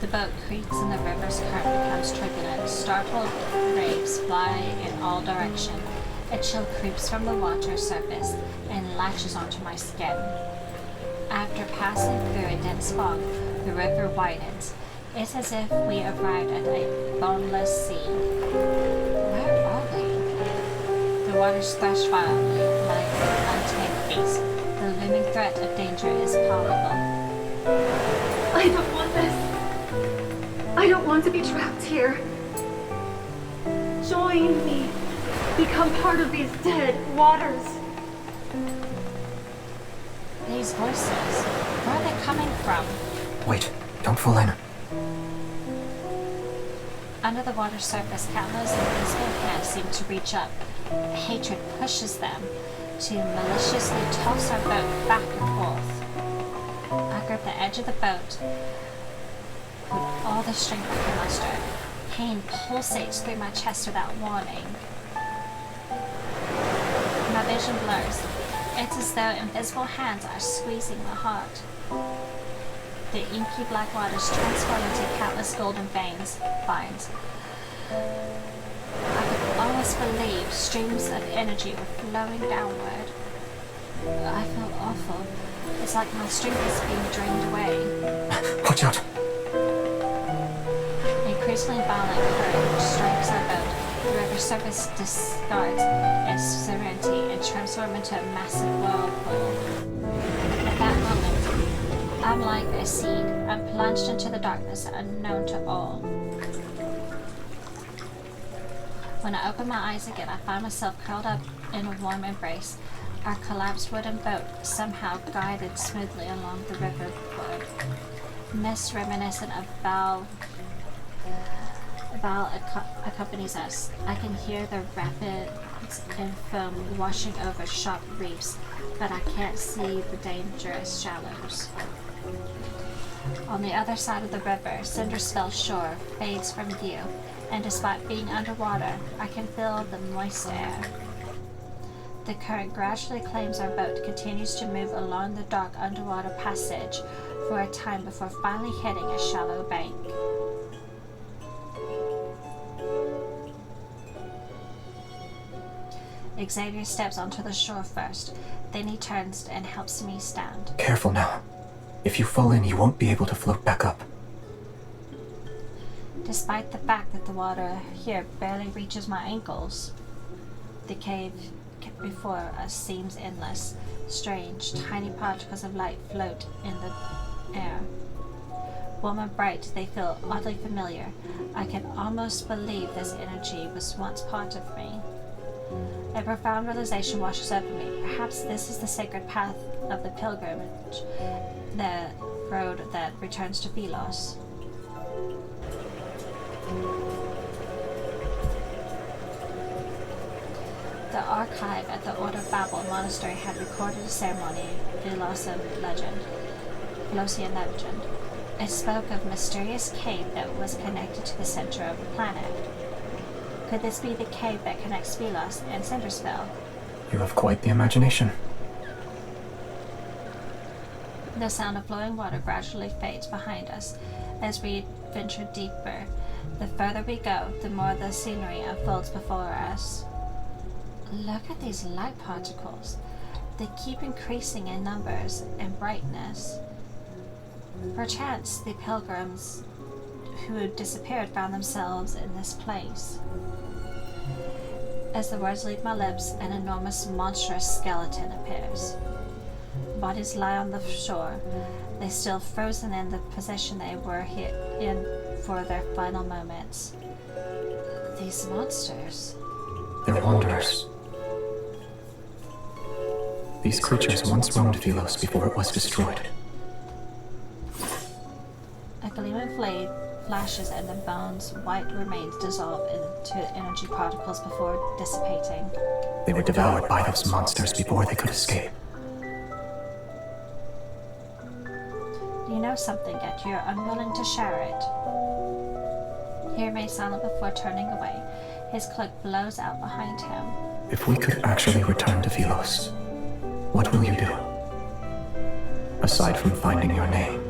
The boat creaks and the river's current becomes turbulent. Startled waves fly in all directions. A chill creeps from the water surface and latches onto my skin. After passing through a dense fog, the river widens. It's as if we arrived at a bottomless sea. Where are we? The waters thrash violently like untamed beasts. The looming threat of danger is palpable. I don't want this. I don't want to be trapped here. Join me. Become part of these dead waters. These voices, where are they coming from? Wait, don't fall in. Under the water surface, countless invisible hands seem to reach up. Hatred pushes them to maliciously toss our boat back and forth. I grip the edge of the boat with all the strength I can muster. Pain pulsates through my chest without warning. My vision blurs. It's as though invisible hands are squeezing my heart. The inky black waters transform into countless golden vines. I could almost believe streams of energy were flowing downward. I feel awful. It's like my strength is being drained away. Watch out! Increasingly violent current strikes our boat. The river's surface discards its serenity and transforms into a massive whirlpool. At that moment, I'm like a seed. I'm plunged into the darkness unknown to all. When I open my eyes again, I find myself curled up in a warm embrace. Our collapsed wooden boat somehow guided smoothly along the river flood. Mist reminiscent of Val accompanies us. I can hear the rapids and foam washing over sharp reefs, but I can't see the dangerous shallows. On the other side of the river, Cinderspell Shore fades from view, and despite being underwater, I can feel the moist air. The current gradually claims our boat, continues to move along the dark underwater passage for a time before finally hitting a shallow bank. Xavier steps onto the shore first, then he turns and helps me stand. Careful now. If you fall in, you won't be able to float back up. Despite the fact that the water here barely reaches my ankles, the cave before us seems endless. Strange, tiny particles of light float in the air. Warm and bright, they feel oddly familiar. I can almost believe this energy was once part of me. A profound realization washes over me. Perhaps this is the sacred path of the pilgrimage, the road that returns to Philos. The archive at the Order of Babel monastery had recorded a ceremony, Philosian legend. It spoke of a mysterious cave that was connected to the center of the planet. Could this be the cave that connects Philos and Cindersville? You have quite the imagination. The sound of flowing water gradually fades behind us as we venture deeper. The further we go, the more the scenery unfolds before us. Look at these light particles. They keep increasing in numbers and brightness. Perchance the pilgrims who had disappeared found themselves in this place. As the words leave my lips, an enormous, monstrous skeleton appears. Bodies lie on the shore. They still frozen in the position they were in for their final moments. These monsters. They're wanderers. These creatures once roamed Philos before it was destroyed. A gleaming blade flashes and the bones' white remains dissolve into energy particles before dissipating. They were devoured by those monsters before they could escape. You know something, yet you're unwilling to share it. He remains silent before turning away. His cloak blows out behind him. If we could actually return to Philos, what will you do? Aside from finding your name.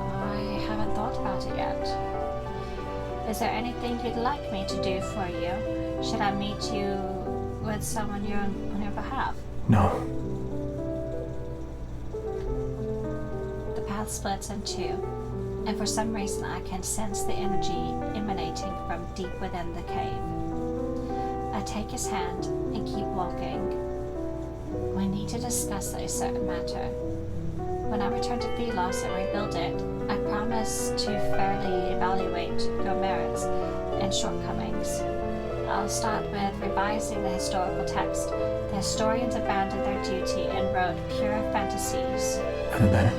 I haven't thought about it yet. Is there anything you'd like me to do for you? Should I meet you with someone on your behalf? No. The path splits in two, and for some reason I can sense the energy emanating from deep within the cave. I take his hand and keep walking. We need to discuss a certain matter. When I return to Philos and rebuild it, I promise to fairly evaluate your merits and shortcomings. I'll start with revising the historical text. The historians abandoned their duty and wrote pure fantasies. And then?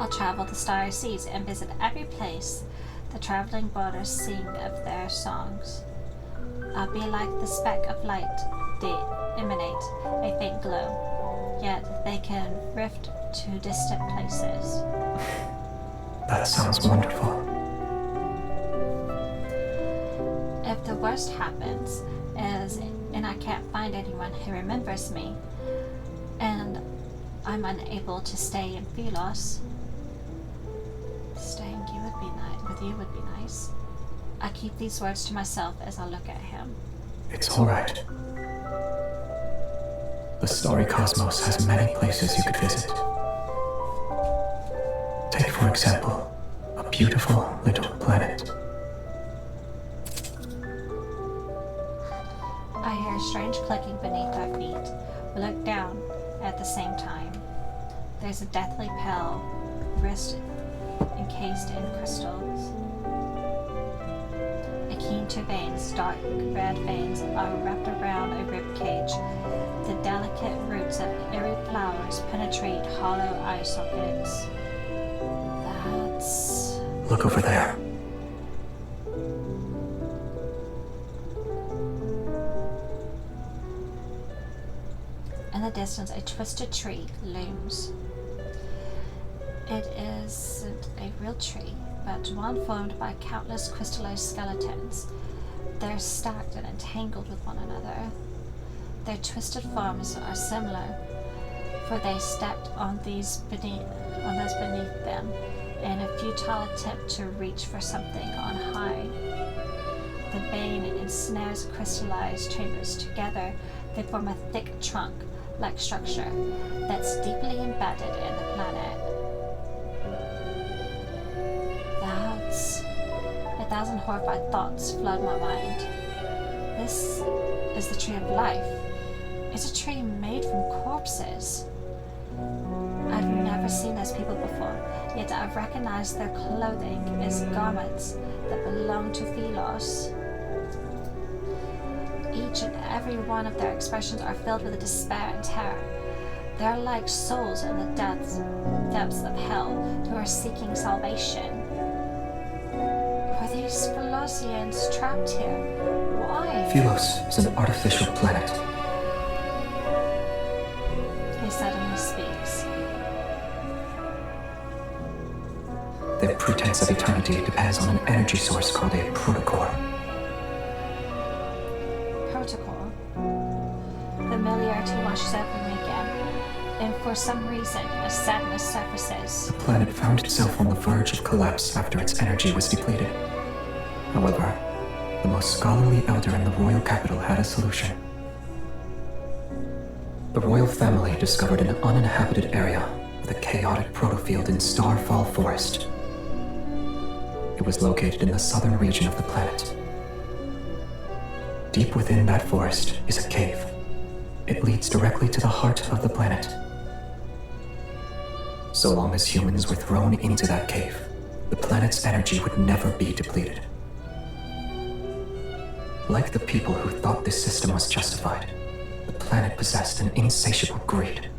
I'll travel the starry seas and visit every place the traveling waters sing of their songs. I'll be like the speck of light. They emanate a faint glow, yet they can drift to distant places. That sounds wonderful. If the worst happens and I can't find anyone who remembers me, and I'm unable to stay in Philos, staying with you would be nice. I keep these words to myself as I look at him. It's all right. The starry cosmos has many places you could visit. Take, for example, a beautiful little planet. I hear a strange clicking beneath our feet. We look down at the same time. There's a deathly pale wrist encased in crystals. Akin to veins, dark red veins are wrapped around a rib cage. The delicate roots of airy flowers penetrate hollow eye sockets. That's... Look over there. In the distance, a twisted tree looms. It isn't a real tree, but one formed by countless crystallized skeletons. They're stacked and entangled with one another. Their twisted forms are similar, for they stepped on those beneath them in a futile attempt to reach for something on high. The vein ensnares crystallized chambers together. They form a thick trunk-like structure that's deeply embedded in the planet. At 1,000 horrified thoughts flood my mind. This is the tree of life. It's a tree made from corpses. I've never seen those people before, yet I've recognized their clothing as garments that belong to Philos. Each and every one of their expressions are filled with despair and terror. They're like souls in the depths of hell who are seeking salvation. Were these Philosians trapped here? Why? Philos is an artificial planet. He suddenly speaks. Their pretense of eternity depends on an energy source called a protocore. Protocol. Familiarity washes over me again, and for some reason, a sadness surfaces. The planet found itself on the verge of collapse after its energy was depleted. However, the most scholarly elder in the royal capital had a solution. The royal family discovered an uninhabited area with a chaotic protofield in Starfall Forest. It was located in the southern region of the planet. Deep within that forest is a cave. It leads directly to the heart of the planet. So long as humans were thrown into that cave, the planet's energy would never be depleted. Like the people who thought this system was justified, the planet possessed an insatiable greed.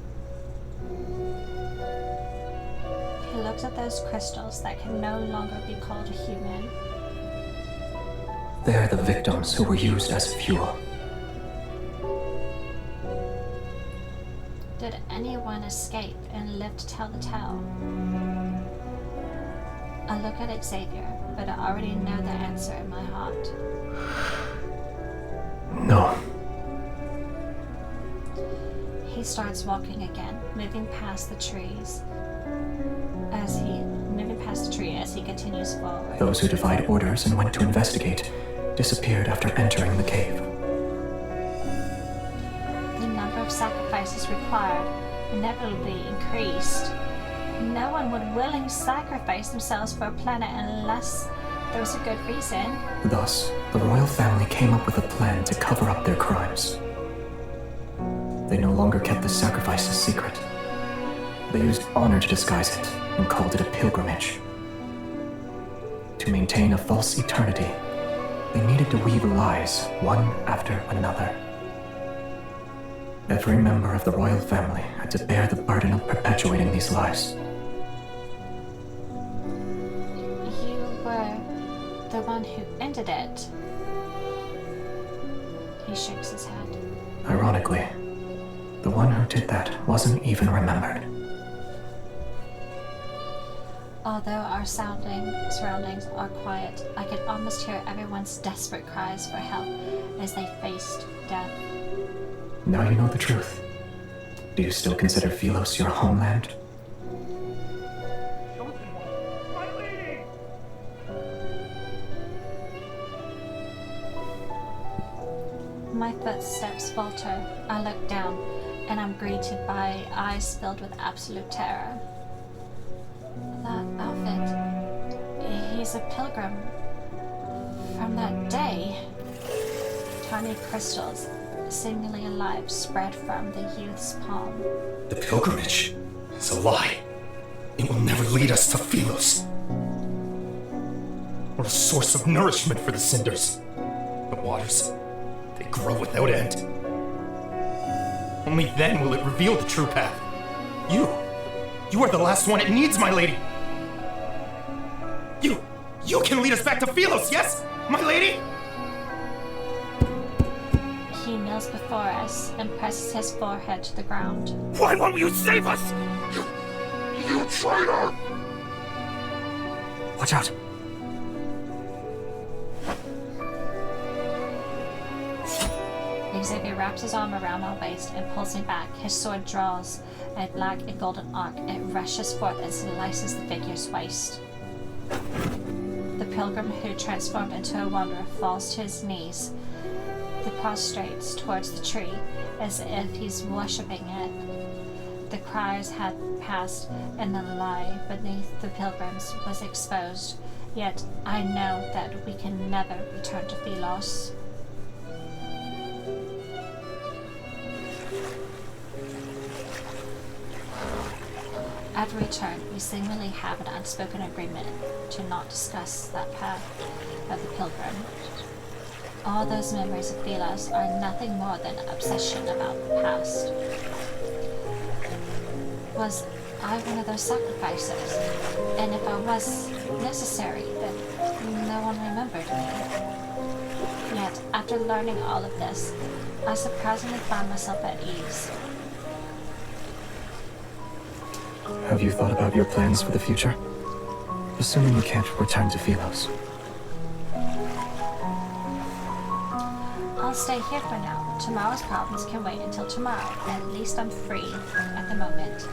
He looks at those crystals that can no longer be called human. They're the victims who were used as fuel. Did anyone escape and live to tell the tale? I look at Xavier, but I already know the answer in my heart. No. He starts walking again, moving past the trees. As he continues forward. Those who defied orders and went to investigate disappeared after entering the cave. The number of sacrifices required inevitably increased. No one would willingly sacrifice themselves for a planet unless there was a good reason. Thus, the royal family came up with a plan to cover up their crimes. They no longer kept the sacrifices secret. They used honor to disguise it and called it a pilgrimage. To maintain a false eternity, they needed to weave lies one after another. Every member of the royal family had to bear the burden of perpetuating these lies. You were the one who ended it. He shakes his head. Ironically, the one who did that wasn't even remembered. Although our surroundings are quiet, I could almost hear everyone's desperate cries for help as they faced death. Now you know the truth. Do you still consider Philos your homeland? My footsteps falter. I look down, and I'm greeted by eyes filled with absolute terror. That outfit. He's a pilgrim. From that day. Tiny crystals, seemingly alive, spread from the youth's palm. The pilgrimage is a lie. It will never lead us to Philos. Or a source of nourishment for the cinders. The waters, they grow without end. Only then will it reveal the true path. You are the last one it needs, my lady. You can lead us back to Philos, yes, my lady? He kneels before us and presses his forehead to the ground. Why won't you save us? You traitor! Watch out! Xavier wraps his arm around my waist and pulls me back. His sword draws a black and golden arc. It rushes forth and slices the figure's waist. The pilgrim who transformed into a wanderer falls to his knees. He prostrates towards the tree as if he's worshipping it. The cries had passed and the lie beneath the pilgrims was exposed Yet I know that we can never return to Philos. At return, we seemingly have an unspoken agreement to not discuss that path of the pilgrim. All those memories of Philos are nothing more than an obsession about the past. Was I one of those sacrifices? And if I was necessary, then no one remembered me. Yet, after learning all of this, I surprisingly found myself at ease. Have you thought about your plans for the future? Assuming you can't return to Philos. I'll stay here for now. Tomorrow's problems can wait until tomorrow. At least I'm free at the moment.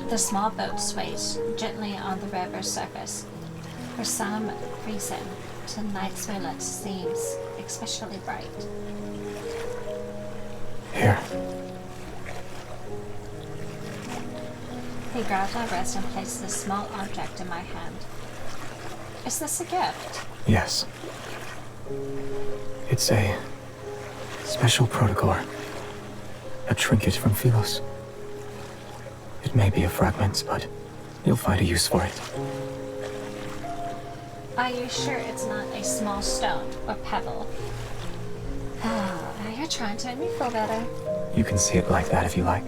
The small boat sways gently on the river's surface. For some reason, tonight's moonlight seems especially bright. Here. He grabs my wrist and places a small object in my hand. Is this a gift? Yes. It's a special protocol. A trinket from Philos. It may be a fragment, but you'll find a use for it. Are you sure it's not a small stone or pebble? Oh, you're trying to make me feel better. You can see it like that if you like.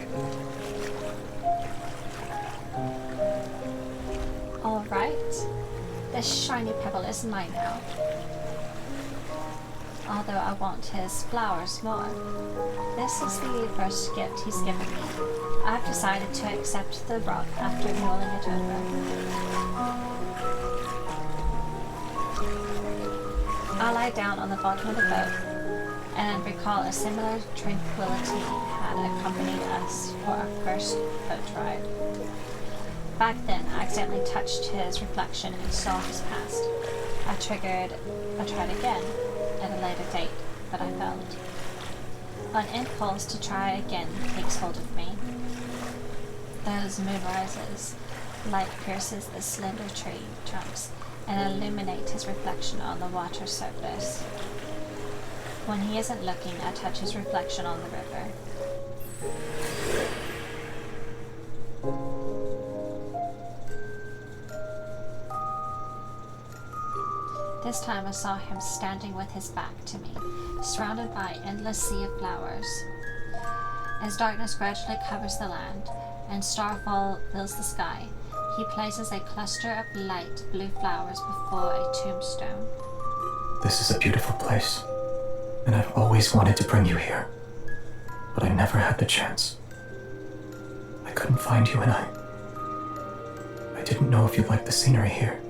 Alright. This shiny pebble is mine now. Although I want his flowers more. This is the first gift he's given me. I've decided to accept the rock after mulling it over. I lie down on the bottom of the boat and recall a similar tranquility had accompanied us for our first boat ride. Back then, I accidentally touched his reflection and saw his past. I tried again at a later date, but I failed. An impulse to try again takes hold of me. Those moonrises, light pierces the slender tree trunks and illuminate his reflection on the water surface. When he isn't looking, I touch his reflection on the river. This time I saw him standing with his back to me, surrounded by an endless sea of flowers. As darkness gradually covers the land and starfall fills the sky, he places a cluster of light blue flowers before a tombstone. This is a beautiful place, and I've always wanted to bring you here, but I never had the chance. I couldn't find you, and I didn't know if you'd like the scenery here.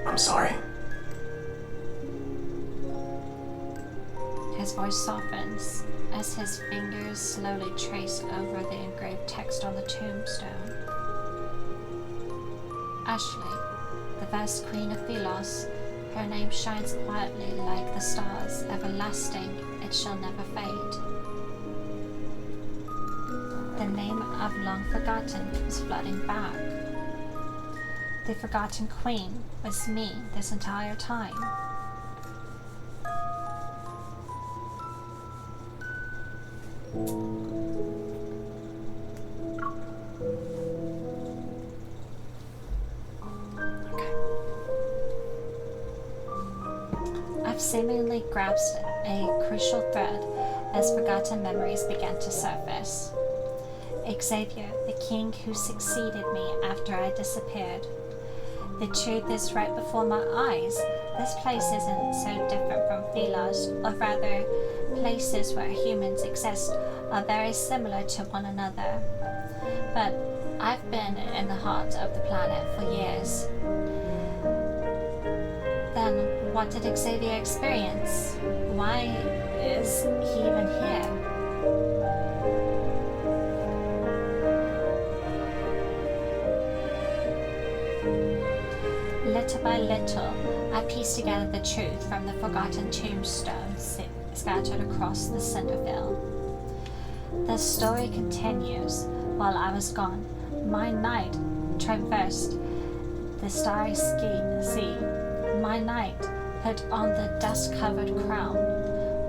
I'm sorry. His voice softens as his fingers slowly trace over the engraved text on the tombstone. Ashley, the vast queen of Philos, her name shines quietly like the stars, everlasting, it shall never fade. The name I've long forgotten was flooding back. The forgotten queen was me this entire time. I've seemingly grasped a crucial thread as forgotten memories began to surface. Xavier, the king who succeeded me after I disappeared. The truth is right before my eyes. This place isn't so different from Philos, or rather, places where humans exist are very similar to one another. But I've been in the heart of the planet for years. Then what did Xavier experience? Why is he even here? Little by little, I pieced together the truth from the forgotten tombstones scattered across the Cinderville. The story continues, while I was gone. My knight traversed the starry sea. My knight put on the dust-covered crown.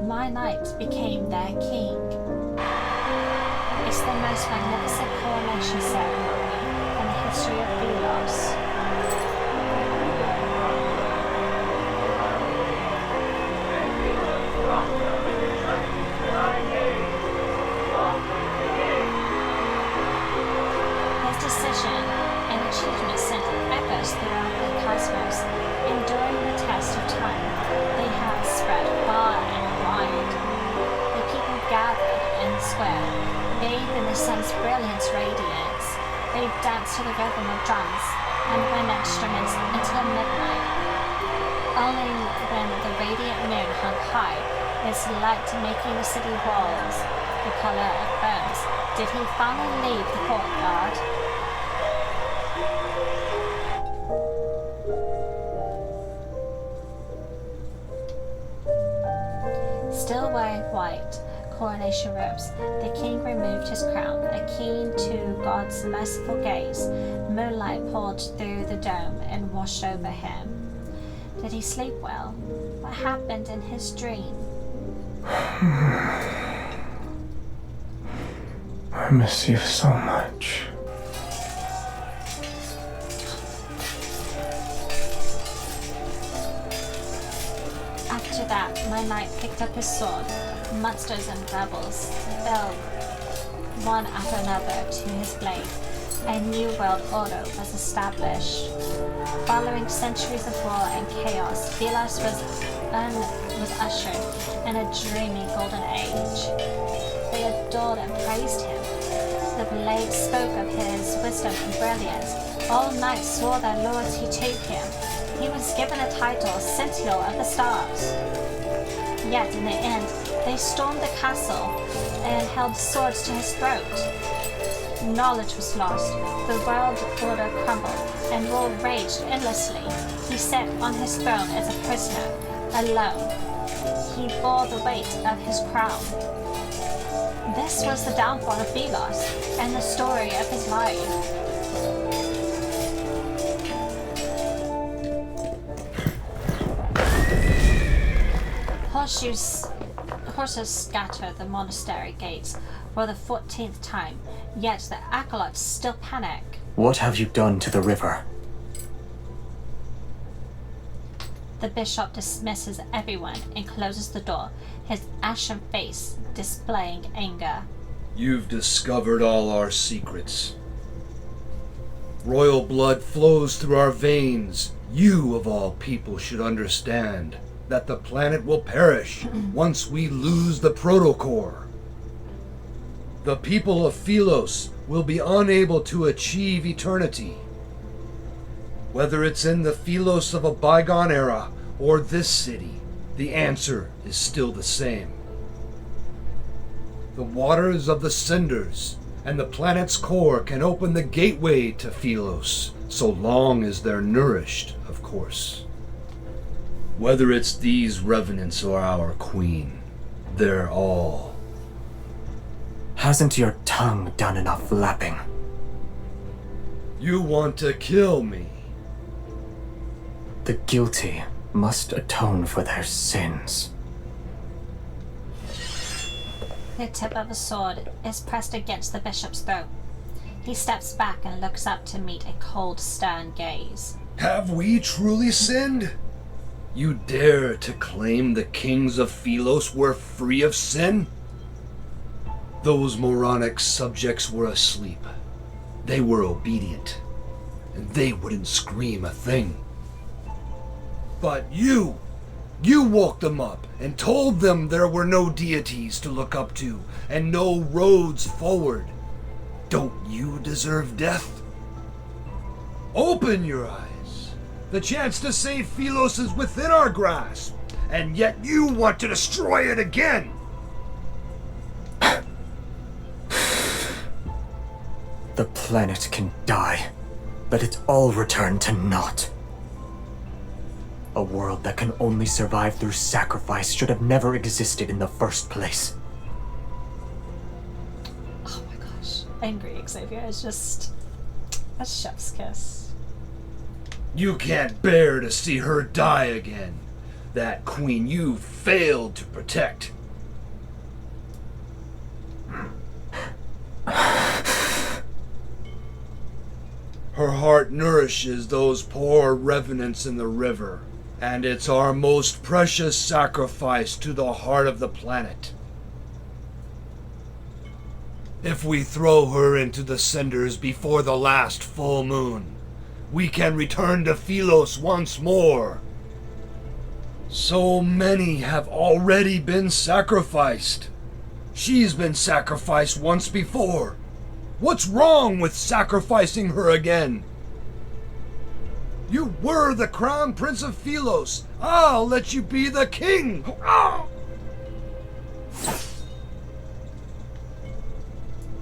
My knight became their king. It's the most magnificent coronation ceremony in the history of Velos. His decision and achievement sent echoes throughout the cosmos. Enduring the test of time, they have spread far and wide. The people gathered in the square, bathed in the sun's brilliant radiance. They danced to the rhythm of drums and wind instruments until midnight. Only when the radiant moon hung high, its light making the city walls the color of bones, did he finally leave the courtyard. Still wearing white coronation robes, the king removed his crown, keen to God's merciful gaze. Moonlight poured through the dome and washed over him. Did he sleep well? What happened in his dream? I miss you so much. After that, my knight picked up his sword. Monsters and rebels fell one after another to his blade. A new world order was established. Following centuries of war and chaos, Velos was ushered in a dreamy golden age. They adored and praised him. The blade spoke of his wisdom and brilliance. All knights swore their loyalty to him. He was given a title, Sentinel of the Stars. Yet in the end, they stormed the castle and held swords to his throat. Knowledge was lost, the world order crumbled, and war raged endlessly. He sat on his throne as a prisoner, alone. He bore the weight of his crown. This was the downfall of Velos and the story of his life. Horses scatter the monastery gates for the 14th time, yet the acolytes still panic. What have you done to the river? The bishop dismisses everyone and closes the door, his ashen face displaying anger. You've discovered all our secrets. Royal blood flows through our veins. You, of all people, should understand that the planet will perish once we lose the protocore. The people of Philos will be unable to achieve eternity. Whether it's in the Philos of a bygone era or this city, the answer is still the same. The waters of the cinders and the planet's core can open the gateway to Philos, so long as they're nourished, of course. Whether it's these revenants or our queen, they're all. Hasn't your tongue done enough flapping? You want to kill me? The guilty must atone for their sins. The tip of a sword is pressed against the bishop's throat. He steps back and looks up to meet a cold, stern gaze. Have we truly sinned? You dare to claim the kings of Philos were free of sin? Those moronic subjects were asleep. They were obedient, and they wouldn't scream a thing. But you woke them up and told them there were no deities to look up to and no roads forward. Don't you deserve death? Open your eyes. The chance to save Philos is within our grasp, and yet you want to destroy it again! The planet can die, but it all return to naught. A world that can only survive through sacrifice should have never existed in the first place. Oh my gosh. angry Xavier. It's just a chef's kiss. You can't bear to see her die again. That queen you failed to protect. Her heart nourishes those poor revenants in the river, and it's our most precious sacrifice to the heart of the planet. If we throw her into the cinders before the last full moon, we can return to Philos once more. So many have already been sacrificed. She's been sacrificed once before. What's wrong with sacrificing her again? You were the crown prince of Philos. I'll let you be the king. Ah!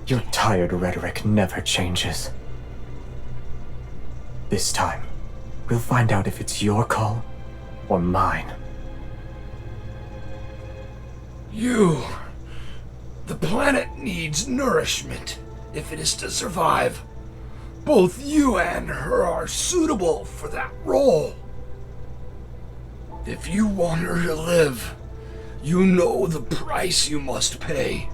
Your tired rhetoric never changes. This time, we'll find out if it's your call or mine. The planet needs nourishment if it is to survive. Both you and her are suitable for that role. If you want her to live, you know the price you must pay.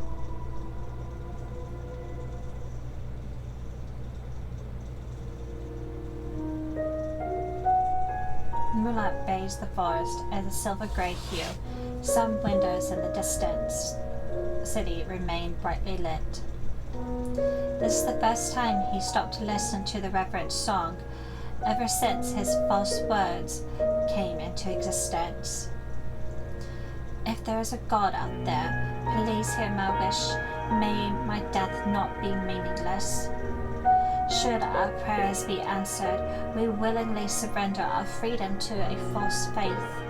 Moonlight bathes the forest as a silver-grey hue. Some windows in the distant city remain brightly lit. This is the first time he stopped to listen to the reverent song ever since his false words came into existence. If there is a God out there, please hear my wish. May my death not be meaningless. Should our prayers be answered, we willingly surrender our freedom to a false faith.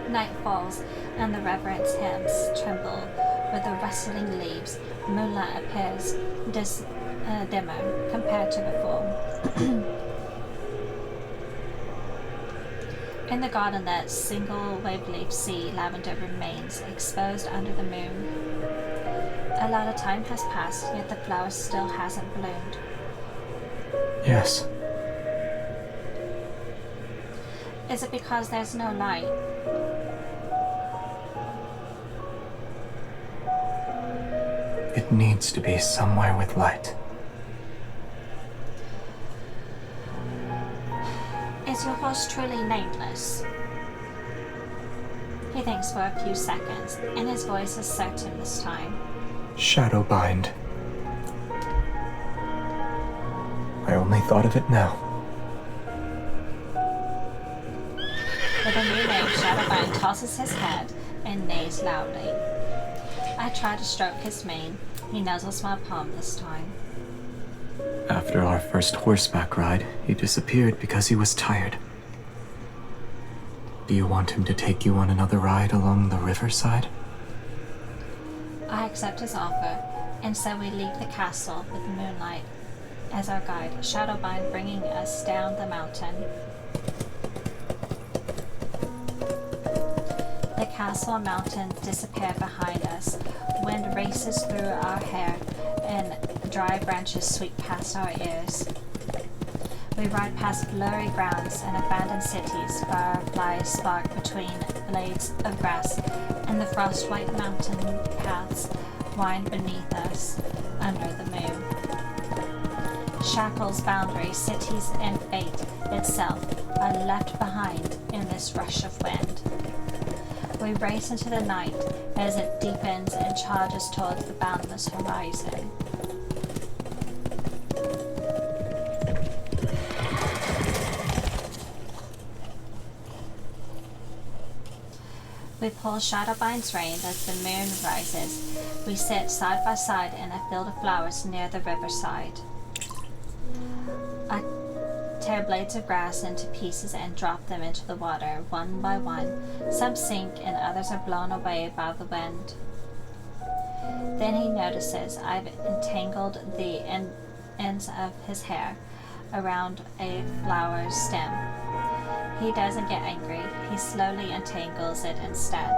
Night falls, and the reverence hymns tremble with the rustling leaves. Moonlight appears dimmer compared to before. In the garden, that single wave-leaf sea lavender remains exposed under the moon. A lot of time has passed, yet the flower still hasn't bloomed. Yes. Is it because there's no light? It needs to be somewhere with light. Is your horse truly nameless? He thinks for a few seconds, and his voice is certain this time. Shadowbind. I only thought of it now. With a new name, Shadowbind tosses his head and neighs loudly. I try to stroke his mane. He nuzzles my palm this time. After our first horseback ride, he disappeared because he was tired. Do you want him to take you on another ride along the riverside? I accept his offer, and so we leave the castle with Moonlight as our guide, Shadowbind bringing us down the mountain. The castle and mountain disappear behind us. Wind races through our hair, and dry branches sweep past our ears. We ride past blurry grounds and abandoned cities. Fireflies spark between blades of grass, and the frost-white mountain paths wind beneath us under the moon. Shackles, boundaries, cities, and fate itself are left behind in this rush of wind. We race into the night as it deepens and charges towards the boundless horizon. We pull Shadowbind's rein as the moon rises. We sit side by side in a field of flowers near the riverside. I tear blades of grass into pieces and drop them into the water, one by one. Some sink and others are blown away by the wind. Then he notices I've entangled the ends of his hair around a flower's stem. He doesn't get angry, he slowly untangles it instead.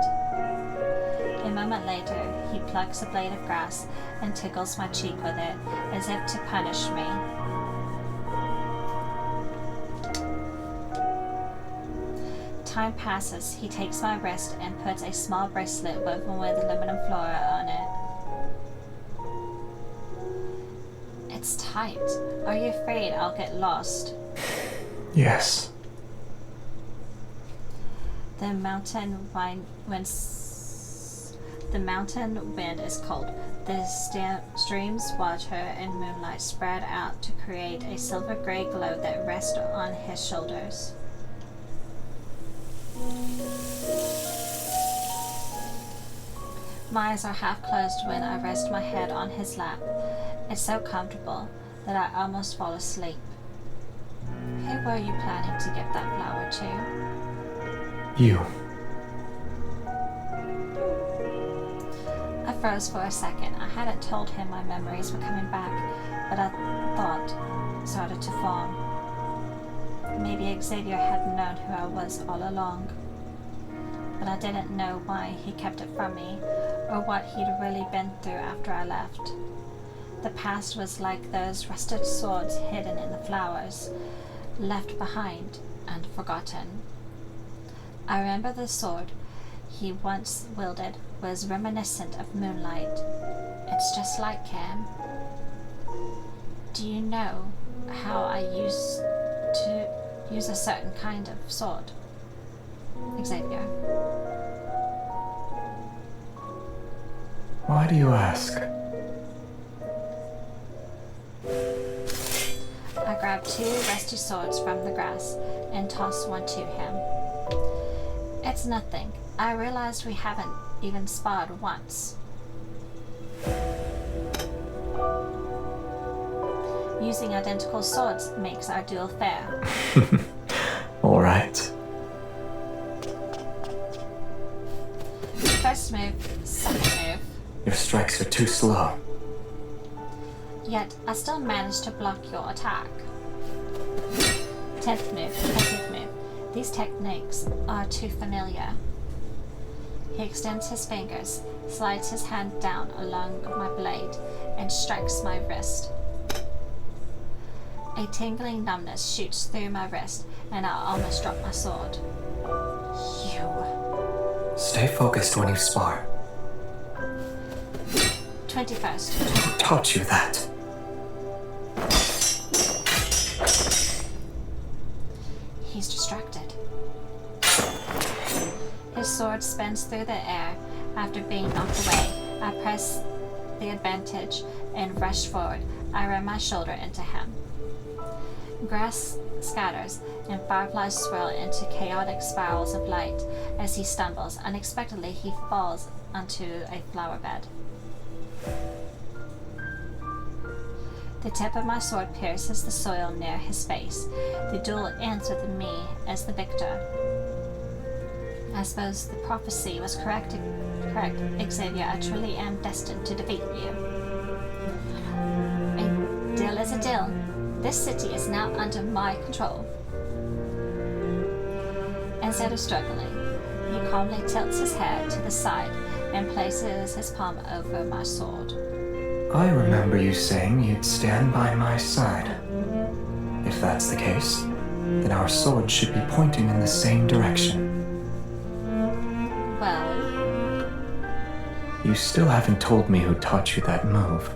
A moment later, he plucks a blade of grass and tickles my cheek with it, as if to punish me. Time passes, he takes my wrist and puts a small bracelet woven with aluminum flora on it. It's tight. Are you afraid I'll get lost? Yes. The mountain wind is cold. The streams, water, and moonlight spread out to create a silver-gray glow that rests on his shoulders. My eyes are half closed when I rest my head on his lap. It's so comfortable that I almost fall asleep. Who were you planning to give that flower to? You. I froze for a second. I hadn't told him my memories were coming back, but a thought started to form. Maybe Xavier had known who I was all along, but I didn't know why he kept it from me, or what he'd really been through after I left. The past was like those rusted swords hidden in the flowers, left behind and forgotten. I remember the sword he once wielded was reminiscent of moonlight. It's just like him. Do you know how I used to use a certain kind of sword, Xavier? Why do you ask? I grabbed 2 rusty swords from the grass and tossed one to him. It's nothing. I realized we haven't even sparred once. Using identical swords makes our duel fair. All right. First move, second move. Your strikes are too slow. Yet I still managed to block your attack. 10th move, 20th move. These techniques are too familiar. He extends his fingers, slides his hand down along my blade, and strikes my wrist. A tingling numbness shoots through my wrist, and I almost drop my sword. You. Stay focused when you spar. 21st. Who taught you that? He's distracted. His sword spins through the air after being knocked away. I press the advantage and rush forward. I ram my shoulder into him. Grass scatters and fireflies swirl into chaotic spirals of light as he stumbles. Unexpectedly, he falls onto a flower bed. The tip of my sword pierces the soil near his face. The duel ends with me as the victor. I suppose the prophecy was correct, Xavier. I truly am destined to defeat you. A deal is a deal. This city is now under my control. Instead of struggling, he calmly tilts his head to the side and places his palm over my sword. I remember you saying you'd stand by my side. If that's the case, then our swords should be pointing in the same direction. Well, you still haven't told me who taught you that move.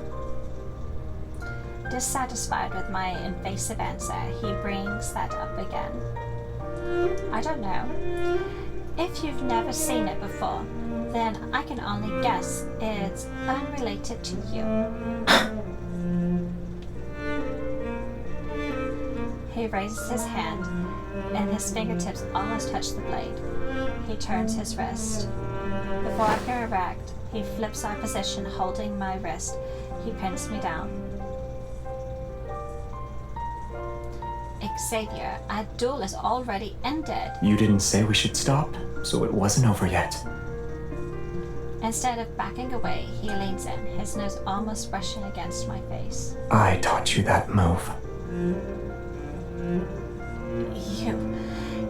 Dissatisfied with my invasive answer, he brings that up again. I don't know. If you've never seen it before, then I can only guess it's unrelated to you. He raises his hand, and his fingertips almost touch the blade. He turns his wrist. Before I can react, he flips our position, holding my wrist. He pins me down. Xavier, our duel is already ended. You didn't say we should stop, so it wasn't over yet. Instead of backing away, he leans in, his nose almost brushing against my face. I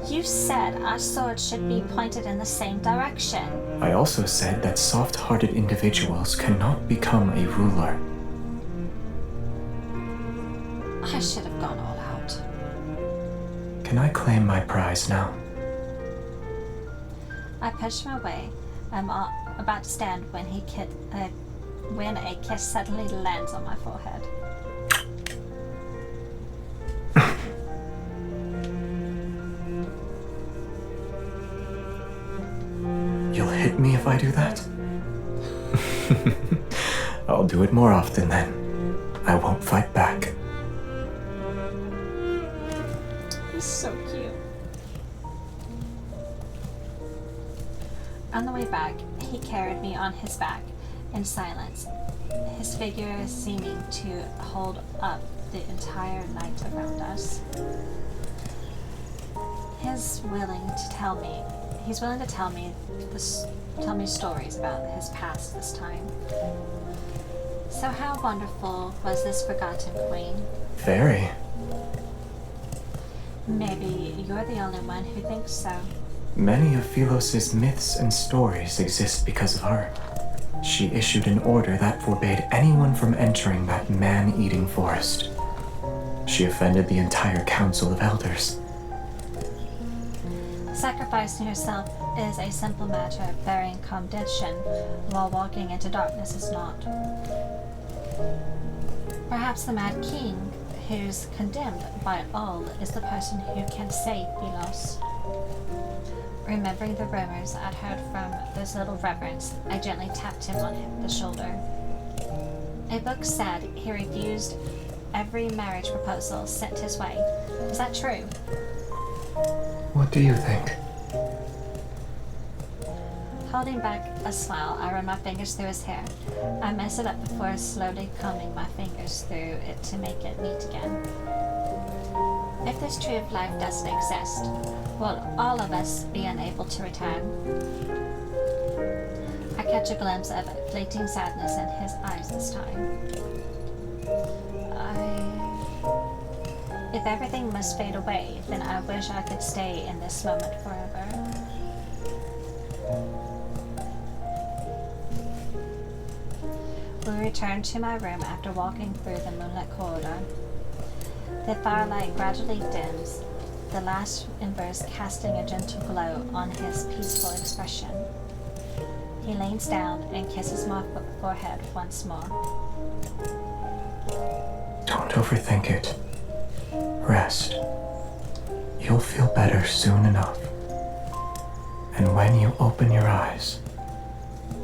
You said our swords should be pointed in the same direction. I also said that soft-hearted individuals cannot become a ruler. I should have gone all out. Can I claim my prize now? I pushed my way. I'm about to stand when when a kiss suddenly lands on my forehead. You'll hit me if I do that? I'll do it more often then. I won't fight back. He's so cute. On the way back, he carried me on his back in silence, his figure seeming to hold up the entire night around us. He's willing to tell me stories about his past this time. So how wonderful was this forgotten queen? Very. Maybe you're the only one who thinks so. Many of Philos's myths and stories exist because of her. She issued an order that forbade anyone from entering that man-eating forest. She offended the entire council of elders. Sacrificing yourself is a simple matter, burying condition while walking into darkness is not. Perhaps the Mad King, who's condemned by all, is the person who can save Philos. Remembering the rumors I'd heard from those little reverends, I gently tapped him on the shoulder. A book said he refused every marriage proposal sent his way. Is that true? What do you think? Holding back a smile, I run my fingers through his hair. I mess it up before slowly combing my fingers through it to make it neat again. If this tree of life doesn't exist, will all of us be unable to return? I catch a glimpse of fleeting sadness in his eyes this time. If everything must fade away, then I wish I could stay in this moment forever. We returned to my room after walking through the moonlit corridor. The firelight gradually dims, the last embers casting a gentle glow on his peaceful expression. He leans down and kisses my forehead once more. Don't overthink it. Rest. You'll feel better soon enough. And when you open your eyes,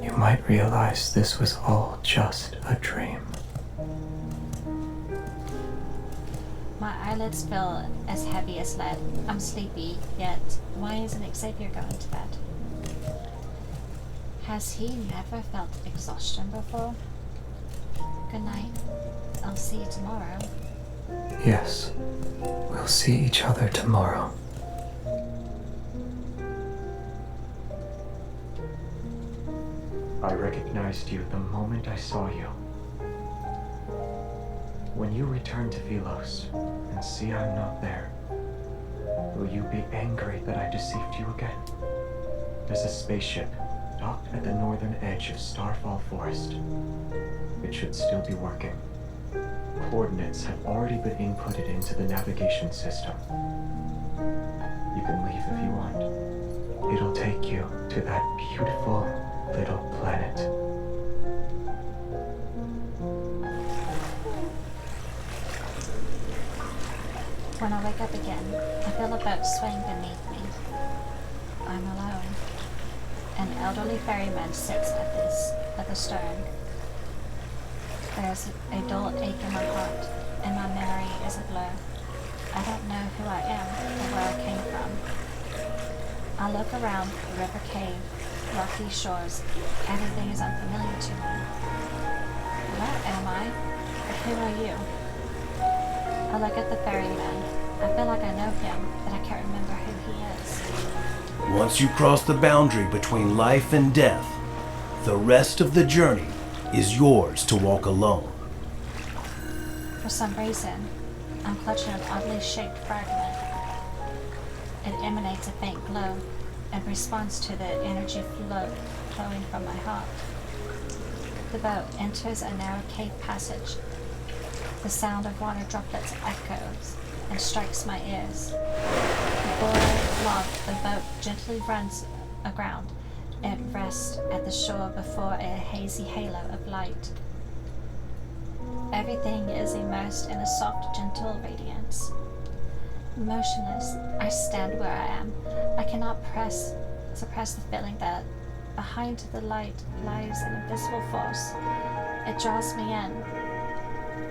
you might realize this was all just a dream. My eyelids feel as heavy as lead. I'm sleepy, yet why isn't Xavier going to bed? Has he never felt exhaustion before? Good night. I'll see you tomorrow. Yes, we'll see each other tomorrow. I recognized you the moment I saw you. When you return to Philos and see I'm not there, will you be angry that I deceived you again? There's a spaceship docked at the northern edge of Starfall Forest. It should still be working. Coordinates have already been inputted into the navigation system. You can leave if you want. It'll take you to that beautiful little planet. When I wake up again, I feel a boat swing beneath me. I'm alone. An elderly ferryman sits at the stern. There's a dull ache in my heart, and my memory is a blur. I don't know who I am or where I came from. I look around the river cave, rocky shores. Everything is unfamiliar to me. Where am I? Who are you? I look at the ferryman. I feel like I know him, but I can't remember who he is. Once you cross the boundary between life and death, the rest of the journey is yours to walk alone. For some reason, I'm clutching an oddly shaped fragment. It emanates a faint glow and responds to the energy flowing from my heart. The boat enters a narrow cave passage. The sound of water droplets echoes and strikes my ears. Before long, the boat gently runs aground. It rests at the shore before a hazy halo of light. Everything is immersed in a soft, gentle radiance. Motionless, I stand where I am. I cannot suppress the feeling that behind the light lies an invisible force. It draws me in.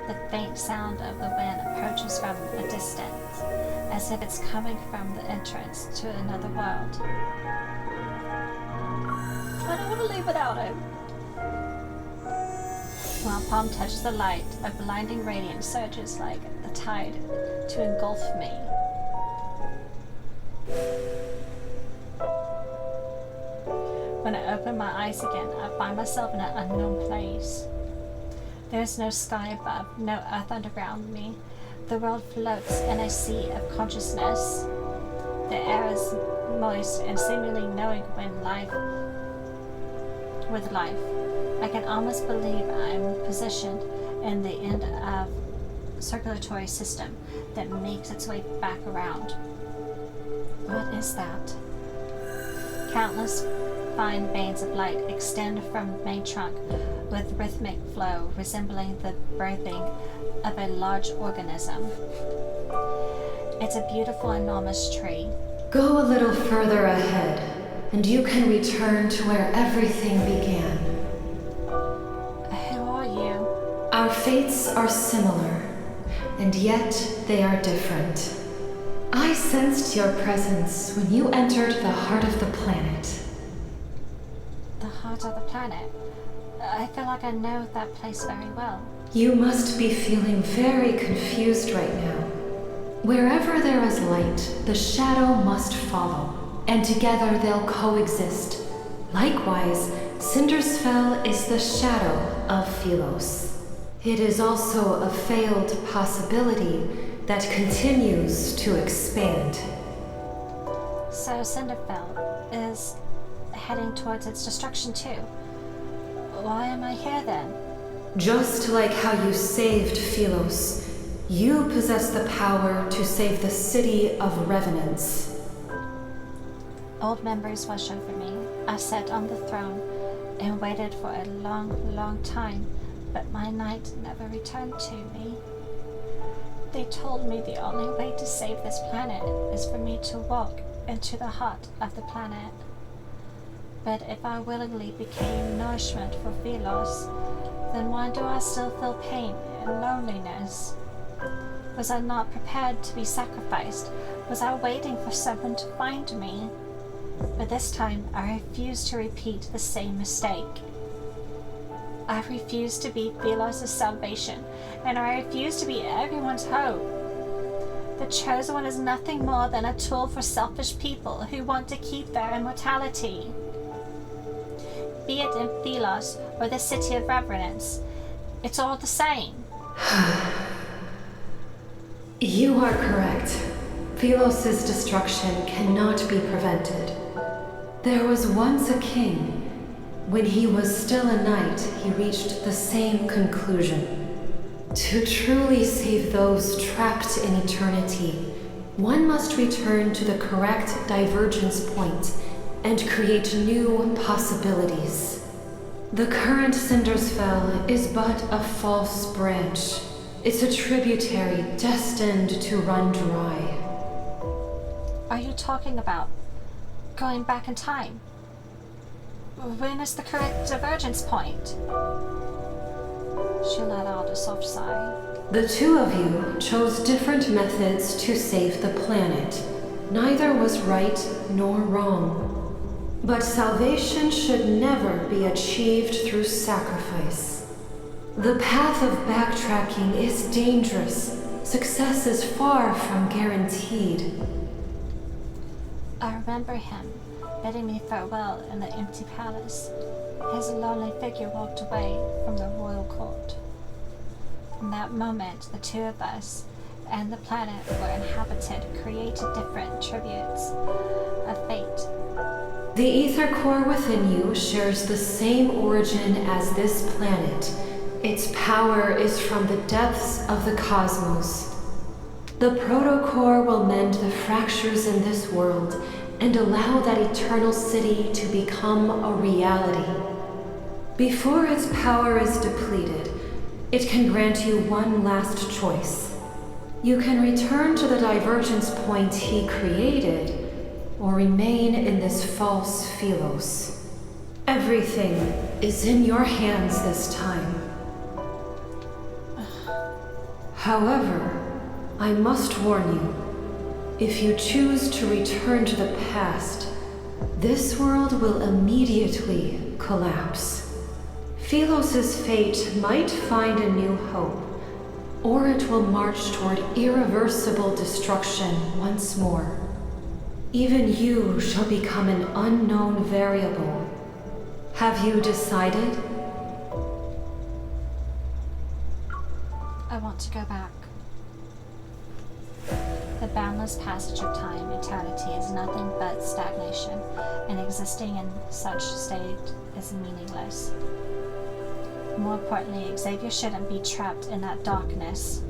The faint sound of the wind approaches from a distance, as if it's coming from the entrance to another world. I don't want to leave without him. While palm touches the light, a blinding radiance surges like the tide to engulf me. When I open my eyes again, I find myself in an unknown place. There is no sky above, no earth underground me. The world floats in a sea of consciousness. The air is moist and seemingly knowing with life. I can almost believe I'm positioned in the end of circulatory system that makes its way back around. What is that? Countless fine veins of light extend from the main trunk with rhythmic flow resembling the birthing of a large organism. It's a beautiful, enormous tree. Go a little further ahead, and you can return to where everything began. Who are you? Our fates are similar, and yet they are different. I sensed your presence when you entered the heart of the planet. The heart of the planet? I feel like I know that place very well. You must be feeling very confused right now. Wherever there is light, the shadow must follow, and together they'll coexist. Likewise, Cindersfell is the shadow of Philos. It is also a failed possibility that continues to expand. So Cinderfell is heading towards its destruction too. Why am I here then? Just like how you saved Philos, you possess the power to save the city of Revenants. Old memories wash over me. I sat on the throne and waited for a long, long time, but my knight never returned to me. They told me the only way to save this planet is for me to walk into the heart of the planet. But if I willingly became nourishment for Philos, then why do I still feel pain and loneliness? Was I not prepared to be sacrificed? Was I waiting for someone to find me? But this time, I refuse to repeat the same mistake. I refuse to be Philos' salvation, and I refuse to be everyone's hope. The Chosen One is nothing more than a tool for selfish people who want to keep their immortality. Be it in Philos or the City of Reverence, it's all the same. You are correct. Philos' destruction cannot be prevented. There was once a king. When he was still a knight, he reached the same conclusion. To truly save those trapped in eternity, one must return to the correct divergence point and create new possibilities. The current Cindersfell is but a false branch. It's a tributary destined to run dry. Are you talking about going back in time? When is the correct divergence point? She let out a soft sigh. The two of you chose different methods to save the planet. Neither was right nor wrong. But salvation should never be achieved through sacrifice. The path of backtracking is dangerous. Success is far from guaranteed. I remember him bidding me farewell in the empty palace. His lonely figure walked away from the royal court. In that moment, the two of us, and the planet were inhabited created different tributes of fate. The ether core within you shares the same origin as this planet. Its power is from the depths of the cosmos. The protocore will mend the fractures in this world and allow that eternal city to become a reality. Before its power is depleted, it can grant you one last choice. You can return to the divergence point he created, or remain in this false Philos. Everything is in your hands this time. However, I must warn you, if you choose to return to the past, this world will immediately collapse. Philos' fate might find a new hope, or it will march toward irreversible destruction once more. Even you shall become an unknown variable. Have you decided? I want to go back. The boundless passage of time, eternity, is nothing but stagnation, and existing in such state is meaningless. More importantly, Xavier shouldn't be trapped in that darkness.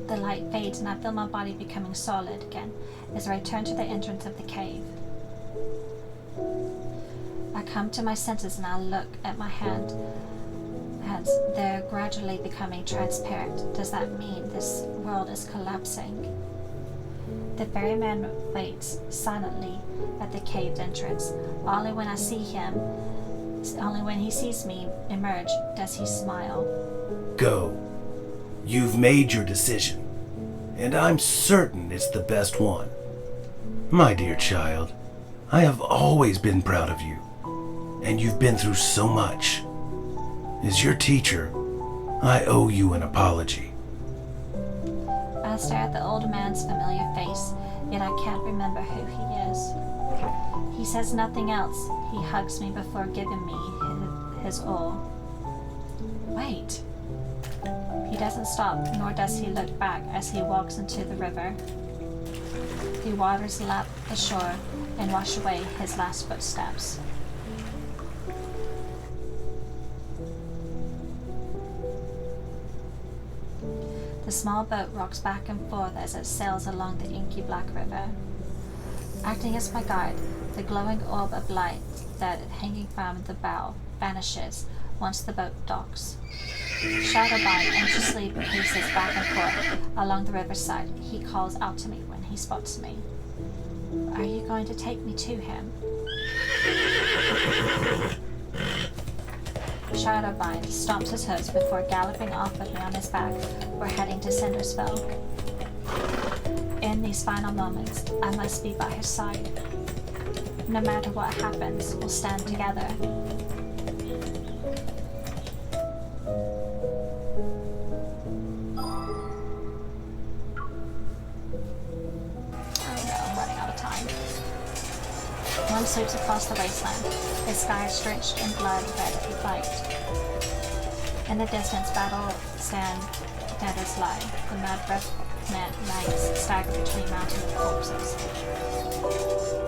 The light fades and I feel my body becoming solid again as I return to the entrance of the cave. I come to my senses and I look at my hand as they're gradually becoming transparent. Does that mean this world is collapsing? The ferryman waits silently at the caved entrance. Only when he sees me emerge does he smile. Go. You've made your decision, and I'm certain it's the best one. My dear child, I have always been proud of you, and you've been through so much. As your teacher, I owe you an apology. I stare at the old man's familiar face, yet I can't remember who he is. He says nothing else. He hugs me before giving me his all. Wait. He doesn't stop, nor does he look back as he walks into the river. The waters lap the shore and wash away his last footsteps. The small boat rocks back and forth as it sails along the inky black river. Acting as my guide, the glowing orb of light that hanging from the bow vanishes once the boat docks. Shadowbite anxiously paces back and forth along the riverside. He calls out to me when he spots me. Are you going to take me to him? Shadowbite stomps his hooves before galloping off with me on his back. We're heading to Cindersville. In these final moments, I must be by his side. No matter what happens, we'll stand together. One sweeps across the wasteland. The sky is drenched in blood red with light. In the distance, battle standards lie. The mad revenant knights stagger between mountains of corpses.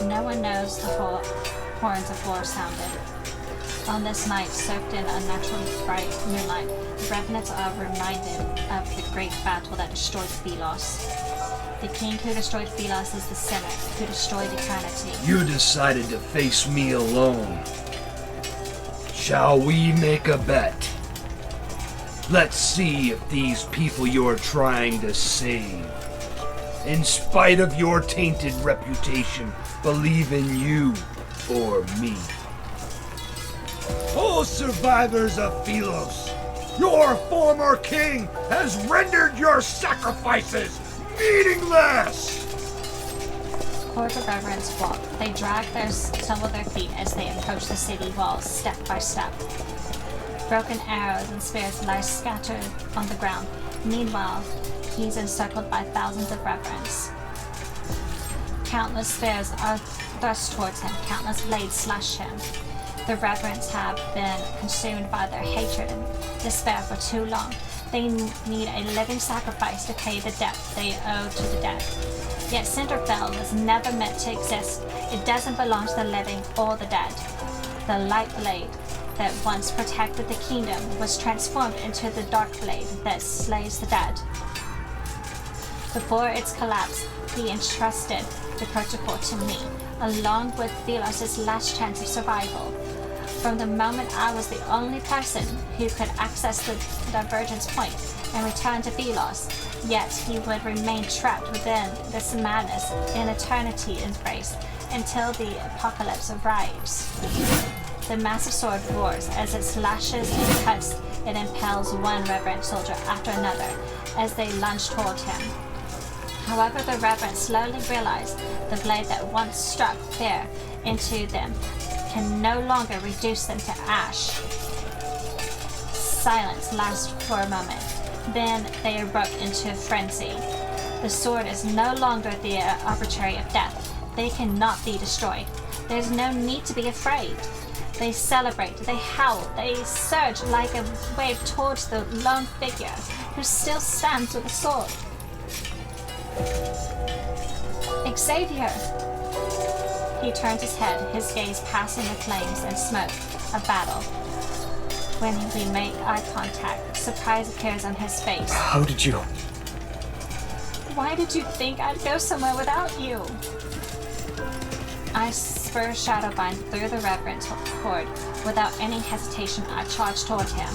No one knows the horns of war sounded. On this night, soaked in unnaturally bright moonlight, the revenants are reminded of the great battle that destroyed Philos. The king who destroyed Philos is the sinner who destroyed eternity. You decided to face me alone. Shall we make a bet? Let's see if these people you're trying to save, in spite of your tainted reputation, believe in you or me. Oh, survivors of Philos, your former king has rendered your sacrifices meaningless! Corps of reverence walk. They drag their toe with their feet as they approach the city walls, step by step. Broken arrows and spears lie scattered on the ground. Meanwhile, he's encircled by thousands of reverence. Countless spears are thrust towards him. Countless blades slash him. The reverends have been consumed by their hatred and despair for too long. They need a living sacrifice to pay the debt they owe to the dead. Yet Cinderfell was never meant to exist. It doesn't belong to the living or the dead. The light blade that once protected the kingdom was transformed into the dark blade that slays the dead. Before its collapse, he entrusted the protocol to me, along with Velos' last chance of survival. From the moment I was the only person who could access the divergence point and return to Velos, yet he would remain trapped within this madness in eternity embrace until the apocalypse arrives. The massive sword roars as it slashes and cuts. It impales one reverend soldier after another as they lunge toward him. However, the reverend slowly realize the blade that once struck fear into them can no longer reduce them to ash. Silence lasts for a moment. Then they erupt into frenzy. The sword is no longer the arbitrary of death. They cannot be destroyed. There's no need to be afraid. They celebrate, they howl, they surge like a wave towards the lone figure who still stands with a sword. Xavier! He turns his head, his gaze passing the flames and smoke of battle. When we make eye contact, surprise appears on his face. How did you? Why did you think I'd go somewhere without you? I spur Shadowbind through the reverend horde. Without any hesitation, I charge toward him.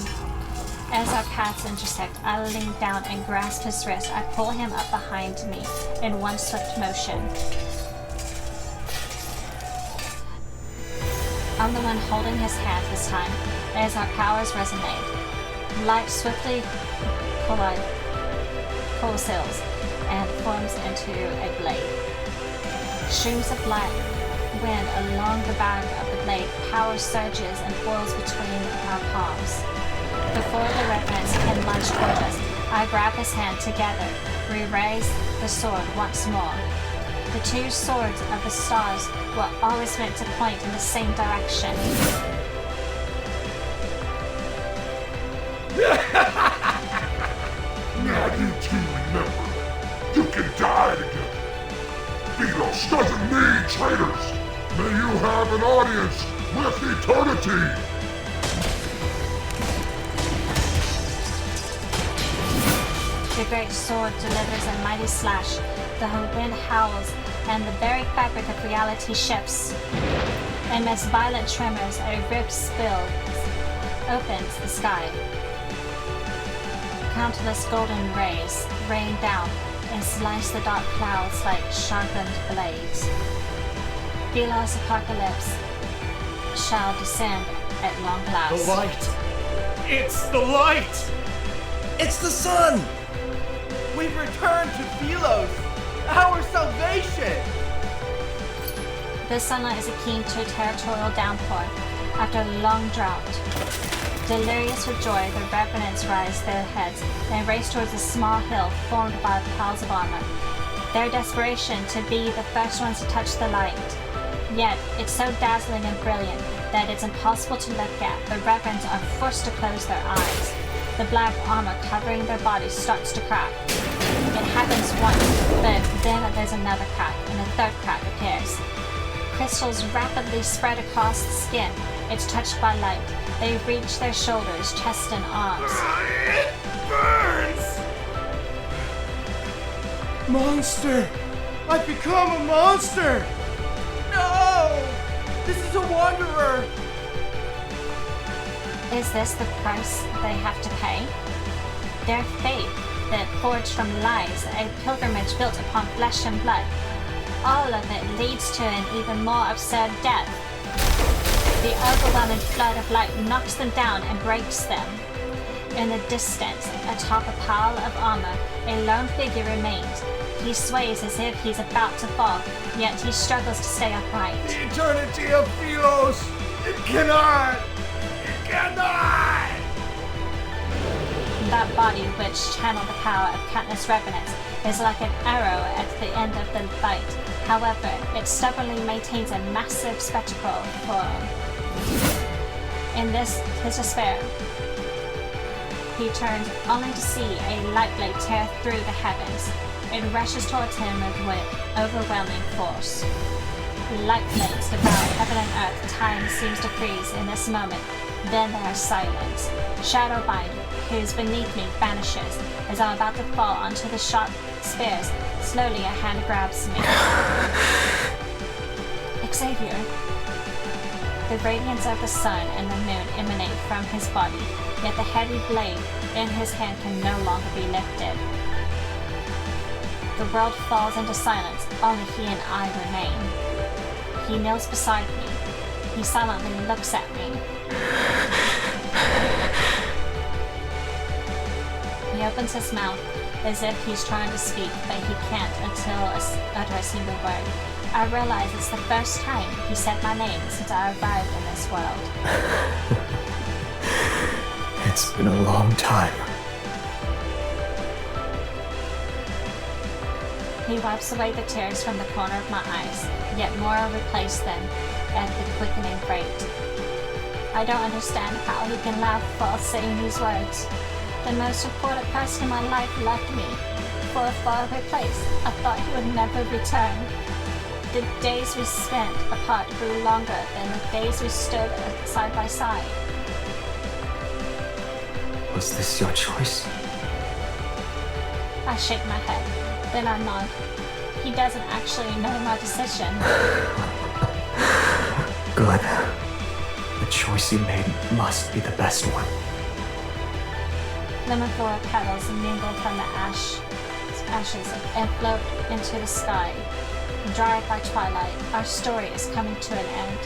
As our paths intersect, I lean down and grasp his wrist. I pull him up behind me in one swift motion. I'm the one holding his hand this time, as our powers resonate. Light swiftly coalesces and forms into a blade. Streams of light wind along the back of the blade, power surges and boils between our palms. Before the reverends can lunge toward us, I grab his hand together. We raise the sword once more. The two swords of the stars were always meant to point in the same direction. Now you two remember, you can die together. Velos doesn't need traitors. May you have an audience with eternity. The great sword delivers a mighty slash. The wind howls, and the very fabric of reality shifts. Amidst violent tremors, a rift spills, opens the sky. Countless golden rays rain down and slice the dark clouds like sharpened blades. Velos' apocalypse shall descend at long last. The light! It's the light! It's the sun! We've returned to Velos! Our salvation! The sunlight is akin to a territorial downpour after a long drought. Delirious with joy, the revenants rise their heads and race towards a small hill formed by piles of armor. Their desperation to be the first ones to touch the light. Yet, it's so dazzling and brilliant that it's impossible to look at. The reverends are forced to close their eyes. The black armor covering their bodies starts to crack. It happens once, but then there's another crack, and a third crack appears. Crystals rapidly spread across the skin. It's touched by light. They reach their shoulders, chest, and arms. It burns! Monster! I've become a monster! No! This is a wanderer! Is this the price they have to pay? Their faith that forged from lies, a pilgrimage built upon flesh and blood. All of it leads to an even more absurd death. The overwhelming flood of light knocks them down and breaks them. In the distance, atop a pile of armor, a lone figure remains. He sways as if he's about to fall, yet he struggles to stay upright. The eternity of Velos! It cannot! It cannot! That body, which channeled the power of countless revenants, is like an arrow at the end of the light. However, it stubbornly maintains a massive spectacle for In this, his despair, he turned only to see a light blade tear through the heavens. It rushes towards him with overwhelming force. Light blades devour heaven and earth. Time seems to freeze in this moment. Then there is silence. Shadowbind, who's beneath me, vanishes as I'm about to fall onto the sharp spears. Slowly, a hand grabs me. Xavier. The radiance of the sun and the moon emanate from his body, yet the heavy blade in his hand can no longer be lifted. The world falls into silence, only he and I remain. He kneels beside me. He silently looks at me. He opens his mouth as if he's trying to speak, but he can't until utter a single word. I realize it's the first time he said my name since I arrived in this world. It's been a long time. He wipes away the tears from the corner of my eyes, yet more replace them at the quickening rate. I don't understand how he can laugh while saying these words. The most important person in my life left me for a faraway place. I thought he would never return. The days we spent apart grew longer than the days we stood side by side. Was this your choice? I shake my head, then I nod. He doesn't actually know my decision. Good. The choice you made must be the best one. Lemon flower petals mingle from the ashes and float into the sky. Dried by twilight, our story is coming to an end.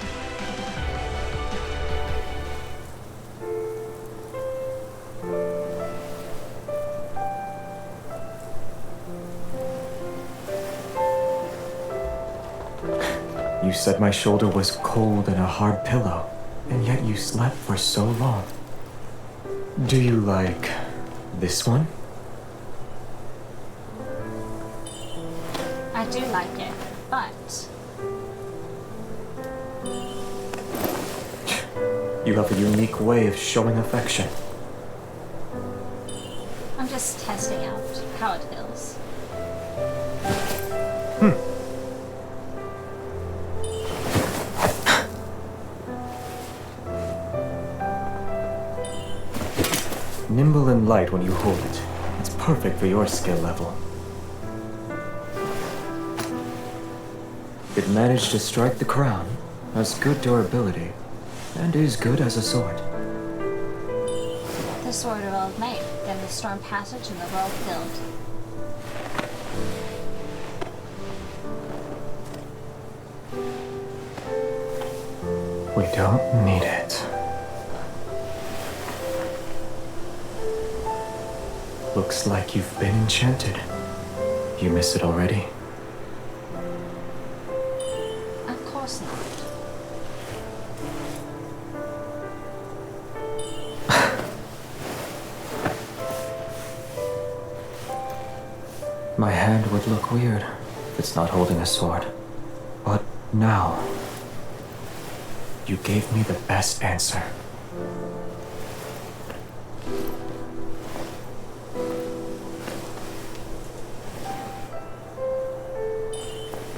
You said my shoulder was cold and a hard pillow, and yet you slept for so long. Do you like this one? I do like it, but You have a unique way of showing affection. I'm just testing out how it feels. Nimble and light when you hold it. It's perfect for your skill level. It managed to strike the crown, has good durability, and is good as a sword. The sword of old mate, then the storm passage and the world filled. We don't need it. Looks like you've been enchanted. You miss it already? Of course not. My hand would look weird if it's not holding a sword. But now, you gave me the best answer.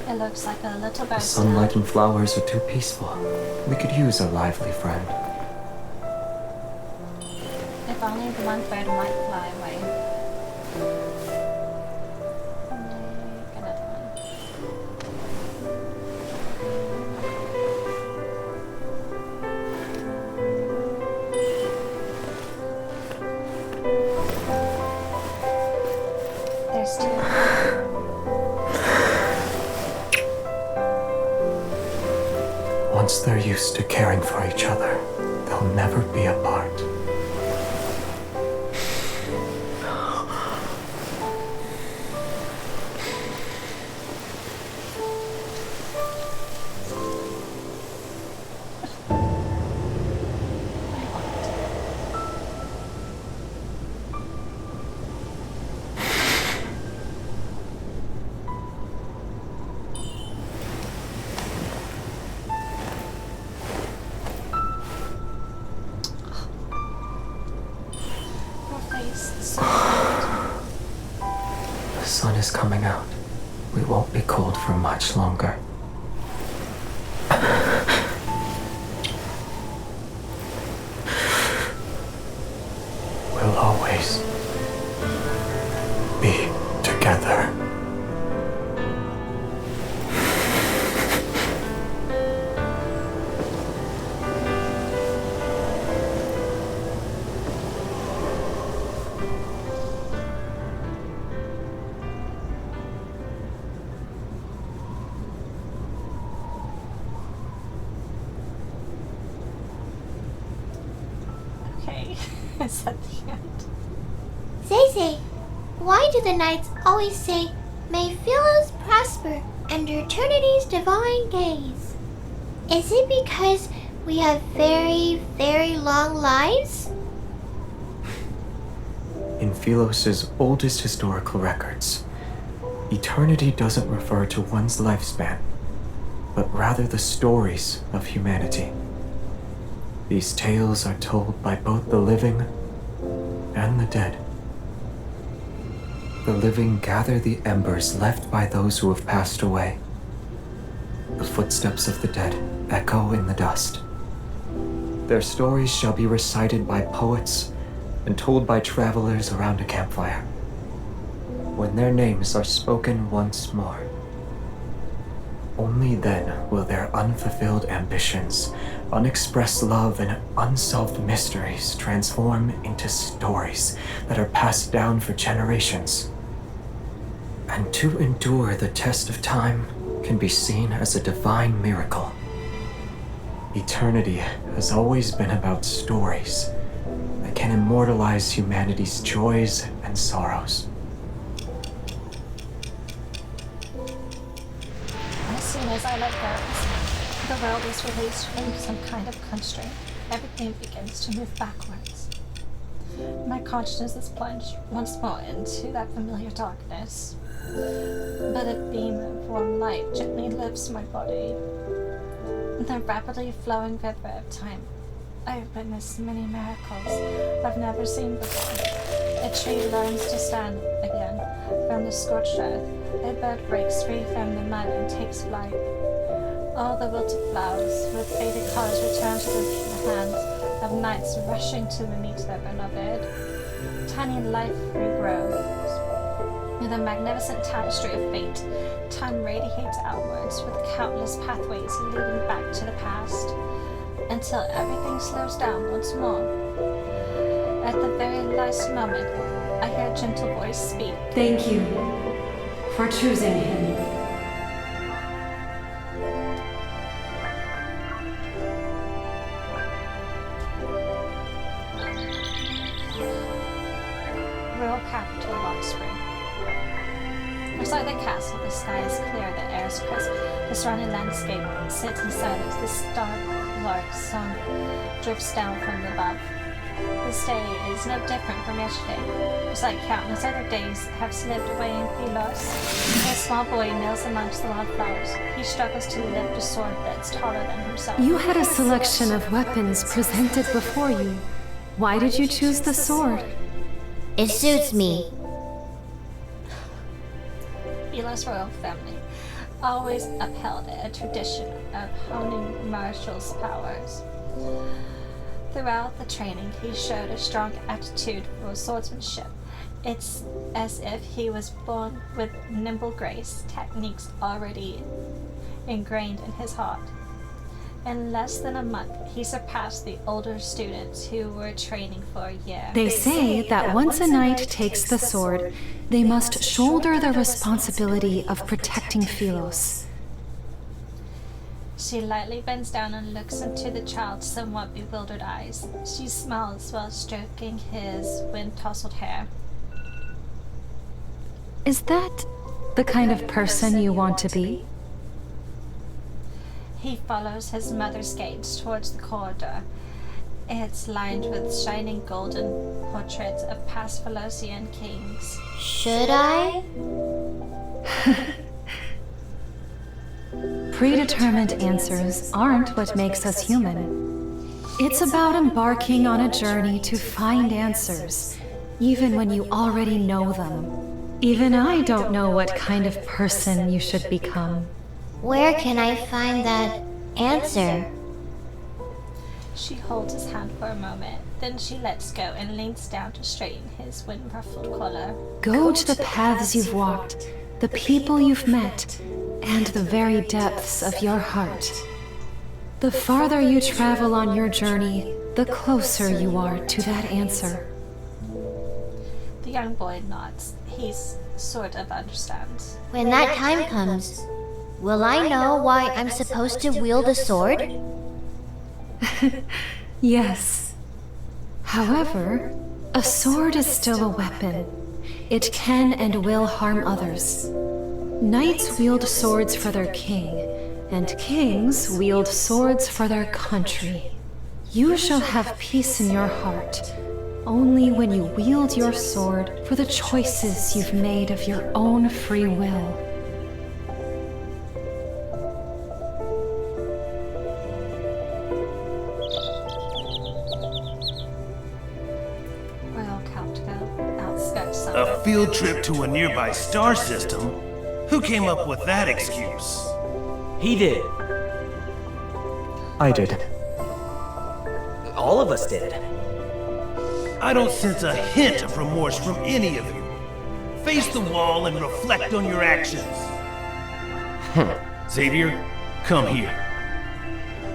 It looks like a little bird. The sunlight and flowers are too peaceful. We could use a lively friend. If only the one bird might fly away. Make another one. There's two. Once they're used to caring for each other, they'll never be apart. coming out. We won't be cold for much longer. We'll always be together. Okay, is that the end? Zay, why do the knights always say, "May Philos prosper under eternity's divine gaze"? Is it because we have very, very long lives? In Philos' oldest historical records, eternity doesn't refer to one's lifespan, but rather the stories of humanity. These tales are told by both the living and the dead. The living gather the embers left by those who have passed away. The footsteps of the dead echo in the dust. Their stories shall be recited by poets and told by travelers around a campfire. When their names are spoken once more, only then will their unfulfilled ambitions, unexpressed love, and unsolved mysteries transform into stories that are passed down for generations. And to endure the test of time can be seen as a divine miracle. Eternity has always been about stories that can immortalize humanity's joys and sorrows. As soon as I let go, the world is released from some kind of constraint. Everything begins to move backwards. My consciousness is plunged once more into that familiar darkness. But a beam of warm light gently lifts my body. The rapidly flowing river of time. I've witnessed many miracles I've never seen before. A tree learns to stand again from the scorched earth. A bird breaks free from the mud and takes flight. All the wilted flowers with faded colors return to the hands of knights rushing to meet their beloved. Tiny life regrows. With a magnificent tapestry of fate, time radiates outwards with countless pathways leading back to the past, until everything slows down once more. At the very last moment, I hear a gentle voice speak. Thank you for choosing him. Royal capital, Lockspring. Beside the castle, the sky is clear, the air is crisp. The surrounding landscape sits in silence. The star-lark song drifts down from above. This day is no different from yesterday. Just like countless other days have slipped away in Philos. A small boy kneels amongst the wildflowers. He struggles to lift a sword that's taller than himself. You had a selection of weapons presented before you. Why did you choose the sword? It suits me. Philos royal family always upheld a tradition of honing Marshall's powers. Throughout the training, he showed a strong aptitude for swordsmanship. It's as if he was born with nimble grace, techniques already ingrained in his heart. In less than a month, he surpassed the older students who were training for a year. They say that once a knight takes the sword, they must shoulder the responsibility of protecting Philos. She lightly bends down and looks into the child's somewhat bewildered eyes. She smiles while stroking his wind-tousled hair. Is that the kind of person you want to be? He follows his mother's gaze towards the corridor. It's lined with shining golden portraits of past Philosian kings. Should I? Predetermined answers aren't what makes us human. It's about embarking on a journey to find answers, even when you already know them. Even I don't know what kind of person you should become. Where can I find that answer? She holds his hand for a moment, then she lets go and leans down to straighten his wind-ruffled collar. Go to the paths you've walked, the people you've met, and the very depths of your heart. The farther you travel on your journey, the closer you are to that answer. The young boy nods. He sort of understands. When that time comes, will I know why I'm supposed to wield a sword? Yes. However, a sword is still a weapon. It can and will harm others. Knights wield swords for their king, and kings wield swords for their country. You shall have peace in your heart only when you wield your sword for the choices you've made of your own free will. Royal Countco, outskirts of A field trip to a nearby star system? Who came up with that excuse? He did. I did. All of us did. I don't sense a hint of remorse from any of you. Face the wall and reflect on your actions. Xavier, come here.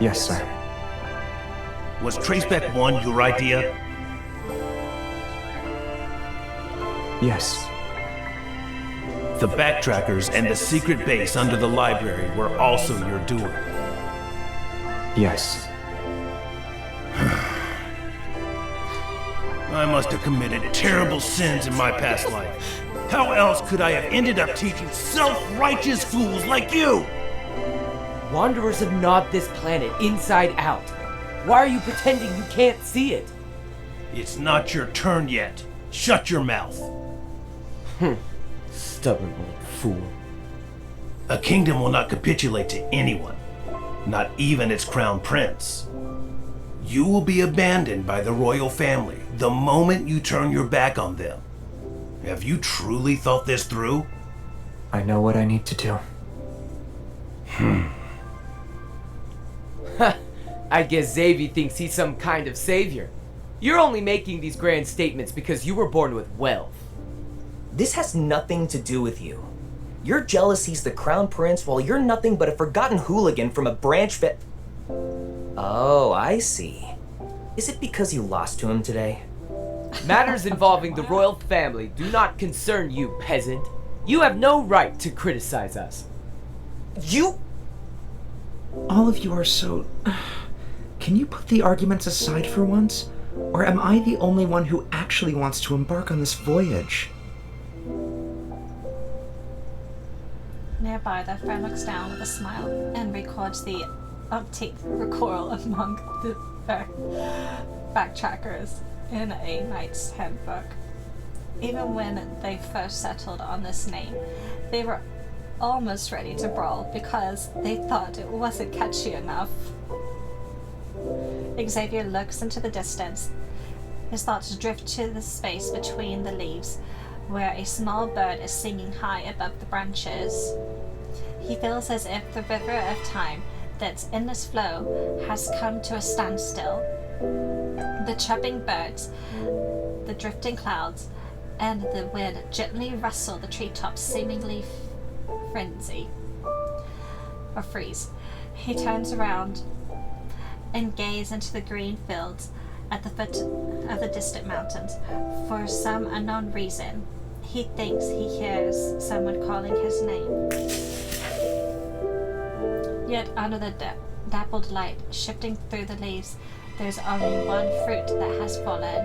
Yes, sir. Was Traceback 1 your idea? Yes. The backtrackers and the secret base under the library were also your doing. Yes. I must have committed terrible sins in my past life. How else could I have ended up teaching self-righteous fools like you? Wanderers have gnawed this planet inside out. Why are you pretending you can't see it? It's not your turn yet. Shut your mouth. Stubborn old fool. A kingdom will not capitulate to anyone, not even its crown prince. You will be abandoned by the royal family the moment you turn your back on them. Have you truly thought this through? I know what I need to do. I guess Xavier thinks he's some kind of savior. You're only making these grand statements because you were born with wealth. This has nothing to do with you. You're jealous he's the crown prince while you're nothing but a forgotten hooligan from a branch Oh, I see. Is it because you lost to him today? Matters involving the royal family do not concern you, peasant. You have no right to criticize us. You... All of you are so... Can you put the arguments aside for once? Or am I the only one who actually wants to embark on this voyage? Nearby, their friend looks down with a smile and records the umpteenth recoil among the backtrackers in a knight's handbook. Even when they first settled on this name, they were almost ready to brawl because they thought it wasn't catchy enough. Xavier looks into the distance. His thoughts drift to the space between the leaves, where a small bird is singing high above the branches. He feels as if the river of time that's in this flow has come to a standstill. The chirping birds, the drifting clouds, and the wind gently rustle the treetops, seemingly freeze. He turns around and gazes into the green fields at the foot of the distant mountains. For some unknown reason, he thinks he hears someone calling his name. Yet under the dappled light shifting through the leaves, there's only one fruit that has fallen.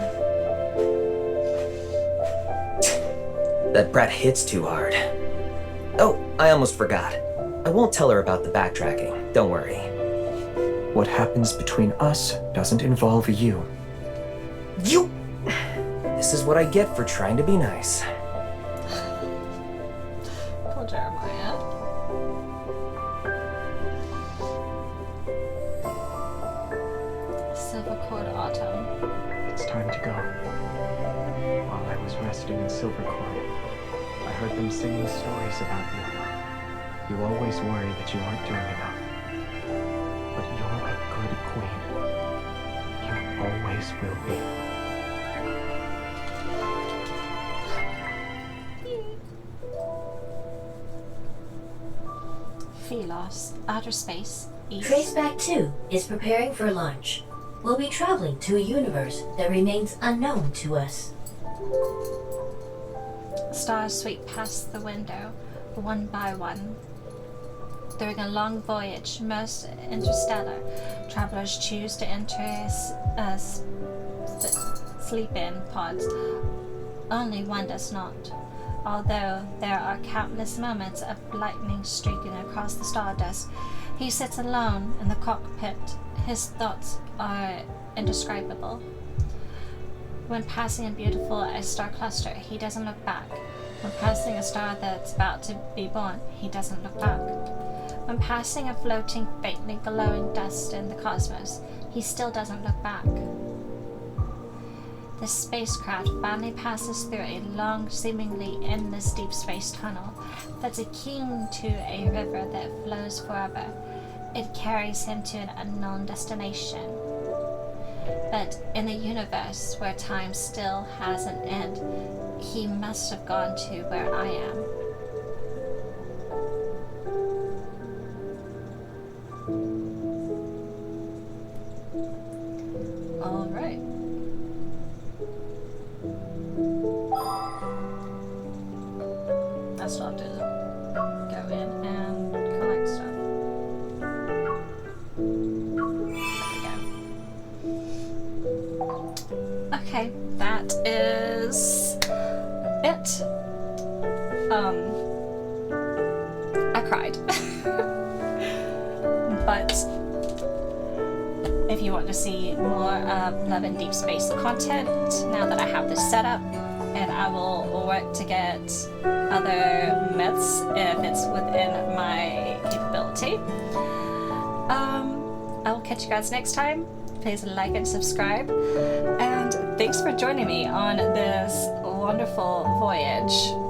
That brat hits too hard. Oh, I almost forgot. I won't tell her about the backtracking. Don't worry. What happens between us doesn't involve you. You! This is what I get for trying to be nice. Poor Jeremiah. Silvercord Autumn. It's time to go. While I was resting in Silvercord, I heard them singing stories about you. You always worry that you aren't doing enough. But you're a good queen. You always will be. Philos, outer space, east. Traceback 2 is preparing for launch. We'll be traveling to a universe that remains unknown to us. Stars sweep past the window, one by one. During a long voyage, most interstellar travelers choose to enter sleep-in pods. Only one does not. Although there are countless moments of lightning streaking across the stardust, he sits alone in the cockpit. His thoughts are indescribable. When passing a beautiful star cluster, he doesn't look back. When passing a star that's about to be born, he doesn't look back. When passing a floating, faintly glowing dust in the cosmos, he still doesn't look back. The spacecraft finally passes through a long, seemingly endless deep space tunnel that's akin to a river that flows forever. It carries him to an unknown destination. But in a universe where time still has an end, he must have gone to where I am. All right. I still have to go in and collect stuff. There we go. Okay, that is it. I cried. But if you want to see more Love and Deep Space content, now that I have this set up, and I will work to get other myths if it's within my capability. I will catch you guys next time. Please like and subscribe. And thanks for joining me on this wonderful voyage.